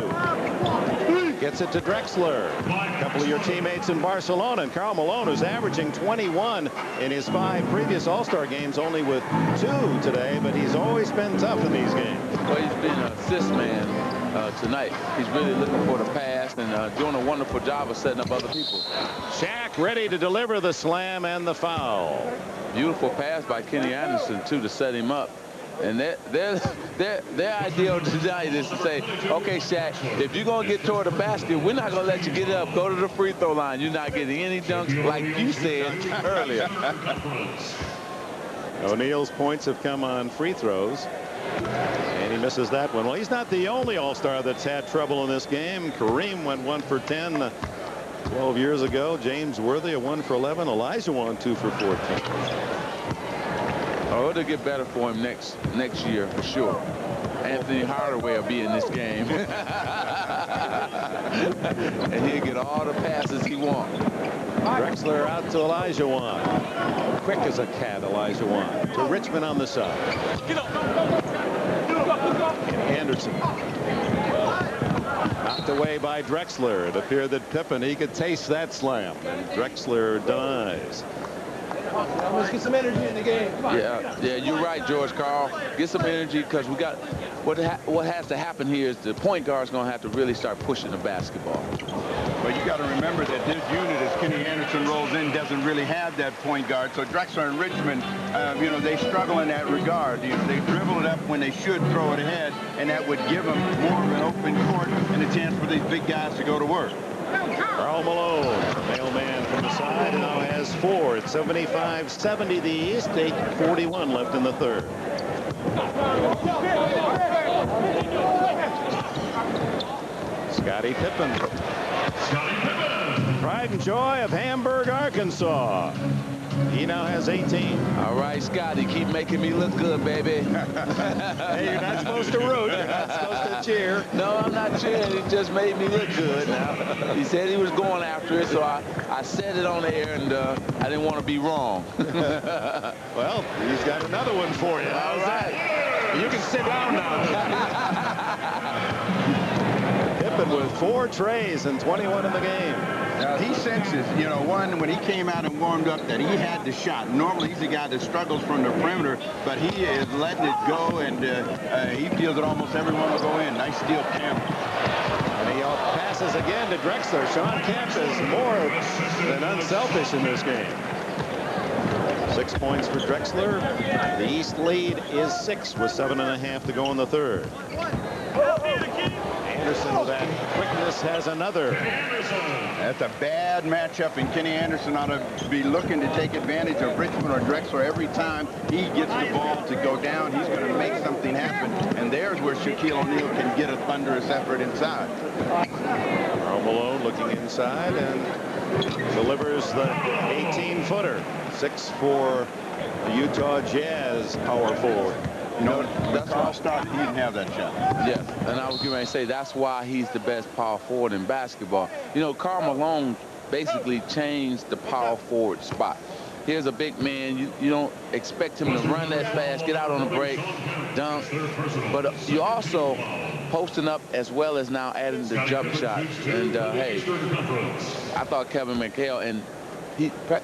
Gets it to Drexler. A couple of your teammates in Barcelona. And Karl Malone, who's averaging 21 in his 5 previous All-Star games, only with 2 today, but he's always been tough in these games. Well, he's been an assist man tonight. He's really looking for the pass and doing a wonderful job of setting up other people. Shaq ready to deliver the slam and the foul. Beautiful pass by Kenny Anderson, too, to set him up. And their ideal tonight is to say, okay, Shaq, if you're going to get toward the basket, we're not going to let you get up. Go to the free throw line. You're not getting any dunks like you said earlier. O'Neal's points have come on free throws. And he misses that one. Well, he's not the only All-Star that's had trouble in this game. Kareem went 1 for 10 12 years ago. James Worthy a 1 for 11. Olajuwon 2 for 14. Oh, it'll get better for him next year for sure. Anthony Hardaway will be in this game. And he'll get all the passes he wants. Drexler out to Olajuwon. Quick as a cat, Olajuwon. To Richmond on the side. And Anderson. Knocked away by Drexler. It appeared that Pippen, he could taste that slam. And Drexler denies. Let's get some energy in the game. Come on. Yeah, you're right, George Karl. Get some energy, because we got what has to happen here is the point guard's going to have to really start pushing the basketball. But you got to remember that this unit is Kenny Anderson rolls in, doesn't really have that point guard. So Drexler and Richmond, you know, they struggle in that regard. You know, they dribble it up when they should throw it ahead, and that would give them more of an open court and a chance for these big guys to go to work. Karl Malone, mailman from the side, now has 4. It's 75-70 the East, 8:41 left in the third. Scottie Pippen. Pride and joy of Hamburg, Arkansas. He now has 18. All right, Scotty, keep making me look good, baby. Hey, you're not supposed to root. You're not supposed to cheer. No, I'm not cheering. He just made me look good. Now, he said he was going after it, so I said it on air, and I didn't want to be wrong. Well, he's got another one for you. All right. You can sit down now. Pippen with 4 trays and 21 in the game. Now, he senses, you know, when he came out and warmed up, that he had the shot. Normally, he's a guy that struggles from the perimeter, but he is letting it go, and he feels that almost everyone will go in. Nice steal, Kemp. And he passes again to Drexler. Sean Kemp is more than unselfish in this game. 6 points for Drexler. The East lead is 6 with 7.5 to go in the third. Anderson with that quickness has another. That's a bad matchup, and Kenny Anderson ought to be looking to take advantage of Richmond or Drexler every time he gets the ball to go down. He's going to make something happen, and there's where Shaquille O'Neal can get a thunderous effort inside. Karl Malone looking inside and delivers the 18-footer. 6 for the Utah Jazz power forward. You know, that's how I started. He didn't have that shot. Yes, and I was going to say that's why he's the best power forward in basketball. You know, Karl Malone basically changed the power forward spot. Here's a big man. You don't expect him to run that fast, get out on the break, dunk. But you also posting up as well as now adding the jump shot. And, hey, I thought Kevin McHale, and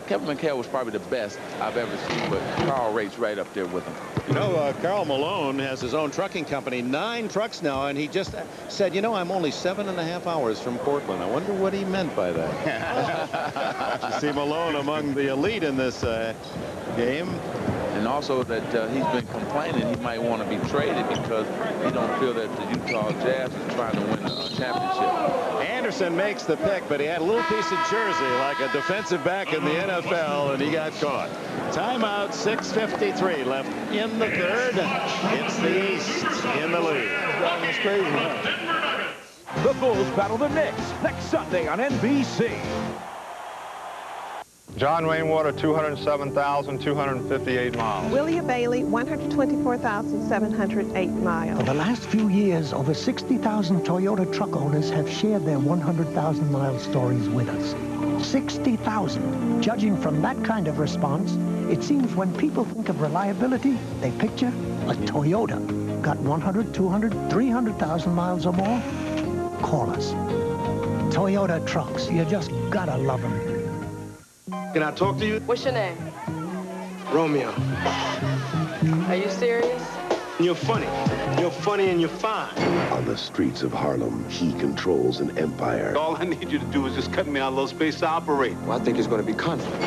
Kevin McHale was probably the best I've ever seen, but Carl rates right up there with him. You know, Karl Malone has his own trucking company, 9 trucks now, and he just said, you know, I'm only 7.5 hours from Portland. I wonder what he meant by that. You see Malone among the elite in this game. And also that he's been complaining he might want to be traded because he don't feel that the Utah Jazz is trying to win a championship. Anderson makes the pick, but he had a little piece of jersey like a defensive back in the NFL, and he got caught. Timeout, 6:53 left in the third. It's the East in the lead. That's crazy, man. The Bulls battle the Knicks next Sunday on NBC. John Wayne Water, 207,258 miles. Willia Bailey, 124,708 miles. For the last few years, over 60,000 Toyota truck owners have shared their 100,000-mile stories with us. 60,000. Judging from that kind of response, it seems when people think of reliability, they picture a Toyota. Got 100, 200, 300,000 miles or more? Call us. Toyota trucks, you just gotta love them. Can I talk to you? What's your name? Romeo. Are you serious? You're funny. You're funny and you're fine. On the streets of Harlem, he controls an empire. All I need you to do is just cut me out a little space to operate. Well, I think there's going to be conflict.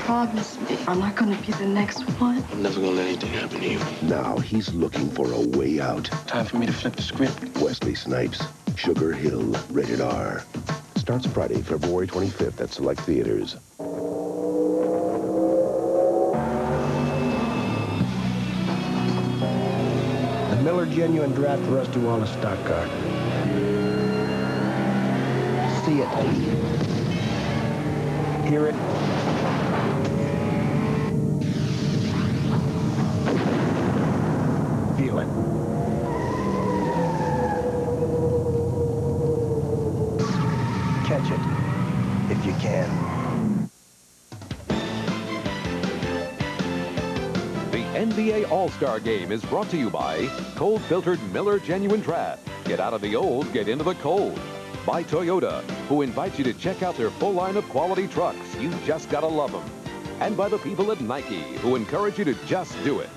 Promise me I'm not going to be the next one. I'm never going to let anything happen to you. Now he's looking for a way out. Time for me to flip the script. Wesley Snipes, Sugar Hill, rated R. Starts Friday, February 25th at select theaters. Miller Genuine Draft Rusty Wallace stock car. See it. Hear it. Feel it. Catch it, if you can. NBA All-Star Game is brought to you by cold-filtered Miller Genuine Draft. Get out of the old, get into the cold. By Toyota, who invites you to check out their full line of quality trucks. You just gotta love them. And by the people at Nike, who encourage you to just do it.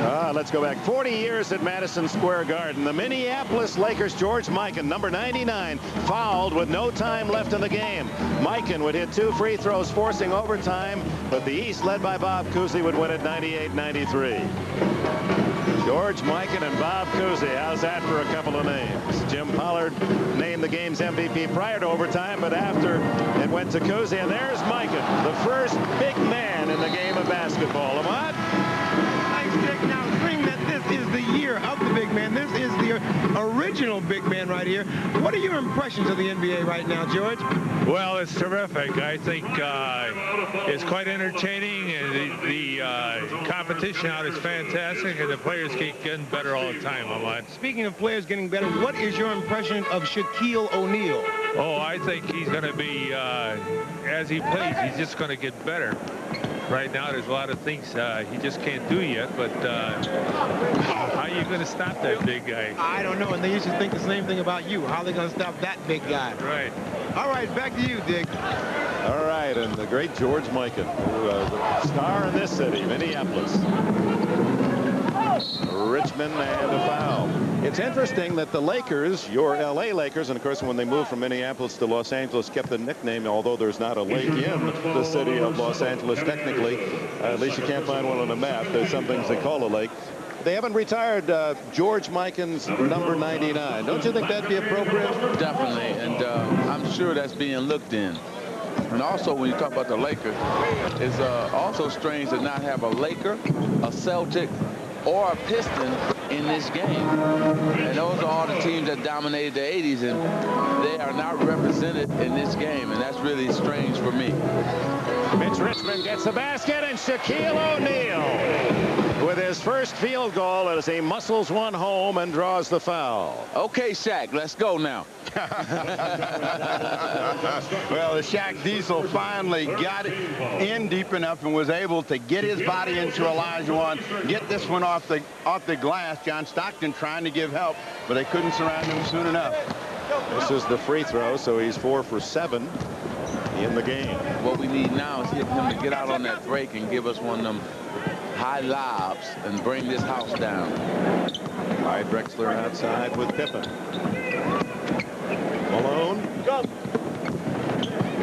Let's go back 40 years at Madison Square Garden. The Minneapolis Lakers' George Mikan, number 99, fouled with no time left in the game. Mikan would hit 2 free throws, forcing overtime, but the East, led by Bob Cousy, would win at 98-93. George Mikan and Bob Cousy. How's that for a couple of names? Jim Pollard named the game's MVP prior to overtime, but after it went to Cousy. And there's Mikan, the first big man in the game of basketball. Lamont? Thanks, Dick. Now, seeing that this is the year of the big man, this is the original big man right here. What are your impressions of the NBA right now, George? Well, it's terrific. I think it's quite entertaining, and the competition out is fantastic, and the players keep getting better all the time, Ahmad. Speaking of players getting better, what is your impression of Shaquille O'Neal? Oh, I think he's going to be, as he plays, he's just going to get better. Right now, there's a lot of things he just can't do yet, but how are you going to stop that big guy? I don't know, and they used to think the same thing about you. How are they going to stop that big guy? Right. All right, back to you, Dick. All right, and the great George Mikan, the star in this city, Minneapolis. Richmond and a foul. It's interesting that the Lakers, your L.A. Lakers, and of course when they moved from Minneapolis to Los Angeles, kept the nickname, although there's not a lake in the city of Los Angeles technically. At least you can't find one on a map. There's some things they call a lake. They haven't retired George Mikan's number 99. Don't you think that'd be appropriate? Definitely, and I'm sure that's being looked in. And also, when you talk about the Lakers, it's also strange to not have a Laker, a Celtic, or a Piston in this game. And those are all the teams that dominated the 80s, and they are not represented in this game, and that's really strange for me. Mitch Richmond gets the basket, and Shaquille O'Neal with his first field goal as he muscles one home and draws the foul. Okay, Shaq, let's go now. Well, the Shaq Diesel finally got it in deep enough and was able to get his body into Elijah one, get this one off the glass. John Stockton trying to give help, but they couldn't surround him soon enough. This is the free throw, so he's 4 for 7 in the game. What we need now is him to get out on that break and give us one of them high lobs and bring this house down. Clyde Drexler outside with Pippen. Malone.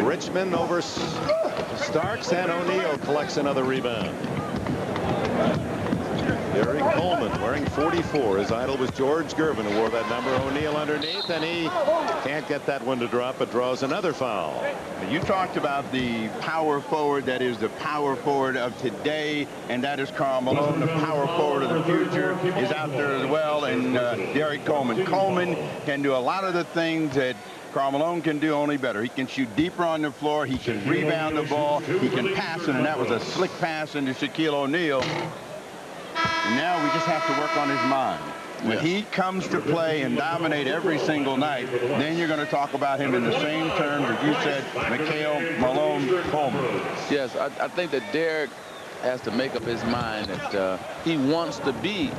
Richmond over Starks, and O'Neal collects another rebound. Derek Coleman wearing 44. His idol was George Gervin, who wore that number. O'Neal underneath, and he can't get that one to drop, but draws another foul. You talked about the power forward that is the power forward of today, and that is Karl Malone. The power forward of the future is out there as well, and Derek Coleman. Coleman can do a lot of the things that Karl Malone can do, only better. He can shoot deeper on the floor. He can rebound the ball. He can pass it, and that was a slick pass into Shaquille O'Neal. And now we just have to work on his mind. When he comes to play and dominate every single night, then you're going to talk about him in the same terms as you said, McHale, Malone, Coleman. Yes, I think that Derek has to make up his mind that he wants to be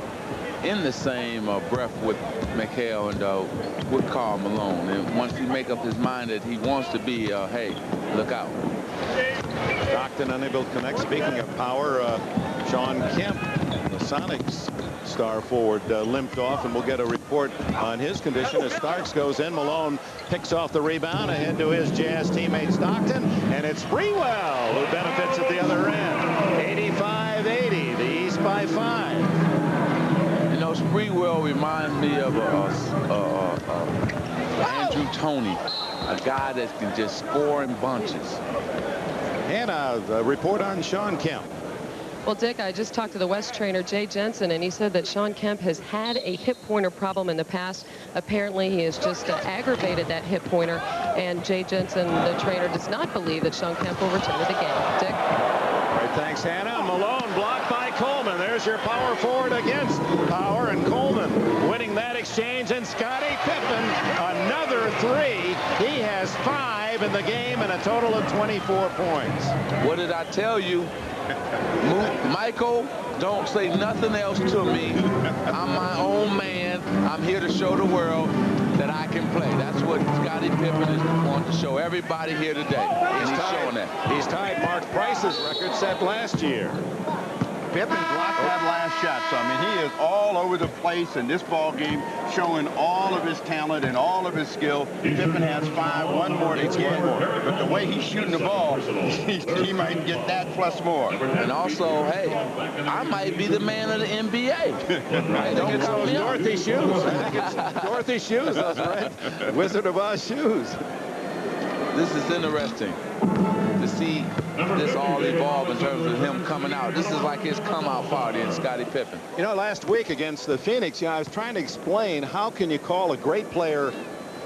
in the same breath with McHale and with Karl Malone. And once he make up his mind that he wants to be, hey, look out. Stockton unable to connect. Speaking of power, Sean Kemp, the Sonics star forward, limped off, and we'll get a report on his condition as Starks goes in. Malone picks off the rebound ahead to his Jazz teammate Stockton, and it's Sprewell who benefits at the other end. 85-80, the East by 5. You know, Sprewell reminds me of Andrew Toney, a guy that can just score in bunches. And a report on Sean Kemp. Well, Dick, I just talked to the West trainer, Jay Jensen, and he said that Sean Kemp has had a hip pointer problem in the past. Apparently, he has just aggravated that hip pointer, and Jay Jensen, the trainer, does not believe that Sean Kemp will return to the game. Dick? All right, thanks, Hannah. Malone blocked by Coleman. There's your power forward against power, and Coleman winning that exchange, and Scottie Pippen, another 3. He has 5 in the game and a total of 24 points. What did I tell you? Michael, don't say nothing else to me. I'm my own man. I'm here to show the world that I can play. That's what Scottie Pippen is wanting to show everybody here today. And he's showing that. He's tied Mark Price's record set last year. Pippen blocked that last shot. So, I mean, he is all over the place in this ball game, showing all of his talent and all of his skill. Pippen has 5, one more to get. But the way he's shooting the ball, he might get that plus more. And also, hey, I might be the man of the NBA. I think it's those Dorothy shoes. I think it's Dorothy shoes. That's right. Wizard of Oz shoes. This is interesting to see this all evolve in terms of him coming out. This is like his come-out party in Scottie Pippen. You know, last week against the Phoenix, I was trying to explain how can you call a great player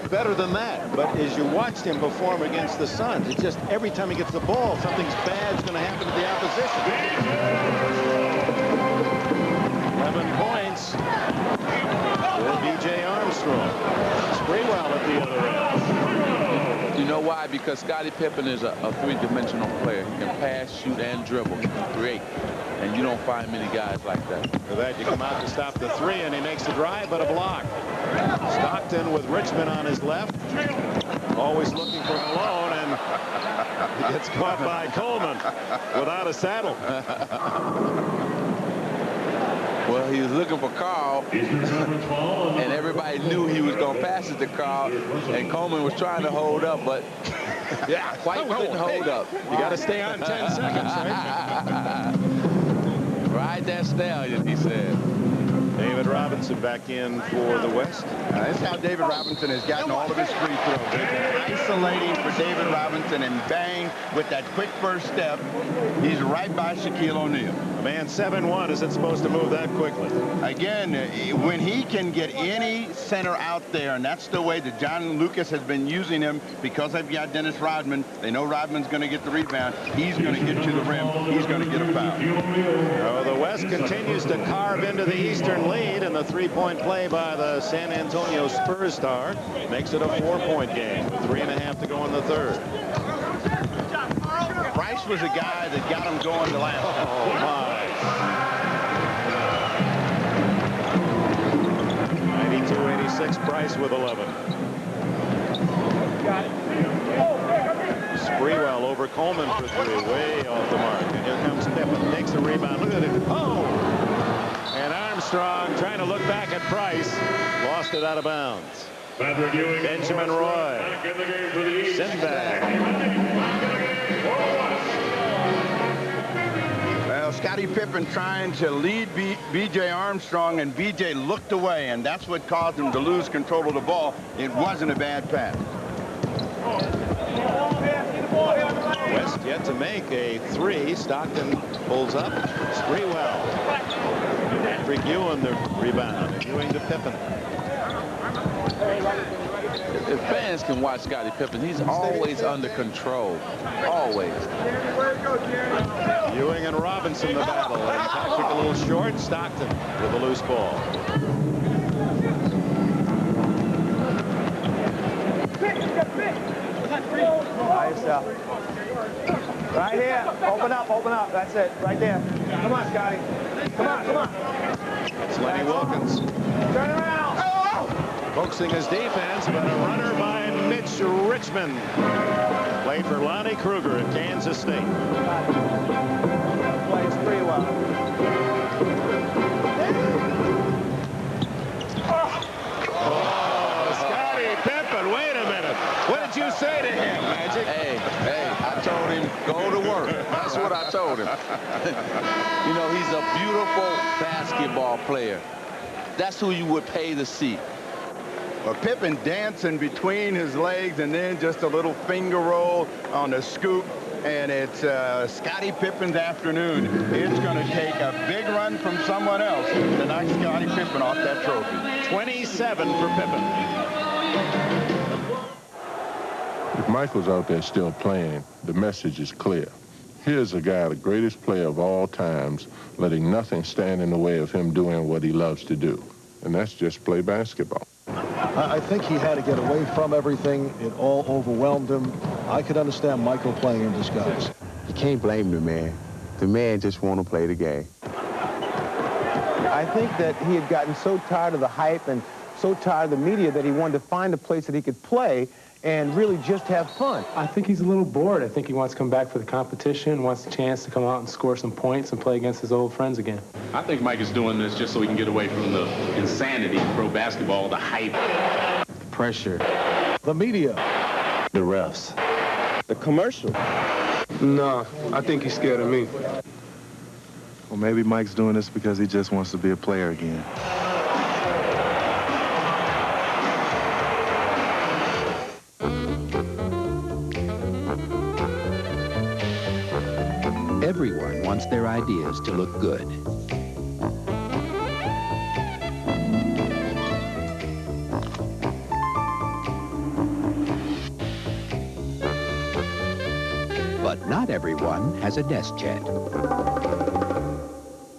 better than that. But as you watched him perform against the Suns, it's just every time he gets the ball, something's bad's going to happen to the opposition. 11 points for B.J. Armstrong. Sprewell at the other end. You know why? Because Scottie Pippen is a three-dimensional player. He can pass, shoot, and dribble, create. And you don't find many guys like that. For that, you come out to stop the three, and he makes the drive, but a block. Stockton with Richmond on his left. Always looking for Malone, and he gets caught by Coleman without a saddle. Well, he was looking for Carl, and everybody knew he was going to pass it to Carl, and Coleman was trying to hold up, but quite couldn't hold up. You got to stay on 10 seconds, right? Ride that stallion, he said. David Robinson back in for the West. That's how David Robinson has gotten all of his free throws. Isolating for David Robinson, and bang, with that quick first step, he's right by Shaquille O'Neal. A man 7-1 isn't supposed to move that quickly. Again, when he can get any center out there, and that's the way that John Lucas has been using him, because they've got Dennis Rodman. They know Rodman's going to get the rebound. He's going to get to the rim. He's going to get a foul. So the West continues to carve into the Eastern lead, and the three-point play by the San Antonio Spurs star makes it a 4-point game with 3.5 to go in the third. Price was a guy that got him going the last time. Oh, my. 92-86, Price with 11. Sprewell over Coleman for three, way off the mark. And here comes Pippen, takes the rebound. Look at it. Oh! And Armstrong trying to look back at Price. Lost it out of bounds. Benjamin Roy. Sinbad. Well, Scottie Pippen trying to lead B.J. Armstrong, and B.J. looked away, and that's what caused him to lose control of the ball. It wasn't a bad pass. West yet to make a three. Stockton pulls up. Sprewell. Patrick Ewing the rebound. Ewing to Pippen. If fans can watch Scottie Pippen, he's always under control. Always. Ewing and Robinson the battle. And Patrick a little short. Stockton with a loose ball. By yourself. Right here. Open up, open up. That's it. Right there. Come on, Scotty. Come on, come on. It's Lenny Wilkins. Turn around. Focusing his defense, but a runner by Mitch Richmond. Played for Lonnie Kruger at Kansas State. Plays pretty well. Oh, Scottie Pippen, wait a minute. What did you say to him, Magic? Hey, I told him, go to work. That's what I told him. You know, he's a beautiful basketball player. That's who you would pay to see. Well, Pippen dancing between his legs, and then just a little finger roll on the scoop. And it's Scottie Pippen's afternoon. It's going to take a big run from someone else to knock Scottie Pippen off that trophy. 27 for Pippen. If Michael's out there still playing, the message is clear. Here's a guy, the greatest player of all times, letting nothing stand in the way of him doing what he loves to do. And that's just play basketball. I think he had to get away from everything. It all overwhelmed him. I could understand Michael playing in disguise. You can't blame the man. The man just want to play the game. I think that he had gotten so tired of the hype and so tired of the media that he wanted to find a place that he could play and really just have fun. I think he's a little bored. I think he wants to come back for the competition, wants a chance to come out and score some points and play against his old friends again. I think Mike is doing this just so he can get away from the insanity of pro basketball, the hype. Pressure. The media. The refs. The commercial. No, I think he's scared of me. Well, maybe Mike's doing this because he just wants to be a player again. Everyone wants their ideas to look good. But not everyone has a desk jet.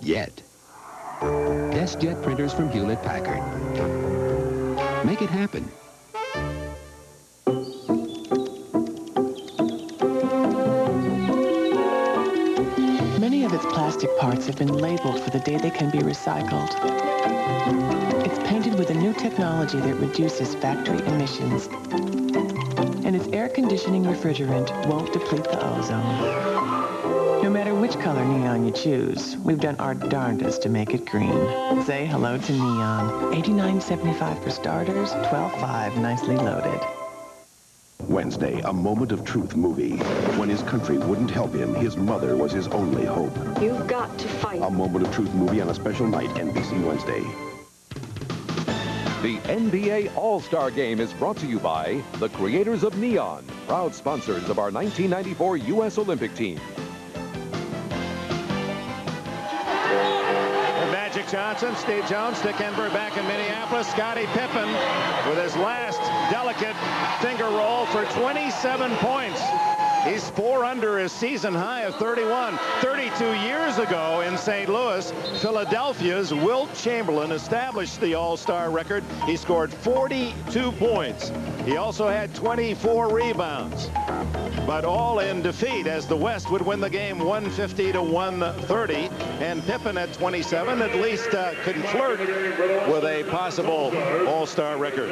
Yet. Desk jet printers from Hewlett-Packard. Make it happen. Many of its plastic parts have been labeled for the day they can be recycled. It's painted with a new technology that reduces factory emissions. And its air conditioning refrigerant won't deplete the ozone. No matter which color neon you choose, we've done our darndest to make it green. Say hello to neon. $89.75 for starters, $12.5 nicely loaded. Wednesday, a moment of truth movie. When his country wouldn't help him, his mother was his only hope. You've got to fight. A moment of truth movie on a special night, NBC Wednesday. The NBA All-Star Game is brought to you by the creators of Neon, proud sponsors of our 1994 U.S. Olympic team. Magic Johnson, Steve Jones, Dick Enberg back in Minneapolis. Scottie Pippen with his last delicate finger roll for 27 points. He's 4 under his season high of 31. 32 years ago in St. Louis, Philadelphia's Wilt Chamberlain established the All-Star record. He scored 42 points. He also had 24 rebounds, but all in defeat as the West would win the game 150 to 130. And Pippen at 27 at least could flirt with a possible All-Star record.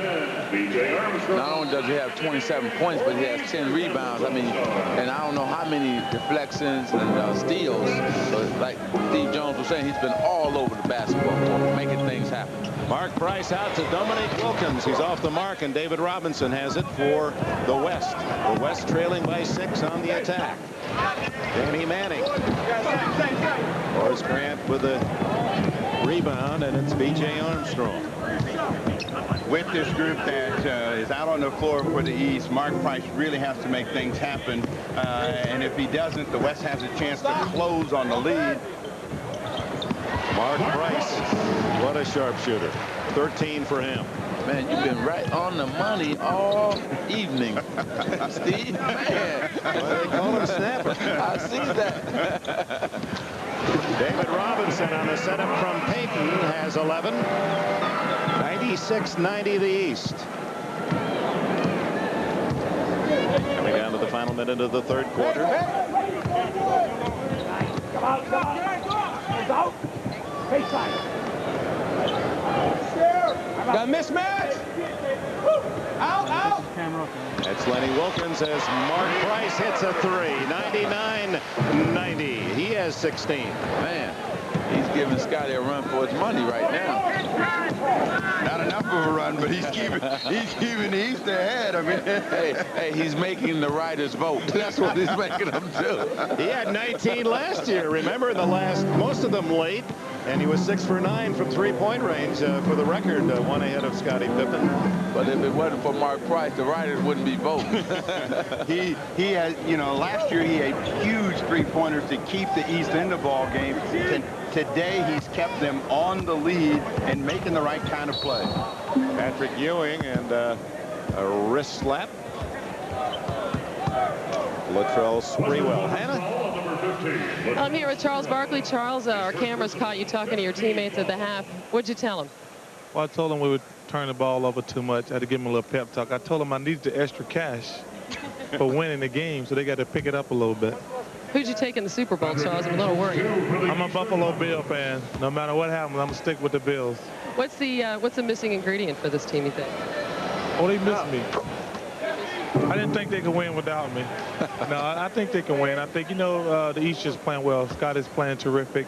Not only does he have 27 points, but he has 10 rebounds. I mean, and I don't know how many deflections and steals. But like Steve Jones was saying, he's been all over the basketball court, making things happen. Mark Price out to Dominique Wilkins. He's off the mark, and David Robinson has it for the West. The West trailing by 6 on the attack. Danny Manning. Horace Grant with a rebound, and it's B.J. Armstrong. With this group that is out on the floor for the East, Mark Price really has to make things happen. And if he doesn't, the West has a chance to close on the lead. Mark Price, what a sharpshooter. 13 for him. Man, you've been right on the money all evening, Steve. Man. Well, they call him Snapper. I see that. David Robinson on the setup from Payton has 11. 96-90 the East. Coming down to the final minute of the third quarter. Come out, come out. It's out. Baseline. Got a mismatch. Out, out. That's Lenny Wilkins as Mark Price hits a 3. 99-90. He has 16. Man, he's giving Scottie a run for his money right now. Not enough of a run, but he's keeping the East ahead. I mean, hey, he's making the writers vote. That's what he's making them do. He had 19 last year. Remember, most of them late. And he was 6 for 9 from three-point range for the record, one ahead of Scottie Pippen. But if it wasn't for Mark Price, the writers wouldn't be voting. he had, last year he had huge three-pointers to keep the East in the ball game. Today he's kept them on the lead and making the right kind of play. Patrick Ewing and a wrist slap. Latrell Sprewell. Hannah? I'm here with Charles Barkley. Charles, our cameras caught you talking to your teammates at the half. What'd you tell them? Well, I told them we would turn the ball over too much. I had to give them a little pep talk. I told them I needed the extra cash for winning the game, so they got to pick it up a little bit. Who'd you take in the Super Bowl, Charles? I'm a little worried. I'm a Buffalo Bill fan. No matter what happens, I'm going to stick with the Bills. What's the missing ingredient for this team, you think? Oh, they missed me. I didn't think they could win without me. No, I think they can win. I think, the East is playing well. Scott is playing terrific.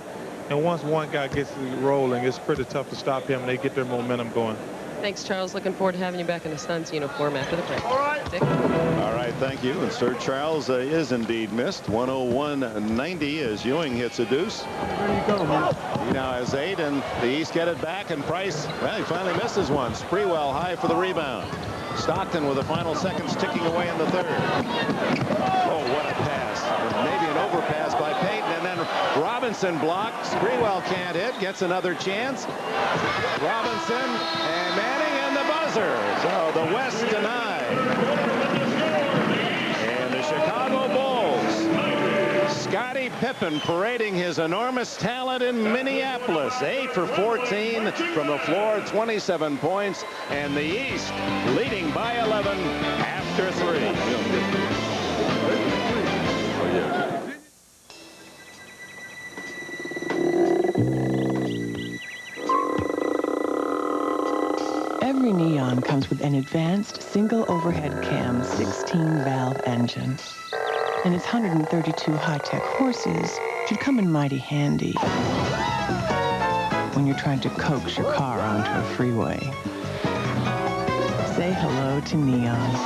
And once one guy gets rolling, it's pretty tough to stop him, and they get their momentum going. Thanks, Charles. Looking forward to having you back in the Suns uniform after the break. All right. Dick? All right, thank you. And Sir Charles is indeed missed. 101-90 as Ewing hits a deuce. There you go, man. He now has 8, and the East get it back, and Price, well, he finally misses one. Sprewell high for the rebound. Stockton with the final seconds ticking away in the third. Oh, what a pass. Maybe an overpass by Payton, and then Robinson blocked. Sprewell can't hit, gets another chance. Robinson and Manning and the buzzer. So the West denied. And the Chicago Bulls. Scottie Pippen parading his enormous talent in Minneapolis. 8 for 14 from the floor, 27 points, and the East leading by 11 after 3. Every Neon comes with an advanced single overhead cam 16-valve engine. And its 132 high-tech horses should come in mighty handy when you're trying to coax your car onto a freeway. Say hello to Neon.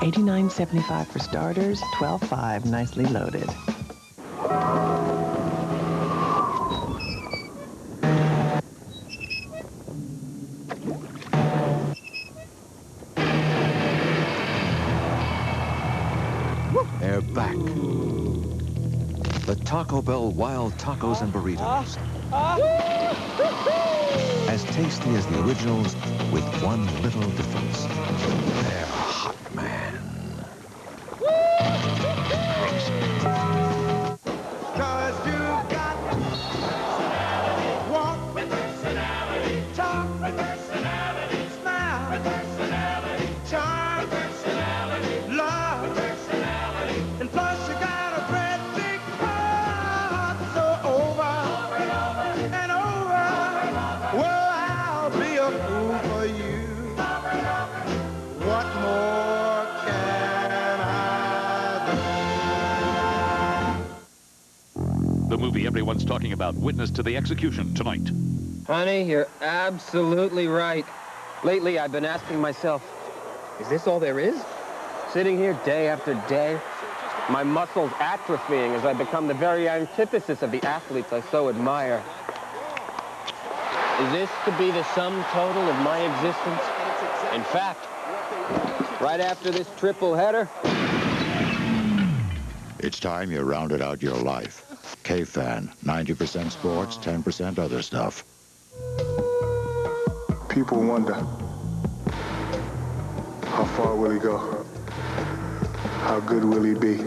$89.75 for starters, $12.5 nicely loaded. They're back. The Taco Bell Wild Tacos and Burritos. As tasty as the originals, with one little difference. They're hot, man. Cause you got walk with personality, talk with personality, smile with personality, charm with personality, love with personality, and plus you got a great big heart. So over and over, well, I'll be a fool for you. What more can I do? The movie everyone's talking about, Witness to the Execution, tonight. Honey, you're absolutely right. Lately, I've been asking myself, is this all there is? Sitting here day after day, my muscles atrophying as I become the very antithesis of the athletes I so admire. Is this to be the sum total of my existence? In fact, right after this triple header, It's time you rounded out your life. K-Fan, 90% sports, 10% other stuff. People wonder, how far will he go? How good will he be?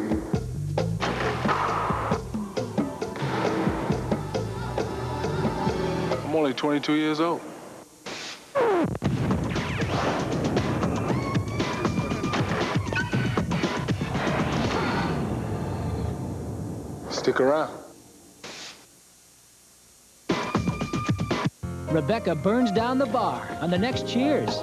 I'm only 22 years old. Stick around. Rebecca burns down the bar on the next Cheers.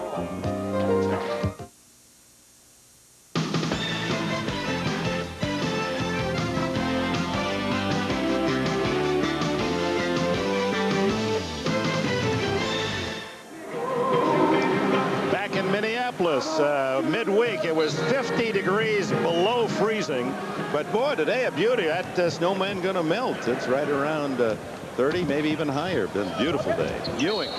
Back in Minneapolis, midweek, it was 50 degrees below freezing. But boy, today a beauty. That snowman gonna melt. It's right around 30, maybe even higher. Been a beautiful day. Ewing.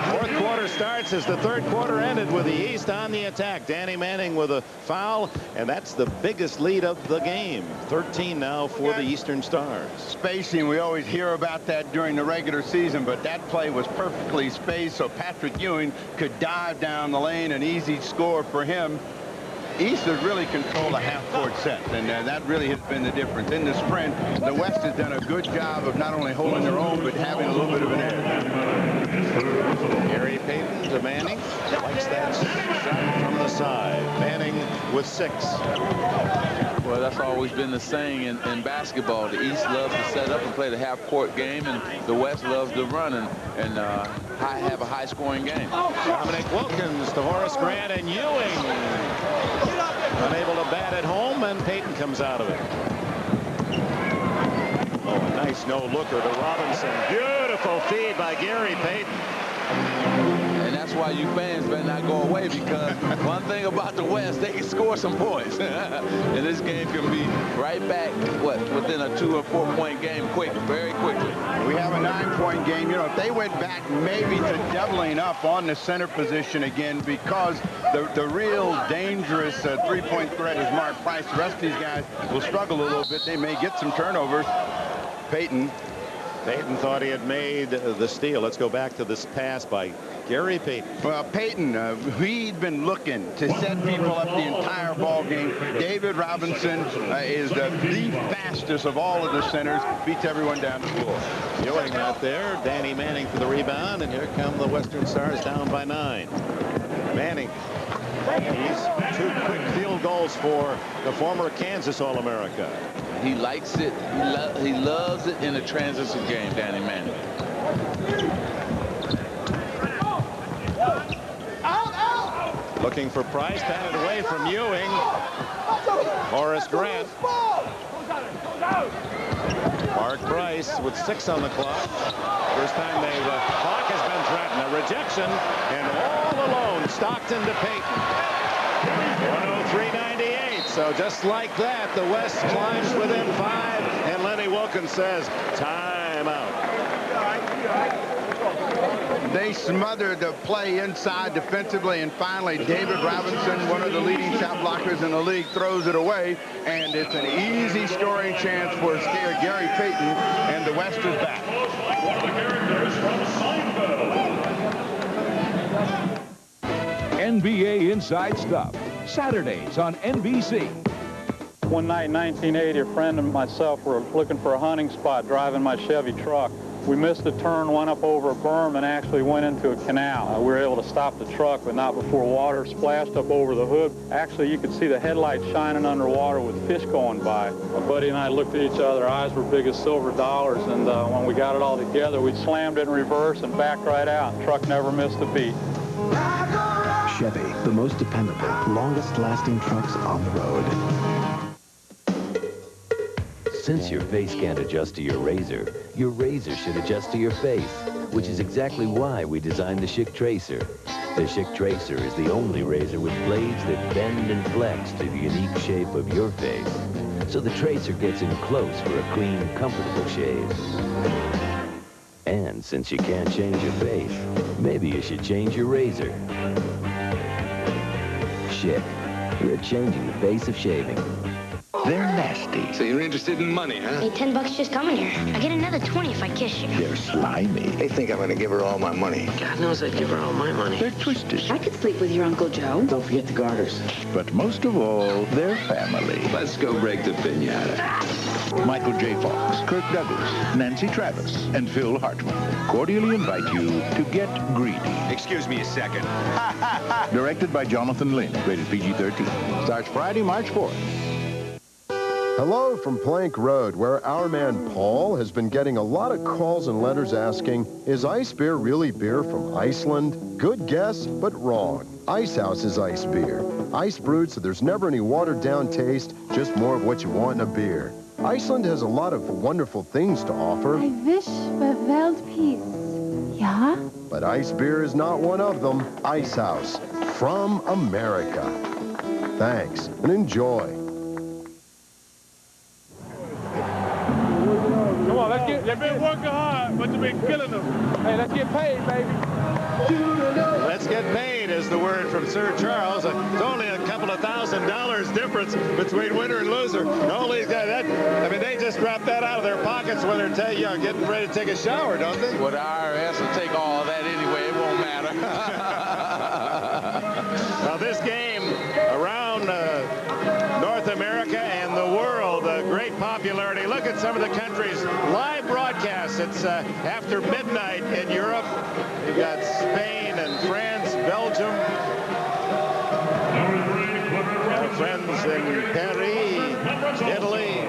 Fourth quarter starts as the third quarter ended with the East on the attack. Danny Manning with a foul, and that's the biggest lead of the game. 13 now for the Eastern Stars. Spacing, we always hear about that during the regular season, but that play was perfectly spaced, so Patrick Ewing could dive down the lane, an easy score for him. East has really controlled a half-court set, and that really has been the difference. In the sprint, the West has done a good job of not only holding their own, but having a little bit of an edge. Gary Payton to Manning. Likes that shot from the side. Manning with 6. Well, that's always been the saying in basketball. The East loves to set up and play the half-court game, and the West loves to run and have a high-scoring game. Dominic Wilkins to Horace Grant, and Ewing unable to bat at home, and Payton comes out of it. Oh, a nice no-looker to Robinson. Beautiful feed by Gary Payton. And that's why you fans better not go away, because one thing about the West, they can score some points. And this game can be right back, within a 2 or 4 point game very quickly. We have a 9-point game. You know, if they went back maybe to doubling up on the center position again, because the real dangerous 3-point threat is Mark Price. The rest of these guys will struggle a little bit. They may get some turnovers. Payton thought he had made the steal. Let's go back to this pass by Gary Payton. Well, Payton, he'd been looking to set people up the entire ball game. David Robinson is the fastest of all of the centers. Beats everyone down the floor. Ewing out there. Danny Manning for the rebound, and here come the Western Stars down by 9. Manning. He's 2 quick field goals for the former Kansas All-America. He likes it. He loves it in a transition game, Danny Manning. Looking for Price, batted away from Ewing. Horace Grant. Mark Price with 6 on the clock. First time the clock has been threatened. A rejection, and all alone, Stockton to Payton. 103.98. So just like that, the West climbs within 5, and Lenny Wilkins says, time out. They smothered the play inside defensively, and finally David Robinson, one of the leading shot blockers in the league, throws it away, and it's an easy scoring chance for Gary Payton, and the West is back. NBA Inside Stuff, Saturdays on NBC. One night in 1980, a friend and myself were looking for a hunting spot driving my Chevy truck. We missed a turn, went up over a berm, and actually went into a canal. We were able to stop the truck, but not before water splashed up over the hood. Actually, you could see the headlights shining underwater with fish going by. My buddy and I looked at each other. Our eyes were big as silver dollars, and when we got it all together, we slammed it in reverse and backed right out. The truck never missed a beat. Chevy, the most dependable, longest-lasting trucks on the road. Since your face can't adjust to your razor should adjust to your face, which is exactly why we designed the Schick Tracer. The Schick Tracer is the only razor with blades that bend and flex to the unique shape of your face. So the Tracer gets in close for a clean, comfortable shave. And since you can't change your face, maybe you should change your razor. Schick, we're changing the face of shaving. They're nasty. So you're interested in money, huh? Hey, $10 just coming here. I get another 20 if I kiss you. They're slimy. They think I'm going to give her all my money. God knows I'd give her all my money. They're twisted. I could sleep with your Uncle Joe. Don't forget the garters. But most of all, they're family. Let's go break the piñata. Michael J. Fox, Kirk Douglas, Nancy Travis, and Phil Hartman cordially invite you to Get Greedy. Excuse me a second. Directed by Jonathan Lynn, rated PG-13. Starts Friday, March 4th. Hello from Plank Road, where our man Paul has been getting a lot of calls and letters asking, is ice beer really beer from Iceland? Good guess, but wrong. Ice House is ice beer. Ice brewed so there's never any watered-down taste, just more of what you want in a beer. Iceland has a lot of wonderful things to offer. I wish for world peace. Yeah? But ice beer is not one of them. Ice House, from America. Thanks, and enjoy. Come on, let's get. They've been working hard, but you've been killing them. Hey, let's get paid, baby. Let's get paid is the word from Sir Charles. It's only a couple of $1,000 difference between winner and loser. All these guys, I mean, they just drop that out of their pockets when they're getting ready to take a shower, don't they? Well, the IRS will take all of that anyway. It won't matter. Now, this game around North America and the world, great popularity. Look at some of the countries. Live broadcasts. It's after midnight in Europe. You've got Spain and France, Belgium. friends in Paris, Italy.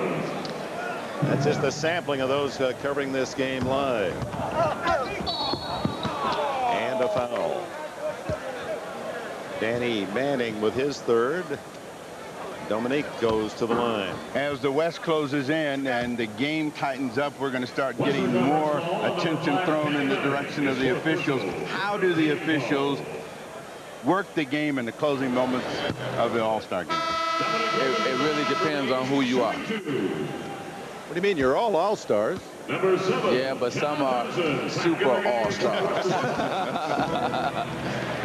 That's just a sampling of those covering this game live. And a foul. Danny Manning with his third. Dominique goes to the line. As the West closes in and the game tightens up, we're going to start getting more attention thrown in the direction of the officials. How do the officials work the game in the closing moments of the All-Star game? It really depends on who you are. What do you mean? You're all All-Stars. Yeah, but some are super All-Stars.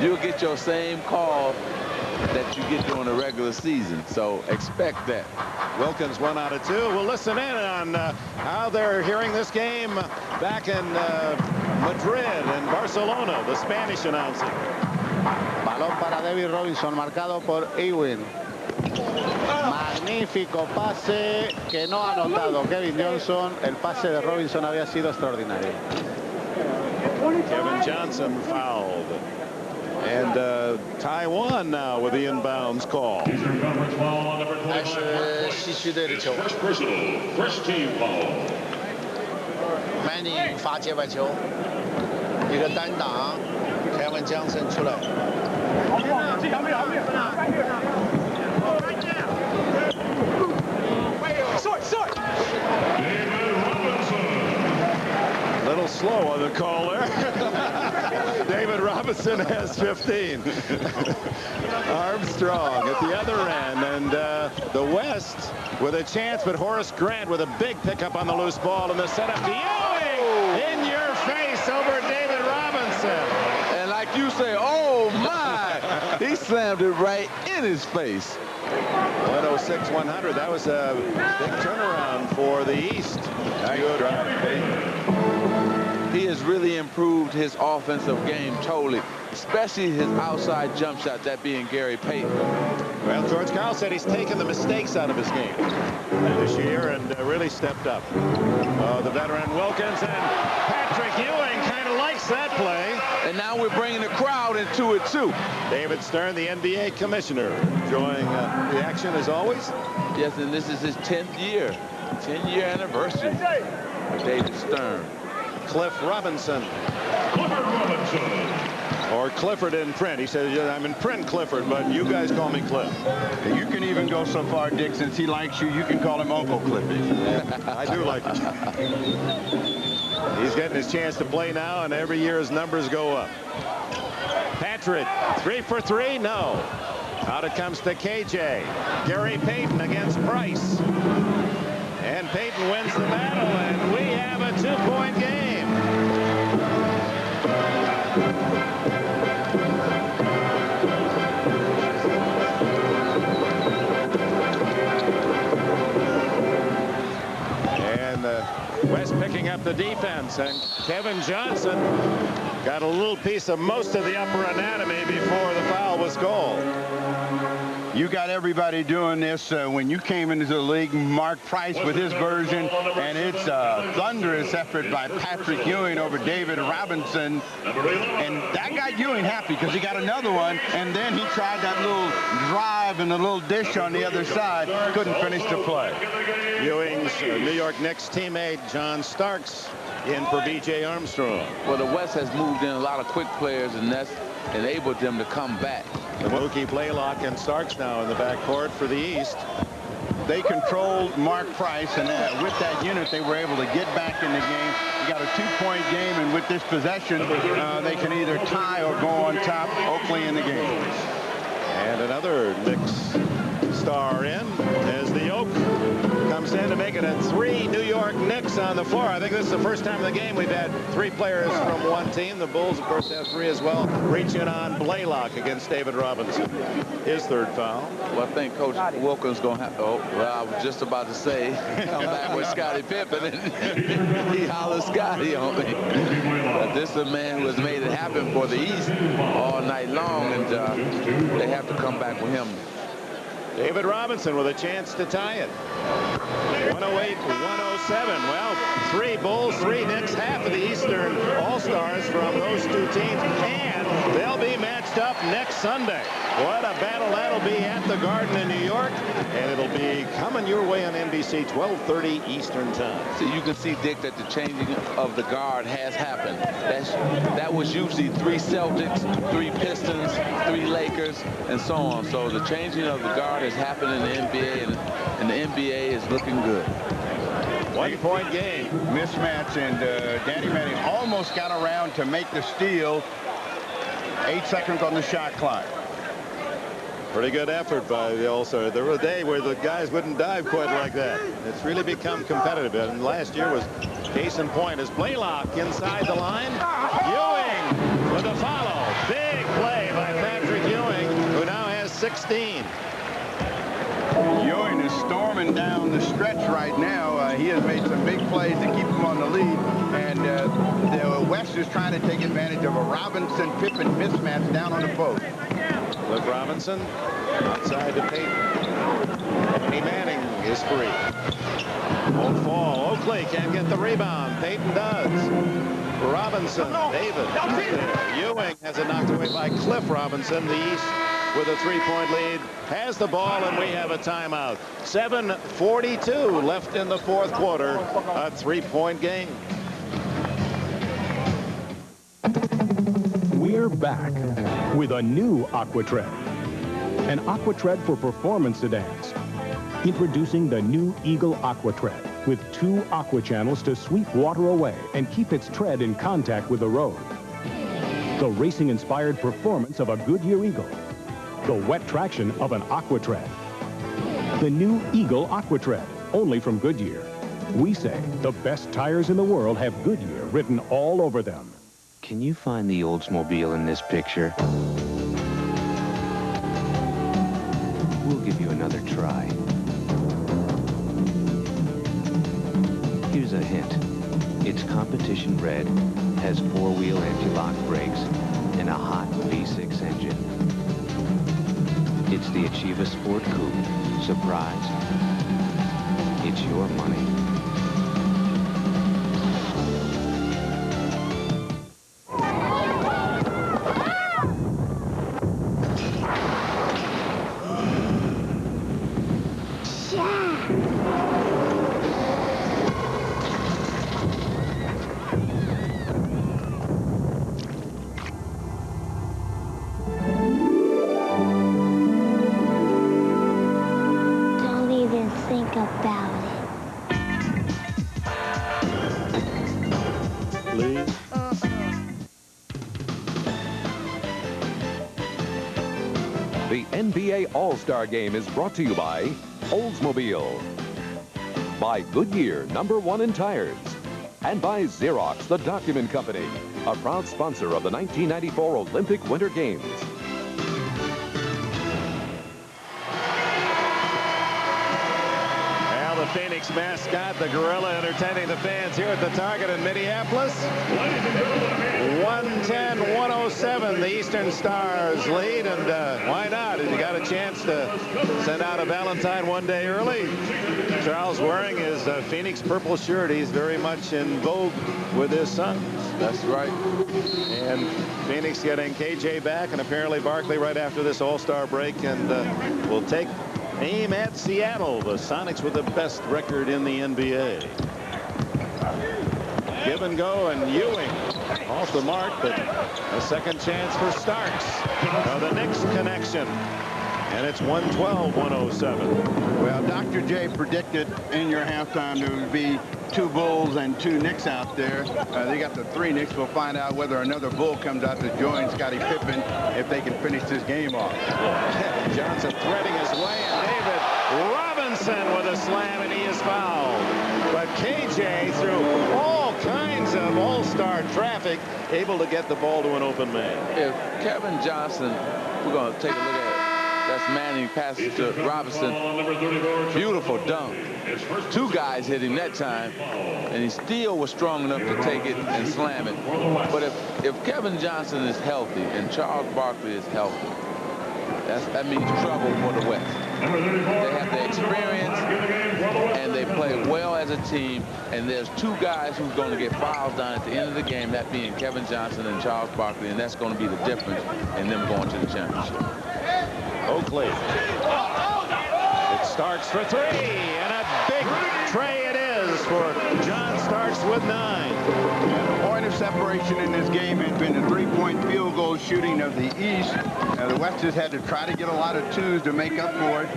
You'll get your same call that you get during the regular season, so expect that. Wilkins 1 out of 2. We'll listen in on how they're hearing this game back in Madrid and Barcelona. The Spanish announcing. Balón para David Robinson, marcado por Ewing. Magnífico pase que no ha anotado Kevin Johnson. El pase de Robinson había sido extraordinario. Kevin Johnson fouled. And Taiwan now with the inbounds call. 还是西区队的球。Manning 罚接板球，一个单挡 ，Kevin Johnson 出来。Little slow on the call there. David Robinson has 15. Armstrong at the other end, and the West with a chance, but Horace Grant with a big pickup on the loose ball, and the setup to Ewing in your face over David Robinson. And like you say, oh my, he slammed it right in his face. 106-100. That was a big turnaround for the East. Good drive. He has really improved his offensive game totally, especially his outside jump shot, that being Gary Payton. Well, George Karl said he's taken the mistakes out of his game this year and really stepped up. The veteran Wilkins, and Patrick Ewing kind of likes that play. And now we're bringing the crowd into it too. David Stern, the NBA commissioner, enjoying the action as always. Yes, and this is his 10th year, 10-year anniversary of David Stern. Cliff Robinson. Clifford Robinson. Or Clifford in print. He says, yeah, I'm in print Clifford, but you guys call me Cliff. You can even go so far, Dick, since he likes you, you can call him Uncle Cliffy. I do like it. He's getting his chance to play now, and every year his numbers go up. Patrick, 3 for 3? No. Out it comes to KJ. Gary Payton against Price. And Payton wins the battle, and we have a 2-point game. And West picking up the defense, and Kevin Johnson got a little piece of most of the upper anatomy before the foul was called. You got everybody doing this when you came into the league. Mark Price with his version, and it's a thunderous effort by Patrick Ewing over David Robinson, and that got Ewing happy because he got another one, and then he tried that little drive and the little dish on the other side, couldn't finish the play. Ewing's New York Knicks teammate John Starks in for B.J. Armstrong. Well, the West has moved in a lot of quick players, and that's enabled them to come back. The Mookie, Blaylock, and Starks now in the backcourt for the East. They controlled Mark Price, and with that unit, they were able to get back in the game. You got a 2-point game, and with this possession, they can either tie or go on top. Oakley in the game. And another Knicks star in as the Oak comes in to make it a 3 New York Knicks on the floor. I think this is the first time in the game we've had 3 players from one team. The Bulls, of course, have 3 as well. Reach in on Blaylock against David Robinson. His 3rd foul. Well, I think Coach Wilkins going to have, oh, well, I was just about to say, come back with Scottie Pippen, and he hollers Scottie on me. But this is a man who has made it happen for the East all night long, and they have to come back with him. David Robinson with a chance to tie it. 108-107. Well, 3 Bulls, 3 Knicks, half of the Eastern All-Stars from those 2 teams, and they'll be matched next up next Sunday. What a battle that'll be at the Garden in New York. And it'll be coming your way on NBC, 12:30 Eastern Time. So you can see, Dick, that the changing of the guard has happened. That was usually 3 Celtics, 3 Pistons, 3 Lakers, and so on. So the changing of the guard has happened in the NBA, and the NBA is looking good. 1-point game. Mismatch, and Danny Manning almost got around to make the steal. 8 seconds on the shot clock. Pretty good effort by the All-Star. There was a day where the guys wouldn't dive quite like that. It's really become competitive. And last year was case in point as Blaylock inside the line. Ewing with a follow. Big play by Patrick Ewing, who now has 16. Ewing is storming down the stretch right now. He has made some big plays to keep him on the lead. And the West is trying to take advantage of a Robinson-Pippen mismatch down on the post. Cliff Robinson outside to Payton. Danny Manning is free. Won't fall. Oakley can't get the rebound. Payton does. Robinson, David, not there. Ewing has it knocked away by Cliff Robinson. The East with a 3-point lead has the ball, and we have a timeout. 7:42 left in the 4th quarter. A 3-point game. We're back with a new AquaTread. An AquaTread for performance sedans. Introducing the new Eagle AquaTread with 2 aqua channels to sweep water away and keep its tread in contact with the road. The racing-inspired performance of a Goodyear Eagle. The wet traction of an AquaTread. The new Eagle AquaTread, only from Goodyear. We say the best tires in the world have Goodyear written all over them. Can you find the Oldsmobile in this picture? We'll give you another try. Here's a hint. It's competition red, has 4-wheel anti-lock brakes, and a hot V6 engine. It's the Achieva Sport Coupe. Surprise? It's your money. The NBA All-Star Game is brought to you by Oldsmobile, by Goodyear, #1 in tires, and by Xerox, the document company, a proud sponsor of the 1994 Olympic Winter Games. The Phoenix mascot, the gorilla, entertaining the fans here at the Target in Minneapolis. 110-107, the Eastern Stars lead, and why not? If you got a chance to send out a Valentine one day early, Charles wearing his Phoenix purple shirt. He's very much in vogue with his sons. That's right. And Phoenix getting KJ back, and apparently Barkley right after this All-Star break, and will take aim at Seattle, the Sonics with the best record in the NBA. Give and go, and Ewing off the mark, but a second chance for Starks. Now the Knicks connection, and it's 112-107. Well, Dr. J predicted in your halftime there would be 2 Bulls and 2 Knicks out there. They got the 3 Knicks. We'll find out whether another Bull comes out to join Scottie Pippen if they can finish this game off. Johnson threading his way, and David Robinson with a slam, and he is fouled. But KJ, through all kinds of all-star traffic, able to get the ball to an open man. If Kevin Johnson, we're going to take a look at it. That's Manning passes to Robinson. Beautiful dunk. 2 guys hit him that time, and he still was strong enough to take it and slam it. But if Kevin Johnson is healthy and Charles Barkley is healthy, that means trouble for the West. They have the experience and they play well as a team, and there's two guys who's going to get fouls down at the end of the game, that being Kevin Johnson and Charles Barkley, and that's going to be the difference in them going to the championship. Oakley. It Starks for three, and a big tray it is for John Starks with 9. And the point of separation in this game has been the three-point field goal shooting of the East. The West has had to try to get a lot of 2s to make up for it.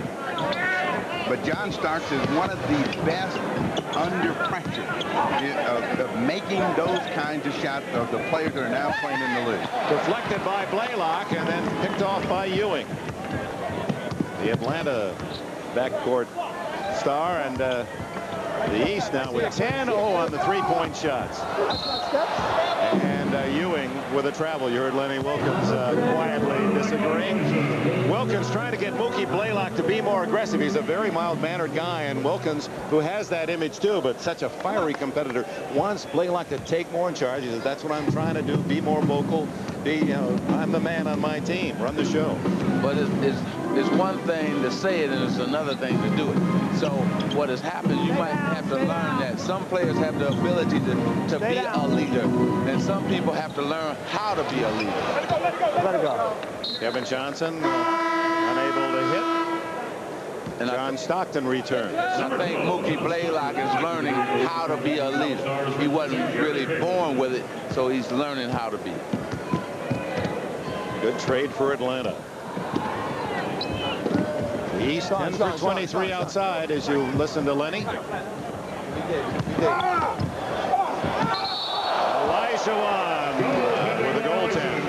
But John Starks is one of the best under pressure of making those kinds of shots of the players that are now playing in the league. Deflected by Blaylock and then picked off by Ewing. The Atlanta backcourt star, and the East now with 10-0 on the three-point shots. And Ewing with a travel. You heard Lenny Wilkins quietly disagreeing. Wilkins trying to get Mookie Blaylock to be more aggressive. He's a very mild-mannered guy, and Wilkins, who has that image too, but such a fiery competitor, wants Blaylock to take more in charge. He says, that's what I'm trying to do, be more vocal, be, you know, I'm the man on my team, run the show. But it's one thing to say it, and it's another thing to do it. So what has happened, you might have to learn that some players have the ability to be a leader, and some people have to learn how to be a leader. Let it go. Kevin Johnson unable to hit. And John Stockton returns. And I think Mookie Blaylock is learning how to be a leader. He wasn't really born with it, so he's learning how to be. Good trade for Atlanta. The East 10 for 23 outside as you listen to Lenny. Elijah with a goaltend.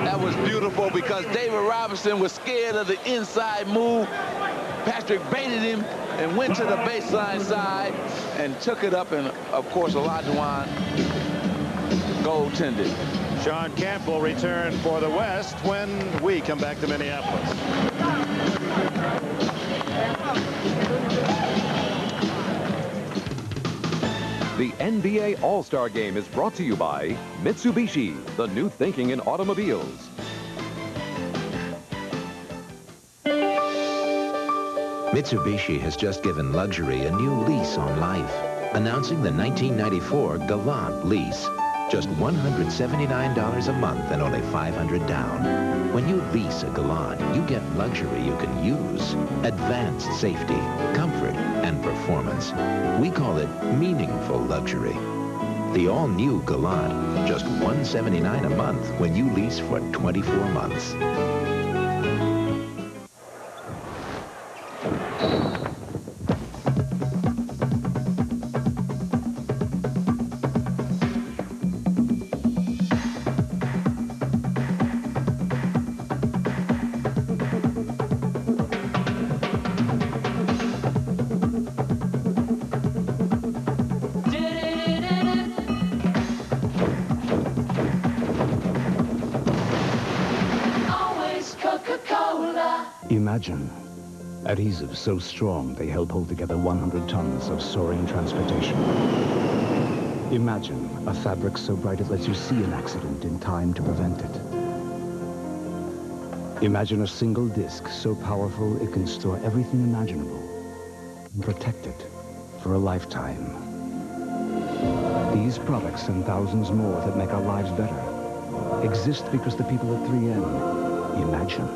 That was beautiful because David Robinson was scared of the inside move. Patrick baited him and went to the baseline side and took it up, and of course Olajuwon goaltended. Sean Camp will return for the West when we come back to Minneapolis. The NBA All-Star Game is brought to you by Mitsubishi, the new thinking in automobiles. Mitsubishi has just given luxury a new lease on life, announcing the 1994 Galant lease. Just $179 a month and only $500 down. When you lease a Galant, you get luxury you can use. Advanced safety, comfort, and performance. We call it meaningful luxury. The all-new Galant, just $179 a month when you lease for 24 months. Imagine adhesives so strong they help hold together 100 tons of soaring transportation. Imagine a fabric so bright it lets you see an accident in time to prevent it. Imagine a single disc so powerful it can store everything imaginable and protect it for a lifetime. These products and thousands more that make our lives better exist because the people at 3M imagine.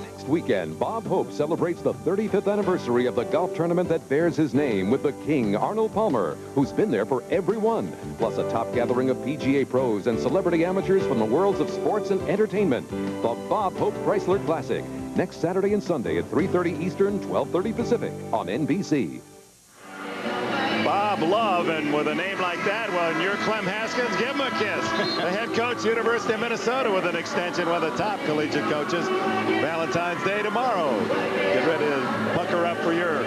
Next weekend, Bob Hope celebrates the 35th anniversary of the golf tournament that bears his name with the King, Arnold Palmer, who's been there for every one, plus a top gathering of PGA pros and celebrity amateurs from the worlds of sports and entertainment. The Bob Hope Chrysler Classic, next Saturday and Sunday at 3:30 Eastern, 12:30 Pacific on NBC. Bob Love, and with a name like that, well, and you're Clem Haskins, give him a kiss. The head coach, University of Minnesota, with an extension, one of the top collegiate coaches. Valentine's Day tomorrow. Get ready to pucker up for your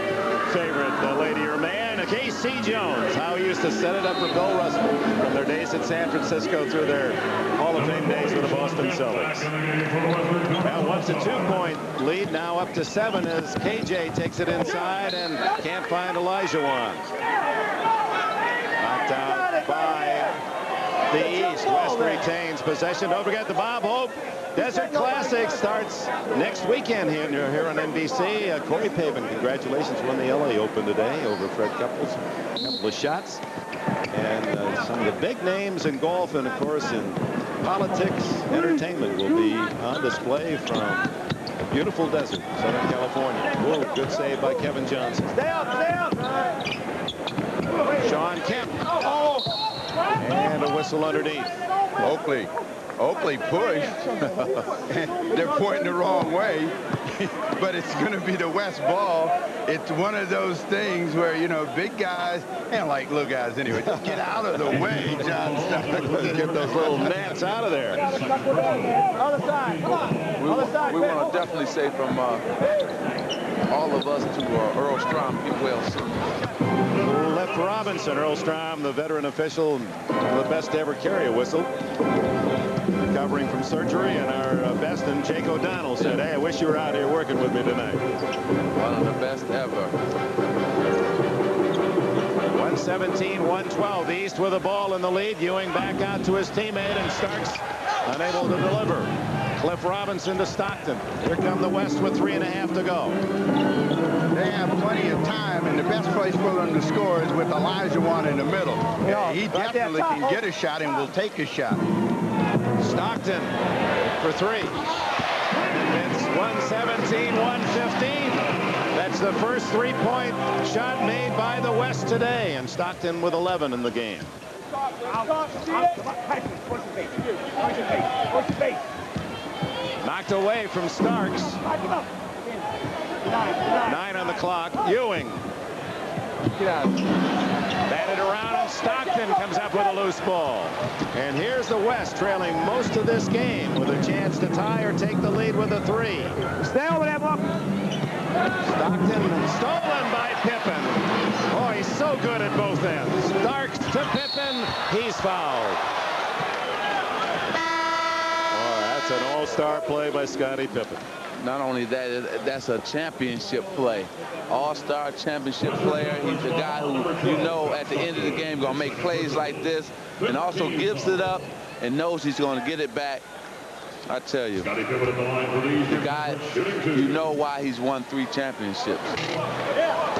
favorite lady or man. K.C. Jones, how he used to set it up for Bill Russell from their days at San Francisco through their Hall of Fame days with the Boston Celtics. Well, once a 2-point lead, now up to 7 as KJ takes it inside and can't find Elijah. Knocked out by the East. West retains possession. Don't forget the Bob Hope Desert Classic starts next weekend here on NBC. Corey Pavin, congratulations, won the LA Open today over Fred Couples. A couple of shots. And some of the big names in golf and, of course, in politics, entertainment will be on display from a beautiful desert, Southern California. Whoa, good save by Kevin Johnson. Stay up, stay up. Sean Kemp. And a whistle underneath. Oakley pushed. They're pointing the wrong way, but it's going to be the West ball. It's one of those things where, you know, big guys, and like little guys anyway, just get out of the way, John Stockton. Get those little gnats out of there. Other side, come on. Other side. We want to definitely say from all of us to Earl Strom, get well soon. Left Robinson, Earl Strom, the veteran official, the best to ever carry a whistle. Recovering from surgery, and our best, and Jake O'Donnell said, hey, I wish you were out here working with me tonight. One of the best ever. 117-112. The East with the ball in the lead. Ewing back out to his teammate, and Starks unable to deliver. Cliff Robinson to Stockton. Here come the West with 3.5 to go. They have plenty of time, and the best place for them to score is with Elijah in the middle. He definitely can get a shot and will take a shot. Stockton for three. It's 117-115. That's the first three-point shot made by the West today, and Stockton with 11 in the game. Knocked away from Starks. 9 on the clock. Ewing. Batted around, and Stockton comes up with a loose ball. And here's the West trailing most of this game with a chance to tie or take the lead with a three. Stay over there, Buck. Stockton stolen by Pippen. Oh, he's so good at both ends. Starks to Pippen. He's fouled. Oh, that's an all-star play by Scottie Pippen. Not only that, that's a championship play. All-star championship player. He's the guy who, you know, at the end of the game going to make plays like this, and also gives it up and knows he's going to get it back. I tell you, the guy, you know why he's won 3 championships.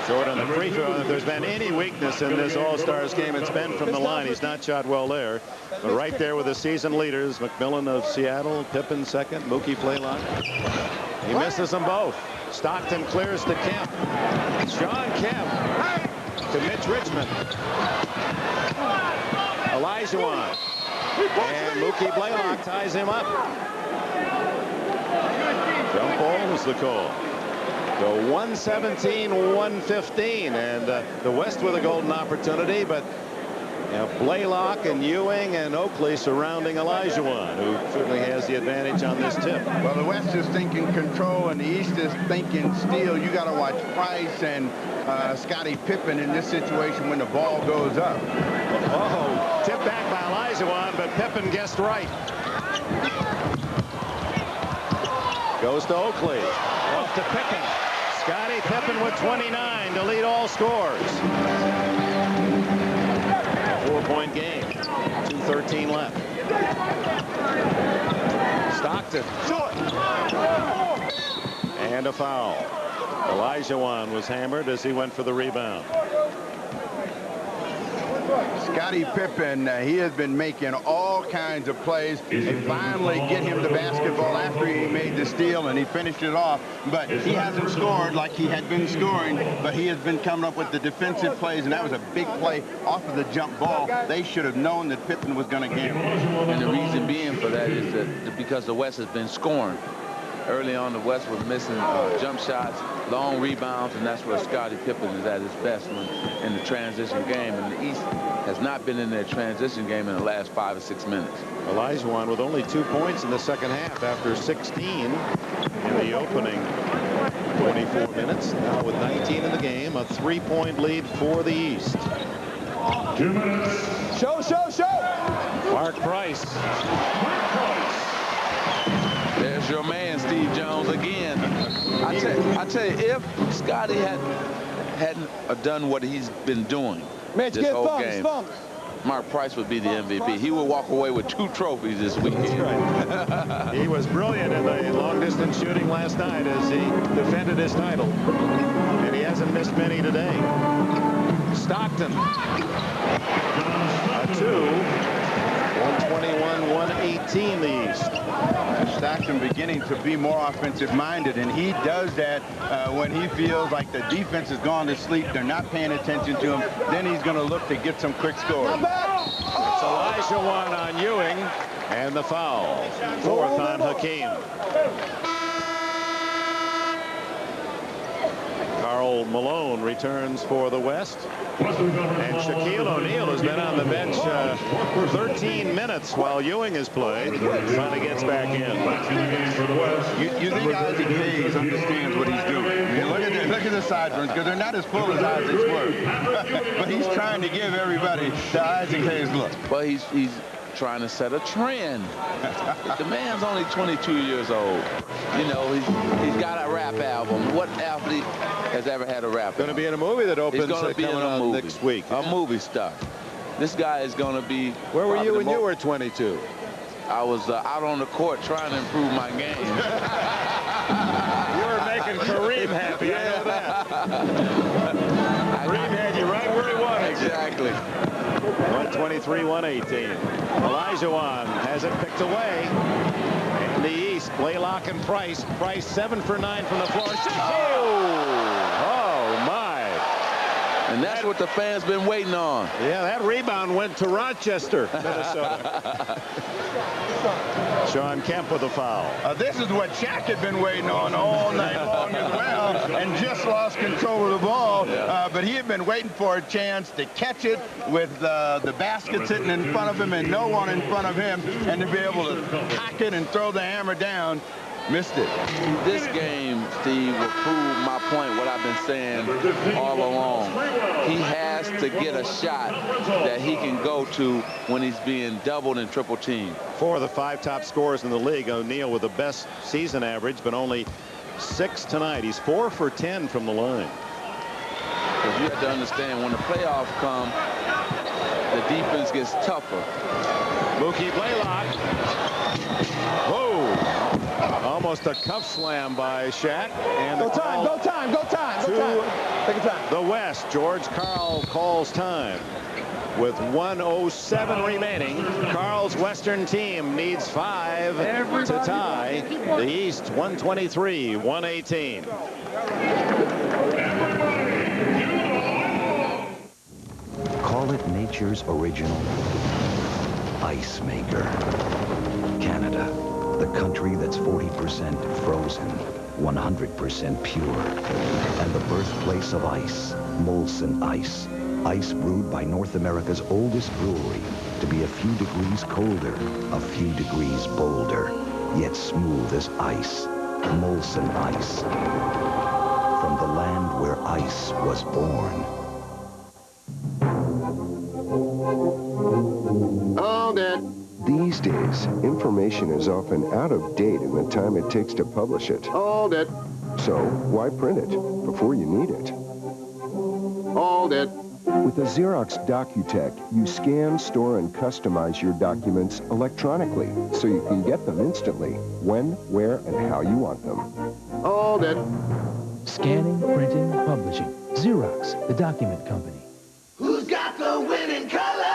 Short on the free throw. If there's been any weakness in this All-Stars game, it's been from the line. He's not shot well there. But right there with the season leaders, McMillan of Seattle, Pippen second, Mookie Blaylock. He misses them both. Stockton clears to Kemp. Sean Kemp to Mitch Richmond. Elijah. And Mookie Blaylock ties him up. Jump ball is the call. So 117-115, and the West with a golden opportunity, but Blaylock and Ewing and Oakley surrounding Elijah, who certainly has the advantage on this tip. Well, the West is thinking control, and the East is thinking steal. You got to watch Price and Scottie Pippen in this situation when the ball goes up. Oh, tip back by Elijah, but Pippen guessed right. Goes to Oakley. Off to Pippen. Scottie Pippen with 29 to lead all scores. A 4-point game. 2:13 left. Stockton. And a foul. Elijah was hammered as he went for the rebound. Scottie Pippen, he has been making all kinds of plays. They finally get him the basketball after he made the steal, and he finished it off. But he hasn't scored like he had been scoring, but he has been coming up with the defensive plays, and that was a big play off of the jump ball. They should have known that Pippen was going to gamble. And the reason being for that is that because the West has been scoring. Early on, the West was missing jump shots, long rebounds, and that's where Scottie Pippen is at his best when in the transition game. And the East has not been in their transition game in the last 5 or 6 minutes. Elijah with only 2 points in the second half after 16 in the opening 24 minutes. Now with 19 in the game, a 3-point lead for the East. 2 minutes. Show. Mark Price. There's your man, Steve Jones, again. I tell you, if Scottie hadn't done what he's been doing Mitch, this whole game, Mark Price would be the MVP. He would walk away with 2 trophies this weekend. That's right. He was brilliant in the long-distance shooting last night as he defended his title. And he hasn't missed many today. Stockton. A 2. 121-118 the East. Stockton beginning to be more offensive-minded, and he does that when he feels like the defense has gone to sleep. They're not paying attention to him. Then he's going to look to get some quick scores. It's Elijah on Ewing, and the foul. 4th on Hakeem. Karl Malone returns for the West. And Shaquille O'Neal has been on the bench 13 minutes while Ewing has played. Finally gets back in. You think Isaac Hayes understands what he's doing? I mean, look at the sideburns, because they're not as full as Isaac's were. But he's trying to give everybody the Isaac Hayes look. But he's trying to set a trend. The man's only 22 years old. You know, he's got a rap album. What athlete has ever had a rap album? Going to be in a movie that opens coming out next week. A movie star. This guy is going to be... Where were you when you were 22? I was out on the court trying to improve my game. You were making Kareem happy. I know that. Kareem had you right where he wanted. Exactly. 123-118. Olajuwon has it picked away. In the East, Blaylock and Price. Price 7 for 9 from the floor. Oh my. And that's what the fans been waiting on. Yeah, that rebound went to Rochester, Minnesota. Sean Kemp with a foul. This is what Shaq had been waiting on all night long as well, and just lost control of the ball. But he had been waiting for a chance to catch it with the basket sitting in front of him and no one in front of him, and to be able to cock it and throw the hammer down. Missed it. This game, Steve, will prove my point, what I've been saying all along. He has to get a shot that he can go to when he's being doubled and triple teamed. 4 of the 5 top scorers in the league. O'Neal with the best season average, but only 6 tonight. He's 4 for 10 from the line. Because you have to understand, when the playoffs come, the defense gets tougher. Mookie Blaylock. Whoa. Almost a cuff slam by Shaq. And go time. Take your time. The West. George Karl calls time. With 1:07 remaining, Karl's Western team needs 5 to tie. The East 123-118. Call it nature's original ice maker. Canada, the country that's 40% frozen, 100% pure, and the birthplace of ice, Molson Ice. Ice brewed by North America's oldest brewery to be a few degrees colder, a few degrees bolder, yet smooth as ice. Molson Ice. From the land where ice was born. Hold it. These days, information is often out of date in the time it takes to publish it. Hold it. So, why print it before you need it? Hold it. With the Xerox DocuTech, you scan, store, and customize your documents electronically, so you can get them instantly, when, where, and how you want them. Hold it. Scanning, printing, publishing. Xerox, the document company. Who's got the winning color?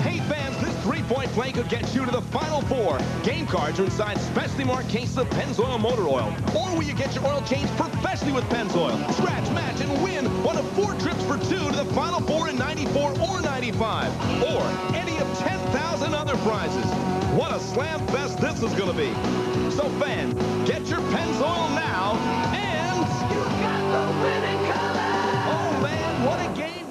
Hey fans, this three-point play could get you to the Final Four. Game cards are inside specially marked cases of Pennzoil motor oil. Or will you get your oil changed professionally with Pennzoil? Scratch, match, and win one of 4 trips for 2 to the Final Four in 94 or 95. Or any of 10,000 other prizes. What a slam fest this is going to be. So fans, get your Pennzoil now and... You got the winning color! Oh man, what a game!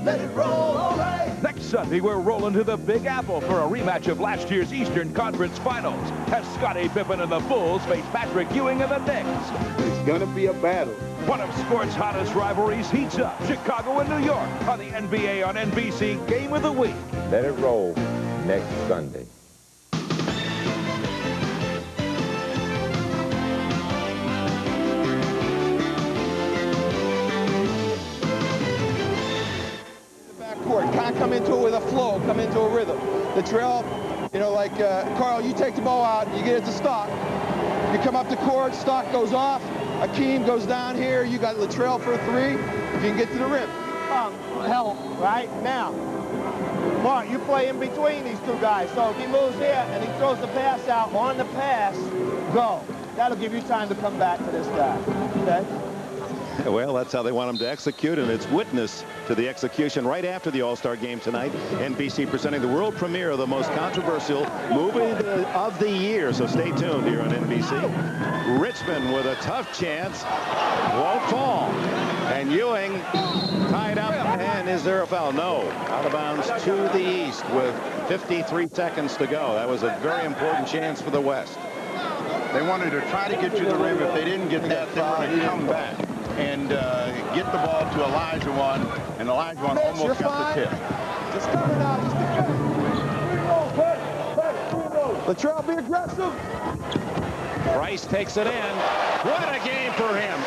Let it roll, all right. Next Sunday, we're rolling to the Big Apple for a rematch of last year's Eastern Conference Finals as Scottie Pippen and the Bulls face Patrick Ewing and the Knicks. It's gonna be a battle. One of sports' hottest rivalries heats up. Chicago and New York on the NBA on NBC Game of the Week. Let it roll next Sunday. Court. Con comes come into it with a flow, come into a rhythm. Latrell, you know, like Carl, you take the ball out, you get it to Stock. You come up the court, Stock goes off, Akeem goes down here, you got Latrell for a 3, if you can get to the rim. Help, right? Now, Mark, you play in between these two guys. So if he moves here and he throws the pass out on the pass, go. That'll give you time to come back to this guy, okay? Well, that's how they want him to execute, and it's witness to the execution right after the All-Star game tonight. NBC presenting the world premiere of the most controversial movie of the year. So stay tuned here on NBC. Richmond with a tough chance. Won't fall. And Ewing tied up, and is there a foul? No. Out of bounds to the east with 53 seconds to go. That was a very important chance for the West. They wanted to try to get you the rim. If they didn't get that, they were going to come back and get the ball to Elijah and Elijah almost got the tip. Just cover now. Just Latrell, be aggressive. Price takes it in. What a game for him.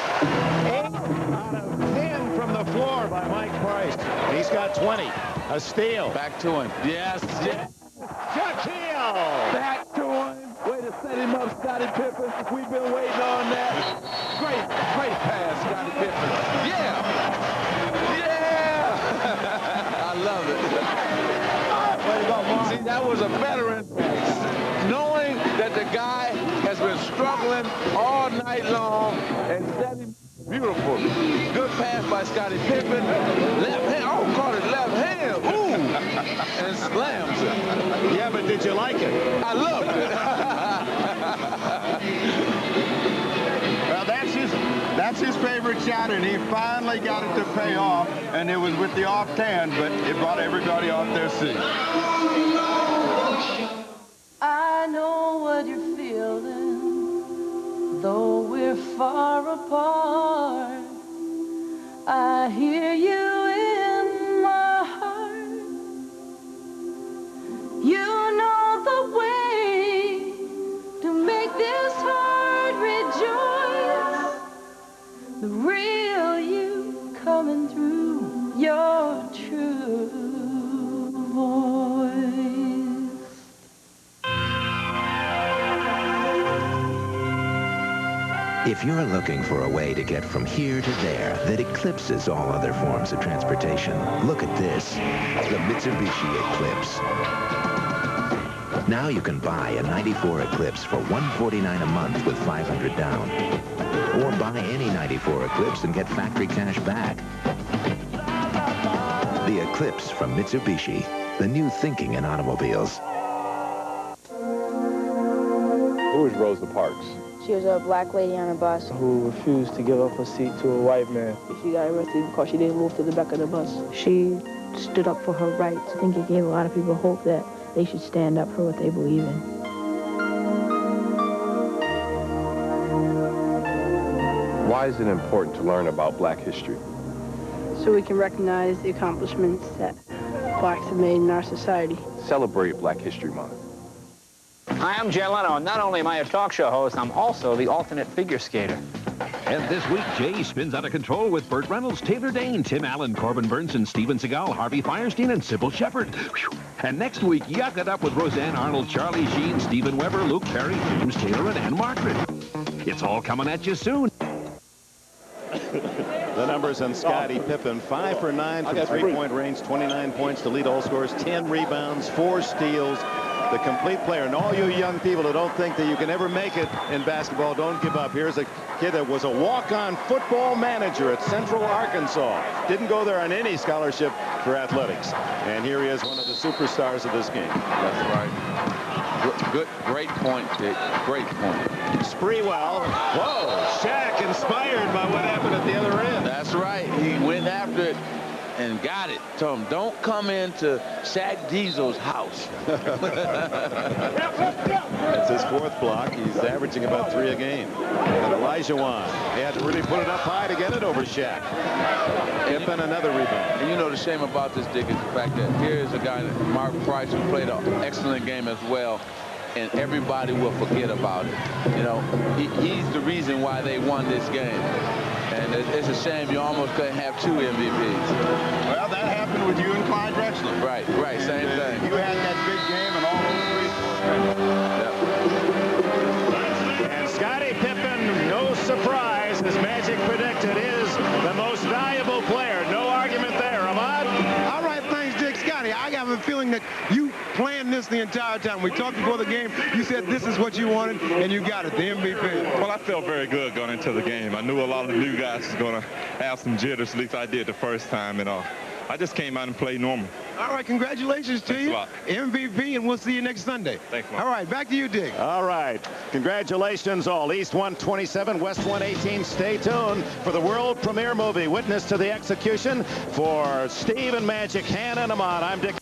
8 out of 10 from the floor by Mike Price. He's got 20. A steal. Back to him. Yes. Shaquille. Back to him. Way to set him up, Scottie Pippen. We've been waiting on that. Great pass, Scottie Pippen. Yeah. I love it. Way to go, Mark. See, that was a veteran. Knowing that the guy has been struggling all night long and setting beautiful. Good pass by Scottie Pippen. Left hand. Oh, caught it left hand. Ooh. And slams it. Yeah, but did you like it? I loved it. Well, that's his favorite shot, and he finally got it to pay off, and it was with the offhand, but it brought everybody off their seat. I know what you're feeling, though we're far apart. I hear you in my heart. You know the way to make this heart rejoice. The real you coming through your true voice. If you're looking for a way to get from here to there that eclipses all other forms of transportation, look at this, the Mitsubishi Eclipse. Now you can buy a 94 Eclipse for $149 a month with $500 down. Or buy any 94 Eclipse and get factory cash back. The Eclipse from Mitsubishi, the new thinking in automobiles. Who is Rosa Parks? She was a black lady on a bus who refused to give up her seat to a white man. She got arrested because she didn't move to the back of the bus. She stood up for her rights. I think it gave a lot of people hope that they should stand up for what they believe in. Why is it important to learn about black history? So we can recognize the accomplishments that blacks have made in our society. Celebrate Black History Month. Hi, I'm Jay Leno, and not only am I a talk show host, I'm also the alternate figure skater. And this week, Jay spins out of control with Burt Reynolds, Taylor Dane, Tim Allen, Corbin Burnson, Steven Seagal, Harvey Firestein, and Sybil Shepherd. And next week, yuck it up with Roseanne Arnold, Charlie Sheen, Stephen Weber, Luke Perry, James Taylor, and Ann Margaret. It's all coming at you soon. The numbers on Scottie Pippen, 5 for 9 from three-point range, 29 points to lead all scorers, 10 rebounds, 4 steals. The complete player. And all you young people who don't think that you can ever make it in basketball, don't give up. Here's a kid that was a walk-on football manager at Central Arkansas. Didn't go there on any scholarship for athletics. And here he is, one of the superstars of this game. That's right. Great point, Dick. Great point. Sprewell. Whoa, Shaq inspired by what happened at the other end. That's right. He went after it and got it. Told him, don't come into Shaq Diesel's house. That's his 4th block. He's averaging about 3 a game. And Elijah Wan, he had to really put it up high to get it over Shaq. Pippen another rebound. And you know the shame about this, Dick, is the fact that here is a guy, Mark Price, who played an excellent game as well, and everybody will forget about it. You know, he's the reason why they won this game. And And it's a shame you almost couldn't have 2 MVPs. Well, that happened with you and Clyde Drexler. Right, same thing. You had that big game and all those 3. And Scottie Pippen, no surprise, as Magic predicted, is the most valuable player. No argument there. Ahmad? All right, thanks, Dick. Scottie, I have a feeling that you planned this the entire time. We talked before the game. You said this is what you wanted, and you got it, the MVP. Well, I felt very good going into the game. I knew a lot of the new guys was going to have some jitters, at least I did the first time, and I just came out and played normal. All right, congratulations to you. Thanks a lot. MVP, and we'll see you next Sunday. Thanks a lot. All right, back to you, Dick. All right. Congratulations all. East 127, West 118. Stay tuned for the world premiere movie, Witness to the Execution. For Steve and Magic, Hannah and Ahmad, I'm Dick.